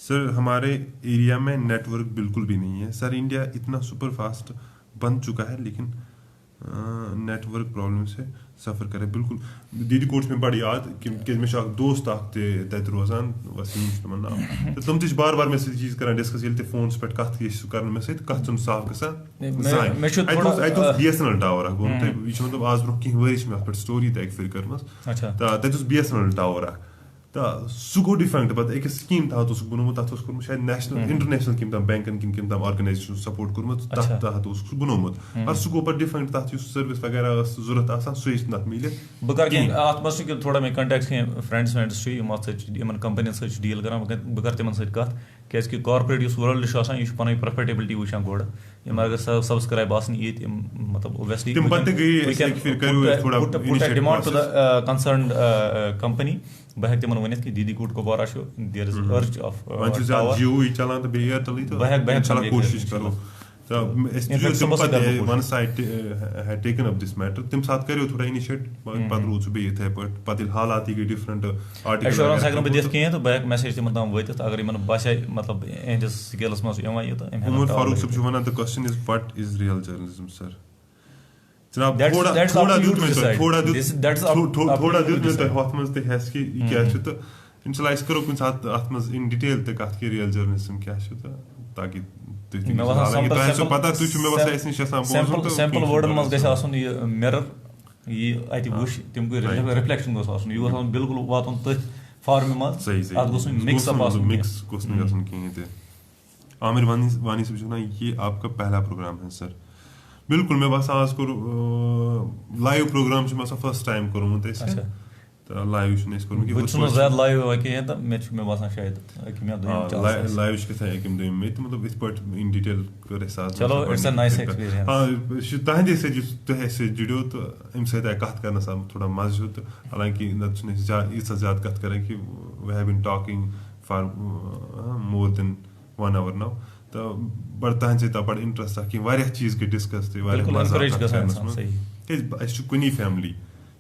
सर। हमारे एरिया में नेटवर्क बिल्कुल भी नहीं है सर। इंडिया इतना सुपर फास्ट बन चुका है लेकिन नेटवर्क प्रॉब्लम से सफ़र करे बिल्कुल। दीदी कोट में बड़ी याद कि मे दोस्त तत रोजान वसीम तमन नाम तो तुम बार बार मे चीज कर डिस्कस ये फोन पे कत कर मे सत साफ गसान BSNL टावर यह मतलब आज ब्रो कह वरी मे स्टोरी तक फिर कर्म तत BSNL टावर तो सह गो डिफरेंट पे एक स्कीम तहत बनोमुत तथ कोर्मुत शायद नेशनल इंटरनेशनल किम तम बैंकन किम तम ऑर्गेनाइजेशन सपोर्ट कोर्मुत तथ तहत बनोमुत और सह गो पे डिफरेंट तथ सर्विस वगैरह जरूरत आसान सह नत मिल बह कर थोड़ा मे कंटेक्ट कह फ्रेंड्स वेंड्स कंपनी सत डील कर बह कर तिमन सत कत क्या कॉर्पोरेट वर्ल्ड यह पन प्रॉफिटेबिलिटी वुचान गोड़ यम अगर सब्सक्राइब ये मतलब obviously demand to the concern company बह हेक तिमन वनित कि दीदी कोट कुपवारा देयर इज अर्ज ऑफ कोशिश करो one side had taken up this matter तम साथ करो थोड़ा इनिशिएट पद रूद बे इथे पद हालात गई डिफरेंट आर्टिकल एश्योरेंस हेक बह दिथ कह तो बह मैसेज तिमन तम वतित अगर इन बासा मतलब एहदिस स्केलस मज ये तो उमर फारूक साहब one the question is what is real journalism sir जनाब थोड़ा दूर में तो हथ मज ते हैस कि क्या तो इंशाल्लाह इस करो कुछ साथ अथ मज इन डिटेल ते कथ कि रियल जर्नलिज्म क्या तो ताकि सैंपल वर्डन मज गि मिरर यह वुश तम रिफ्लेक्शन यह बिल्कुल वातन तथ फॉर्म मज मिक्स कहें। आमिर वानी साहब ये आपका पहला प्रोग्राम है सर। बिल्कुल मैं बस आज को लाइव प्रोग्राम मैं फर्स्ट टाइम कोर्मुत तो लाइव ज्यादा लाइव कहें तो मे बासान शायद लाइव कम दुम मे मतलब इत पे इन डिटेल कर चलो इट्स अ नाइस एक्सपीरियंस। हाँ तहदे से जुड़ो तो अम सत कत कर थोड़ा मजा तो हालांकि ईसा ज्यादा कत करें कि we have been talking for more than 1 hour now तो बड़ तहद से बड़ इंटरेस्ट कि वारिया चीज के डिस्कस थे कुनी फैमिली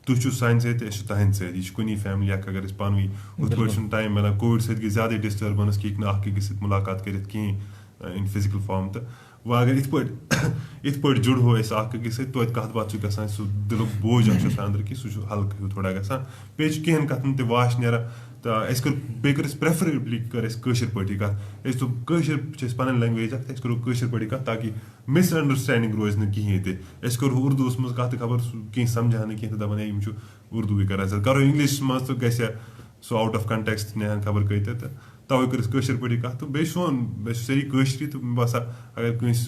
तुम सान सत तहद सत कुनी फैमिली अगर पानी उत पे टाइम मिलान कोविड सत गई ज्यादा डिस्टर्बेंस कि अकिस मुलाकात कर इन फिजिकल फॉर्म तो वह अगर इत पे जुड़ो अकिस तो कत बात गसान सह दिल बोझ अंदर कि सह हल्क थोड़ा गसान पे कहें कतन ते वाश नेरा तो बे कर प्रेफरेबली कर पे कत तो पन लैंग्वेज करो पे कत ताकि मिस अंडरस्टैंडिंग रोज कहें ते करो उर्दू मज कत खबर कह समझा कहें तो दपान यम उर्दू कर करो इंग्लिश मज तो ग सो आउट ऑफ कंटेक्स्ट नेहान खबर कत तो तवे कर पे कत तो सोन सारी कशरी तो बसा अगर कस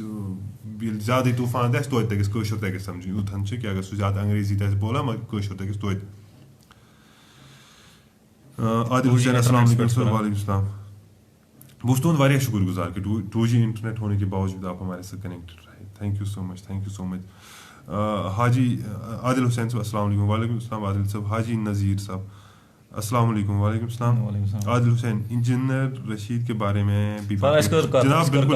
ज्यादा तूफान तो तक समझ यूथन कि अगर सह ज्यादा अंग्रेजी बोला मगर तक तो आदिल हुसैन अस्सलाम वालेकुम सलाम। बस तुंद वारिया शुक्रगुजार कि 2G इंटरनेट होने के बावजूद आप हमारे साथ कनेक्टेड रहे। Thank you so much. Haji Adil Hussain Sahab अस्सलाम वालेकुम सलाम। आदिल साहब हाजी नज़ीर साहब अस्सलाम वालेकुम सलाम। आदिल हुसैन इंजीनियर रशीद के बारे में भी जनाब बिल्कुल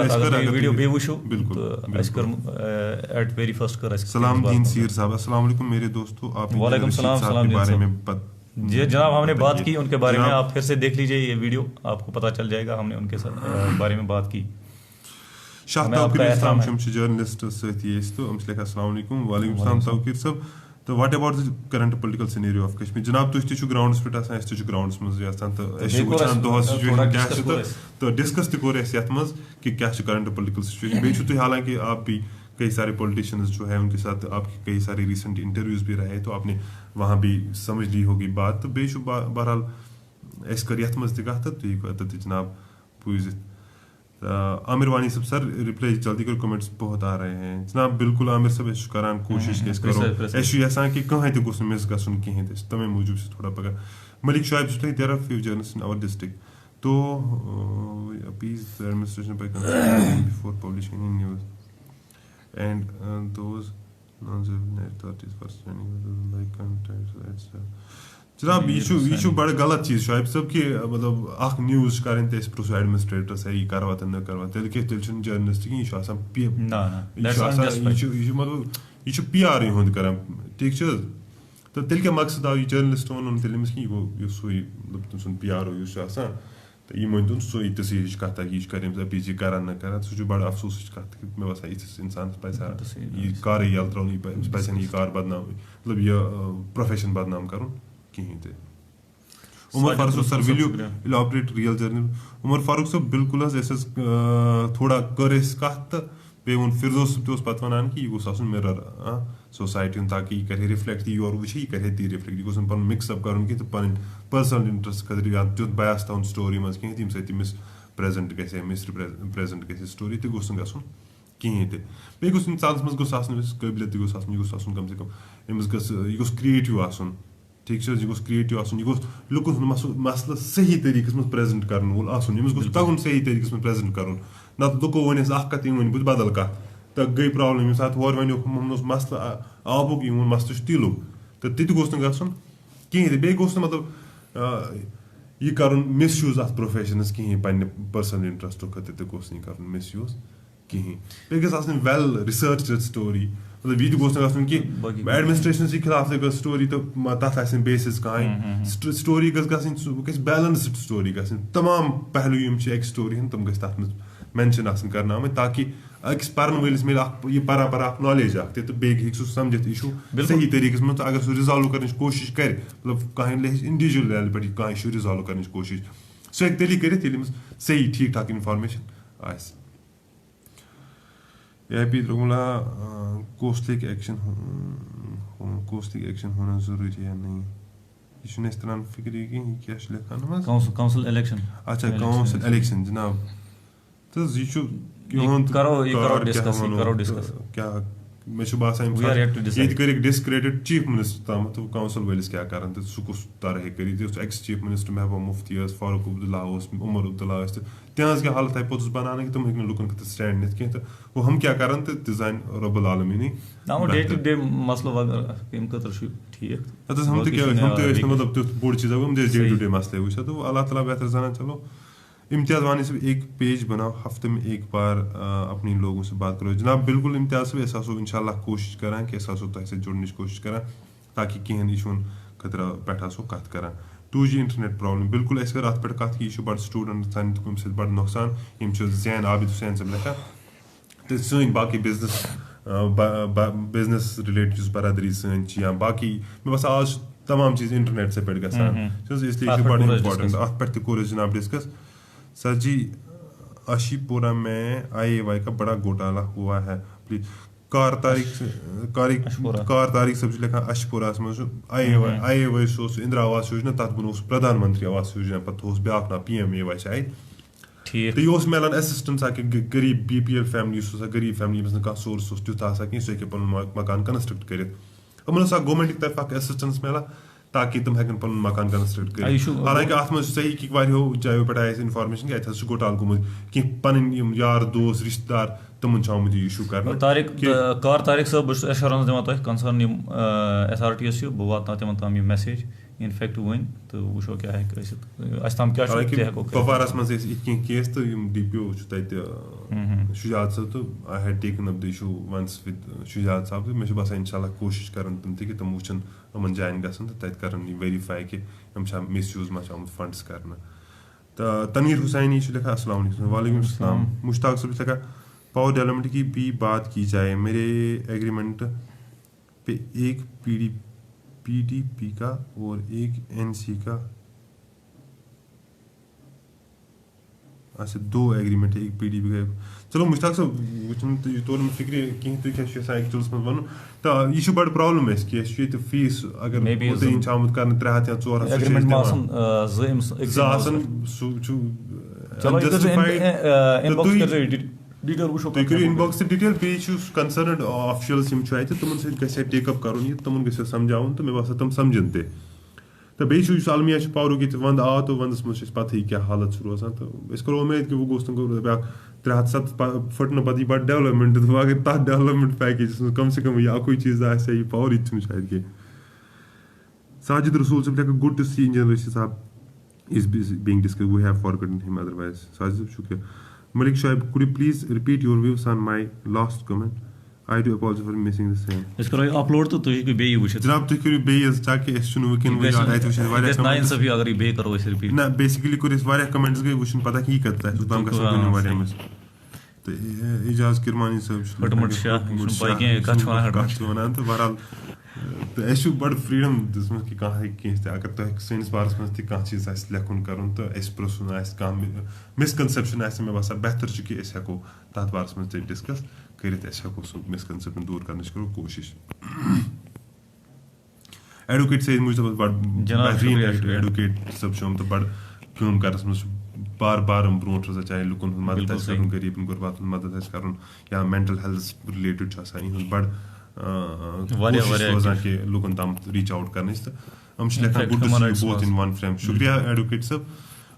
सलाम दीन सीर साहब अस्सलाम वालेकुम मेरे दोस्तों आप के बारे में जी जनाब हमने बात की उनके बारे में, आप फिर से देख लीजिए ये वीडियो आपको पता चल जाएगा हमने उनके बारे में बात की। शाह तौकीर इस्लाम शमश जर्नलिस्ट सती तो अम्स लिखा अस्सलाम वालेकुम। वालेकुम सलाम तौकीर साहब तो what about the current political scenario of Kashmir जनाब तुझ तु ग्राउंड्स पे आसान अस तु ग्राउंड्स मज आसान तो अस वुचान दोहस सिचुएशन क्या तो डिस्कस त कोर अस यथ मज कि क्या करंट पॉलिटिकल सिचुएशन बे छु हालांकि आप भी कई सारे पॉलिटिशियंस जो है उनके साथ आपके कई सारे रिसेंट इंटरव्यूज भी रहे तो आपने वहाँ भी समझ ली होगी बात तो बे बहरहाल अस कर यथ मज त तो जनाब बूझित आमिर वानी सब सर रिप्लाई जल्दी कर कमेंट्स बहुत आ रहे हैं जनाब बिल्कुल आमिर सब करान कोशिश कि करो यसान कि कहें तो गोस मिस गन कहें तमें मूजूब से थोड़ा पगह Malik Sahib there are few journalist in our district तो appease the administration by consulting before publishing any news and those non-authorities for sending like contacts etc. जनाब यह बड़ गलत चीज शायद सब कि मतलब अख न्यूज करें तो प्रोसो एडमिनिस्ट्रेटर से यह करवा तो न करवा तेल के जर्नलिस्ट की यह मतलब यह PR हुंद करान ठीक तो तेल क्या मकसद आव यह जर्नलिस्ट वन तेल कि यह सोई मतलब तुम सुन PR हो तो यह मन सो तसी कत यह कर पीछे करान न करान सह बड़ अफसोस कत मे बसा इस इंसान पा यह कार यल त्रोन पा यह कार बदनाम मतलब यह प्रोफेशन बदनाम कर कहीं ते Umar Farooq sir will you elaborate real journey Umar Farooq साहब बिल्कुल थोड़ा कर कत बे वो फिरदौस साहब पत वन कि यह गोस आसन मिरर सोसाइटी ताकि यह करे रिफ्लेक्ट योर वो यह करे ती रिफ्लेक्ट यह गोस पन मिक्सअप कर कि पन पर्सनल इंटरेस्ट खतर या तुत बयास तवन स्टोरी मज कहीं तम सत मिस प्रेजेंट गए मिस प्रेजेंट गए स्टोरी तो गोस गन कहीं ते बे गोस इंसानस मज गोस आसन काबिलियत गोस आसन यह गोस आसन कम से कम अमिस गस यह गोस क्रिएटिव आसन ठीक यह गोस क्रिएटिव आसन यह गोस लुकन मसल सही तरीके मज प्रेजेंट कर वोल आसन यमिस गोस तगुन सही तरीके मज प्रेजेंट कर नत लुको वन कत वन बुत बदल कत तो गई प्रॉब्लम ये साथ वो वन मसल आबुक इन मसल तिलुक तो तह गोस गन कहीं बे गोस मतलब यह कर मिस यूज अत प्रोफेशनस कहीं पन्ने पर्सनल इंटरेस्ट खतर तो गोस कर मिस यूज कहीं बे गस वेल रिसर्च स्टोरी मतलब यह गोस कि एडमिनिस्ट्रेशन खिलाफ गई स्टोरी तो तथ बेसिस कहें स्टोरी गस बैलेंस्ड स्टोरी गई तमाम पहलू एक स्टोरी तम गई तथ मेंशन करना ताकि अकिस पर्न वलिस मिले यह परा नॉलेज तो बे सह समझित यह सही तरीके मज अगर सह रिजॉल्व कर कोशिश कर मतलब कहें इंडिविजुअल लेवल पे कह इशू रिजॉल्व कर कोशिश सह हेक तेली कर सही ठीक ठाक इन्फॉर्मेशन आस कौस्लिक एक्शन होना जरूरी है नहीं यह तरान फिक्र कि क्या लिखान काउंसिल इलेक्शन अच्छा काउंसिल इलेक्शन जनाब तो यह करो डिस्कस क्या मे कर डिसक्रेडिट चीफ मिनिस्टर तम तो काउंसिल वलिस क्या कर सह कुछ तरह कर ex chief minister Mehbooba Mufti Farooq Abdullah Omar Abdullah तहज क्या हालत पोत बनाने कि तुम हेन लुकन खत स्टैंड नित कह वो हम क्या कर जान रब्बुल आलमीन डे टू डे मसलो ठीक हम मतलब तुथ बोड़ चीज डे टू डे मसले वो तो अल्लाह ताला बेहतर जाना चलो इम्तियाज़ वानी साहब एक पेज बनाओ हफ्ते में एक बार अपनी लोगों से बात करो जनाब बिल्कुल इम्तियाज़ साहब ऐसा सो इंशाल्लाह कोशिश करें कि ऐसा सो तुझसे जुड़ने की कोशिश करें ताकि कहें इशून खतरा पे सो कत करें 2G इंटरनेट प्रॉब्लम बिल्कुल अस कर अत पे कत कि यह बड़ स्टूडेंट सान बड़ नुकसान यम जैन आबिद हुसैन साहब लेखा तो सन बाकी बिजनेस रिलेटेड बरदरी सन या बाकी मे बस आज तमाम चीज़ इंटरनेट से पे गसान इसलिए बड़ा इंपॉर्टेंट अत पे कोर जनाब डिस्कस सर जी आशीपुरा में IAY का बड़ा घोटाला हुआ है प्लीज कार तारीख सब लिखा अशपुरा IAY इंदिरा आवास योजना तथ बनो प्रधानमंत्री आवास योजना पे ब्या ना PMAY शायद तो यह मिलान असिस्टेंस गरीब BPL फैमिली गरीब फैमिली कह सोर्स तुथ कहीं सह पन मकान कंस्ट्रक्ट कर गवर्नमेंट तरफ असिस्टेंस मिला ताकि तुम हेकन पन मकान कंस्ट्रक्ट कर हालांकि अत मज सही कि वारियो जायो पे आए इन्फॉर्मेशन कि अत घोटाल गुमुत कि पन यार दोस्त रिश्तेदार तमन आमुत इशू कर तारिक साहब बहुत एश्योरेंस दिवान तुम कंसर्न अथॉरिटीज बह वात तिमन ताम यह मैसेज इनफैक्ट वन तो वो क्या तम क्या पवारस मज केस तो DPO शुजात साहब तो I had taken up the issue once with Shujat साहब तो मे बसान इंशाल्लाह कोशिश कर तुम तुम वुचन यमन जान गसन तो तत कर वेरीफाई कि मिस यूज मा आमुत फंड्स कर तनवीर हुसैनी लिखा अस्सलाम वालेकुम अस्सलाम मुश्ताक साहब लिखा पावर डेवलपमेंट की भी बात की जाए मेरे एग्रीमेंट एक PDP का और एक NC का, अच्छा 2 एग्रीमेंट है, एक PDP का। चलो मुश्ताक साहब वो तो फिक्र कहीं तो क्या एक्चुअल्स में वन तो यह बड़ प्रॉब्लम है कि ये फीस अगर मुतयन आमुत कर 300 या 400 एग्रीमेंट तुम करो इनबॉक्स से डिटेल पे कंसर्नड ऑफिशियल्स तुम सह टेकअप कर तुम गो समझावन तो मे बासा तुम समझन ते तो बेस अलमिया पावर ये वंद आ तो वंदस मज पता क्या हालत रोजान तो करो उम्मीद कि वो गोस ब्या 307 फट पे बड़ डेवलपमेंट तो अगर तथ डेवलपमेंट पैकेज कम से कम यह अक चीज ये पावर ये शायद कह Sajid Rasool Sahab good to see engineer Rashid Sahab is being discuss we have forgotten him otherwise Sajid Sahab शुक्रिया Malik Shoaib, could you please repeat your views on my last comment? I do apologize for missing the same. Is karo upload to तुझे बे वुच जनाब तुझे करो बे इस जाके इस चुन weekend वो याद आए तो शायद वाले कमेंट्स 9 सभी अगर ये बे करो इस रिपीट ना बेसिकली कोई इस वाले कमेंट्स गए वुशन पता की करता है सुदाम का सब वाले में तो इजाज किरमानी साहब हटमट शाह भाई के कछवाना तो बहरहाल तो ऐसे बड़ फ्रीडम दिसम कि कहाँ कि अगर तो साइंस बारस में थी कहाँ चीज लेखन कर तो प्रोसन कह मिसकनसेप्शन मे बसा बेहतर कि हेको तथ बारस में डिस्कस कर हेको सह मिसकनसेप्शन दूर कर करो कोशिश एडवोकेट सैयद मुश्तफा बड़ बेहतरीन एडवोकेट सब तो बड़ कम करस में बार बार ब्रो रोजान चाहे लुकन मदद कर गरीबन गुरबात मदद कर या मेंटल हेल्थ रिलेटेड बड़ रोजान कि लुकन तम रीच आउट कर हम लेखान good to see both in one frame शुक्रिया एडवोकेट साहब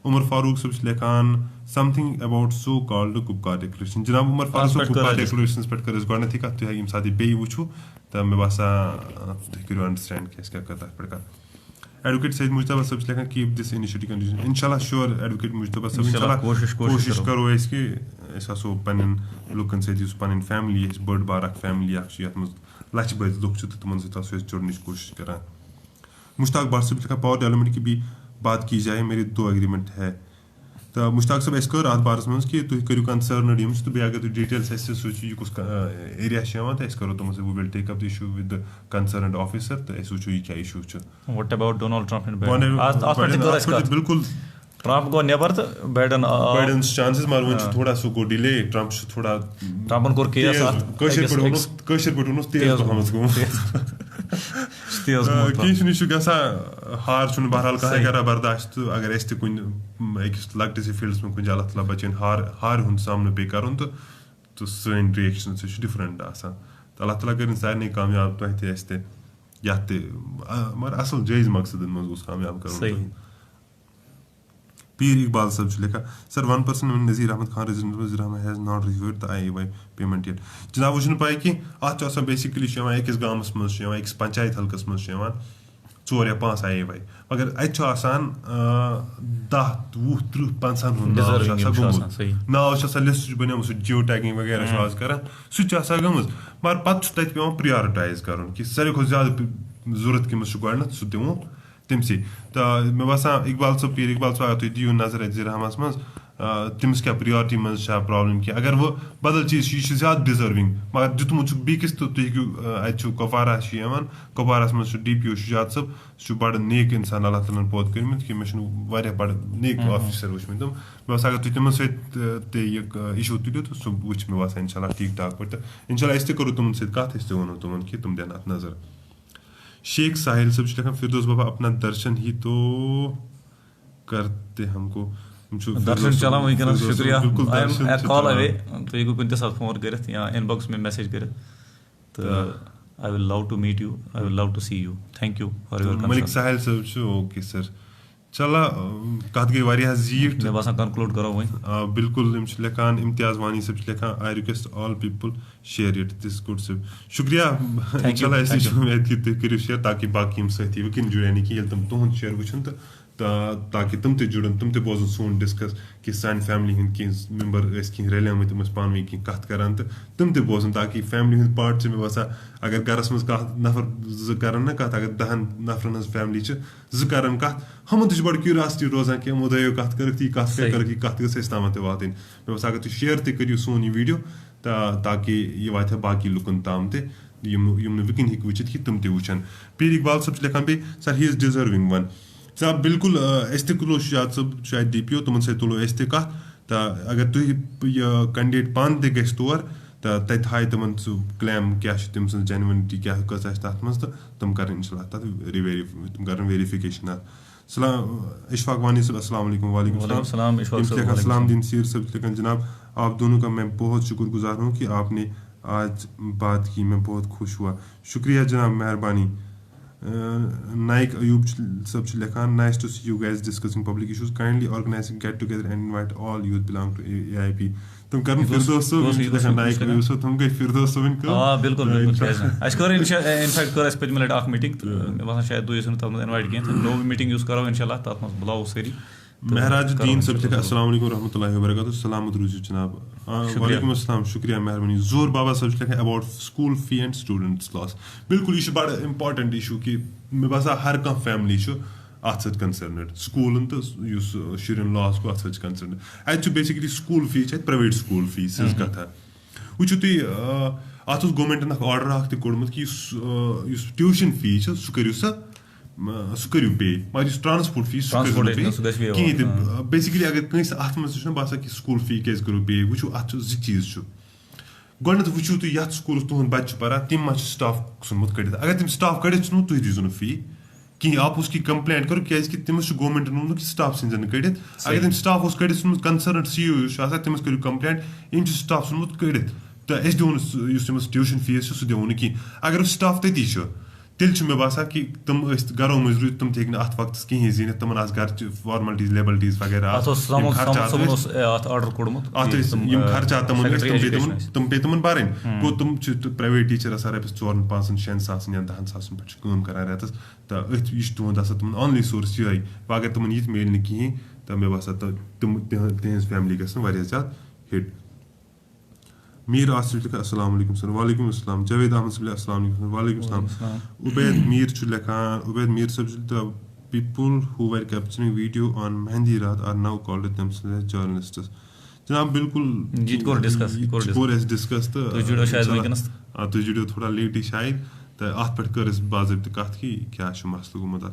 उमर फारूक साहब लेखान something about so called Kupwara declaration जनाब उमर फारूक कुपवारा डिक्लेरेशन पे कर गई कत तुम ये साथ बे वो तो मे बासा तुम करो अंडरस्टैंड क्या तथ पे एडवोकेट सैयद मुश्तफा साहब लेखान कीप दिस इनिशिएटिव कंटिन्यू इंशाल्लाह श्योर एडवोकेट मुश्तफा साहब इंशाल्लाह कोशिश करो कि पन्न लुकन सत पन फैमिली बड़ बार फैमिली ये लच बद लुक तुम सत जुड़ने की कोशिश कर मुश्ताक बाट साहब लिखा पावर डेवलपमेंट की भी बात की जाए मेरे 2 एग्रीमेंट है तो मुश्ताक साहब कर अत बारस मज कि तुम करो कंसर्नड तो बे अगर डिटेल्स कुछ एरिया तो करो तुम we will take up the issue with concerned officer तो वो ये क्या issue what about Donald Trump बिल्कुल ट्रम्प गो नेबर तो बाइडन चांसेस मार वो थोड़ा सो गो डिले ट्रम्प थोड़ा ट्रम्पन कोर केस कशर पे तेज पहमत गो कहीं गसा हार बहरहाल कह कर बर्दाश्त अगर कुन अकिस लकटिस फील्ड्स में कुछ अल्लाह ताला बचन हार हुंद सामना पे कर तो सन रिएक्शन डिफरेंट तो अल्लाह ताला कर सारे कामयाब तुम ये मगर असल जायज मकसद मज कामयाब कर पीर इकबाल साहब लिखा sir 1% Nazir Ahmad Khan Wazir Ahmad has not received the IAY payment yet जनाब वो पाई कि अत बेसिकली अकिस गामस मज अकिस पंचायत हल्कस मज 4 या 5 IAY मगर अत 10 20 30 50 हुंद नाव लिस्ट बन जियो टैगिंग वगैरह आज कर सह गमज मगर पे पे प्रायोरिटाइज कर सारे खुद ज्यादा जरूरत कमिस गो सह दिमो तमसी तो मे बसान इकबाल साहब पीर इकबाल साहब तुम दियो नजर वज़ीर अहमद मज तमिस क्या प्रायोरिटी मज प्रॉब्लम कि अगर वो बदल चीज यह ज्यादा डिजर्विंग मगर दितमुत बेकिस तो तुम हूँ कुपवारा कुपवारस मज DPO शुजात साहब सह बड़ नेक इंसान अल्लाह ताला पौध कर्मित कि मे बड़ नेक ऑफिसर वुचमित मे बस अगर तुम तिमन इशू तुलो तो सह वो मे बसान इंशाल्लाह ठीक ठाक पे इंशाल्लाह करो तुम कत वो तुम कि तुम दिन अत नजर शेख साहिल साहब लिखा फिरदौस बाबा अपना दर्शन ही तो करते हमको दर्शन चला शुक्रिया कॉल अवे तो ये कुछ साथ फोन कर या इनबॉक्स में मैसेज कर तो I will love to meet you I will love to see you thank you for your Malik Sahil Sahab okay sir चला कत गई वारिया जीट मैं बस कंक्लूड करो वही बिल्कुल लिखान इम्तियाज वानी सब लिखान I request all people share it this good सब शुक्रिया इंशाल्लाह ऐसी उम्मीद कि तुम करो शेयर ताकि बाकी सही वकिन जुड़े कि तुम तुहद शेयर वुचन तो ताकि तम ते जुड़न तम ते बोजन सोन डिस्कस कि सान फैमिली हंद कह मेंबर कह रलियामत तम पान कह कत करान तो तम ते बोजन ताकि फैमिली हंद पार्ट मे बसान अगर गरस मज कत नफर ज करान ना कत अगर 10 नफरन हज फैमिली ज करान कत हमन तक बड़ क्यूरियोसिटी रोजान कि यमो दयो कत कर कत कर कत गस तम वातन मे बस अगर तुम शेयर ते करियो सोन यह वीडियो ताकि यह वात बाकी लुकन ताम ते यम वकिन हेक वचित कि तम ते वुचन पीर इकबाल सब लिखान बे sir he is deserving one साहब बिल्कुल तुलो शाद सब शायद DPO तुम तुलो कत तो अगर तुम कैंडिडेट पान ते गस तौर तो तत हाय तम क्लेम क्या तम जेन्युइनिटी क्या कस तथ मज तो तम कर इंशाल्लाह तथ तम कर वेरिफिकेशन इशफाक वानी साहब अस्सलाम वालेकुम। वालेकुम सलाम। सलाम दिन सीर सब लिखन जनाब आप दोनों का मैं बहुत शुक्रगुजार हूँ कि आपने आज बात की, मैं बहुत खुश हुआ। शुक्रिया जनाब, मेहरबानी। नाइक अयूब सब लिखान nice to see you guys discussing public issues kindly organizing get together and invite all youth belong to AIP। तुम करन फिरदौस सब नाइक अयूब सब तुम गई फिरदौस सबन को हां बिल्कुल अस कर इनफैक्ट कर अस पद मिनट अख मीटिंग मे बस शायद दुई सन तम इनवाइट किन नो मीटिंग यूज करो इंशाल्लाह तत मस बुलाओ सारी। महराजुद्दीन सब लिखा अस्सलाम वालेकुम रहमतुल्लाहि व बरकातहू। सलामत रूजियो जनाब। वालेकुम अस्सलाम, शुक्रिया मेहरबानी। जोर बाबा सब लिखा about school fee and students loss. बिल्कुल यह बड़ा इंपॉर्टेंट इशू कि मे बसा हर कह फैमिली अत सत कंसर्नड स्कूलन तो शुरन लॉस को अत सत कंसर्नड अत basically school fee private school fee सज कथा वो तुम अत गवर्नमेंटन ऑर्डर अख कोड़मुत कि ट्यूशन फी सह करो सह करो पे मगर ट्रांसपोर्ट फी कहें बेसिकली अगर कंस अत मज बसान कि स्कूल फी क्या करो पे वो अत चीज गोडनेथ वो तुम ये स्कूल तुहद बच्चे पान तम मा स्टाफ नुनमुत कड़ित अगर तम स्टाफ कड़ित नुन तुम दीजो फी कहीं आप उसकी कंप्लेंट करो क्या तमिस गवर्नमेंट नुन कि स्टाफ सिंजन कड़ित अगर तम स्टाफ कड़ित नुन कंसर्न CEO तमिस करो कंप्लेंट इन स्टाफ नुनमुत कड़ित तो अस दिवन ट्यूशन फीस सह दिवो न कहीं अगर स्टाफ तती तेल मे बसान कि तुम घरों मज रूद तुम थे अत वक्त कहीं जीनित तुम घर फॉर्मलिटीज लेबलिटीज वगैरह खर्चा तुम पे तुम बरन गो तुम प्राइवेट टीचर रपस 4 5 6 सास या 10 सास पे करान रेतस तो यह तुहद तुम ऑनली सोर्स ये अगर तुम ये मिल कहीं तो मे बसान तुम तिज फैमिली गई ज्यादा हिट। मीर आसिफ अस्सलाम वालेकुम सर। वालेकुम अस्सलाम। जावेद अहमद सब अस्सलाम वालेकुम। वालेकुम अस्सलाम। उबैद मीर लिखान उबैद मीर सब the people who were capturing video on mehndi raat are now called themselves journalists. जनाब बिल्कुल डिस्कस तो जुड़ो थोड़ा लेट ही शायद तो अत पे कर बाज़ाब्त कत कि क्या मसल गोमुत।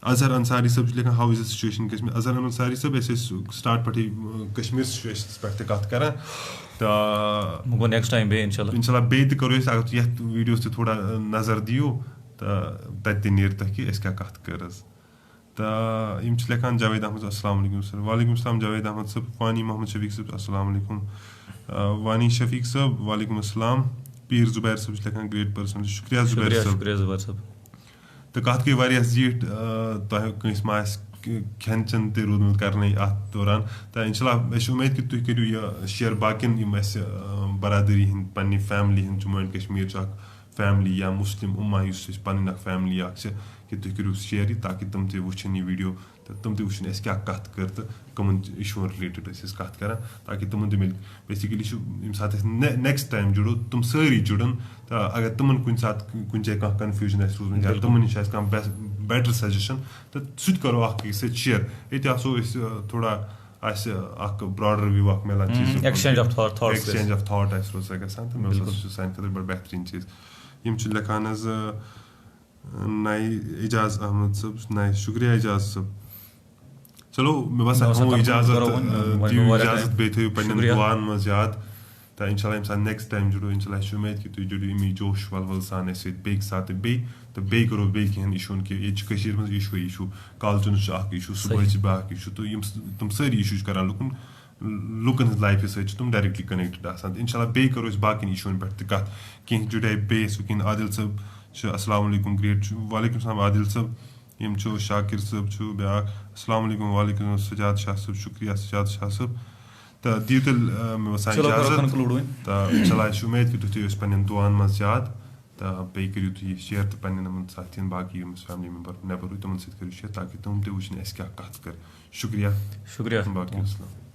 अजहर अंसारी सब लिखा how is the situation Kashmir. Azhar Ansari सब स्टार्ट पे कश्मीर सिचुएशन पे कत कर तो नेक्स्ट टाइम बे इंशाल्लाह बे करो अगर ये वीडियोस ते थोड़ा नजर दियो तो तत नीर तक कि क्या कत कर तो लिखान जावेद अहमद अस्सलाम वालेकुम सर। वालेकुम अस्सलाम जावेद अहमद सब। वानी मोहम्मद शफीक सब अस्सलाम वालेकुम। वानी शफीक सब वालेकुम अस्सलाम। पीर जुबैर सब लिखान ग्रेट पर्सन। शुक्रिया जुबैर सब। तो कत गई वारिया जीट कंस मा खेन चन ते रूदमुत करने अत दौरान तो इंशाल्लाह उम्मीद कि तुम करो यह शेयर बाकिन बरादरी हंद पन्नी फैमिली हंद जम्मू एंड कश्मीर फैमिली या मुस्लिम उम्मा पन्न फैमिली कि तुम करो शेयर ताकि तम ते वुचन यह वीडियो तो तम ते वुचन क्या कत कर तो कमन इशू रिलेटेड कत कर ताकि तुम मिल बेसिकली यम सात नेक्स्ट टाइम जुड़ो तुम सारी जुड़न तो अगर तुम कुछ सात कुछ जाए कह कन्फ्यूजन रूदमुत या तुम नश बेटर सजेशन तो सह करो शेयर ये थोड़ा ब्रॉडर व्यू मिलान चीज एक्सचेंज ऑफ थॉट रोज गसान तो मे सान खतर बड़ बेहतरीन चीज। यम लिखान नाई एजाज अहमद सब नाई शुक्रिया एजाज सब। चलो मे बसान इजाजत बे थो पे दुआन मज याद तो इंशाल्लाह यम नेक्स्ट टाइम जुड़ो इंशाल्लाह उम्मीद कि तुम जुड़ो अमी जोश वल सान बे साथ बे करो बे कहें इशून कि ये मज इशू कॉलेजन इशू सुबह बाक इशू तो तुम सारी इशूज कर लुकन हज लाइफ सत तुम डायरेक्टली कनेक्टेड आसान इंशाल्लाह बे करो बाकी इशून पे कत कह जुड़े बे वकिन आदिल सब अस्सलाम वालेकुम ग्रेट। वालेकुम सलाम आदिल सब। यम शाकिर सब ब्या अस्सलाम वालेकुम। वालेकुम सजाद शाह सब। शुक्रिया सजाद शाह सब। तो दियो मे बसान इजाजत तो इंशाल्लाह उम्मीद कि तुम पे दुआन मज याद तो बेय करियो तुम शेयर तो पन्न साथियन बाकी फैमिली मेम्बर नेबर तमन सत करियो शेयर ताकि तुम ते वुचन अस क्या कत कर शुक्रिया शुक्रिया बाकी अस्सलाम।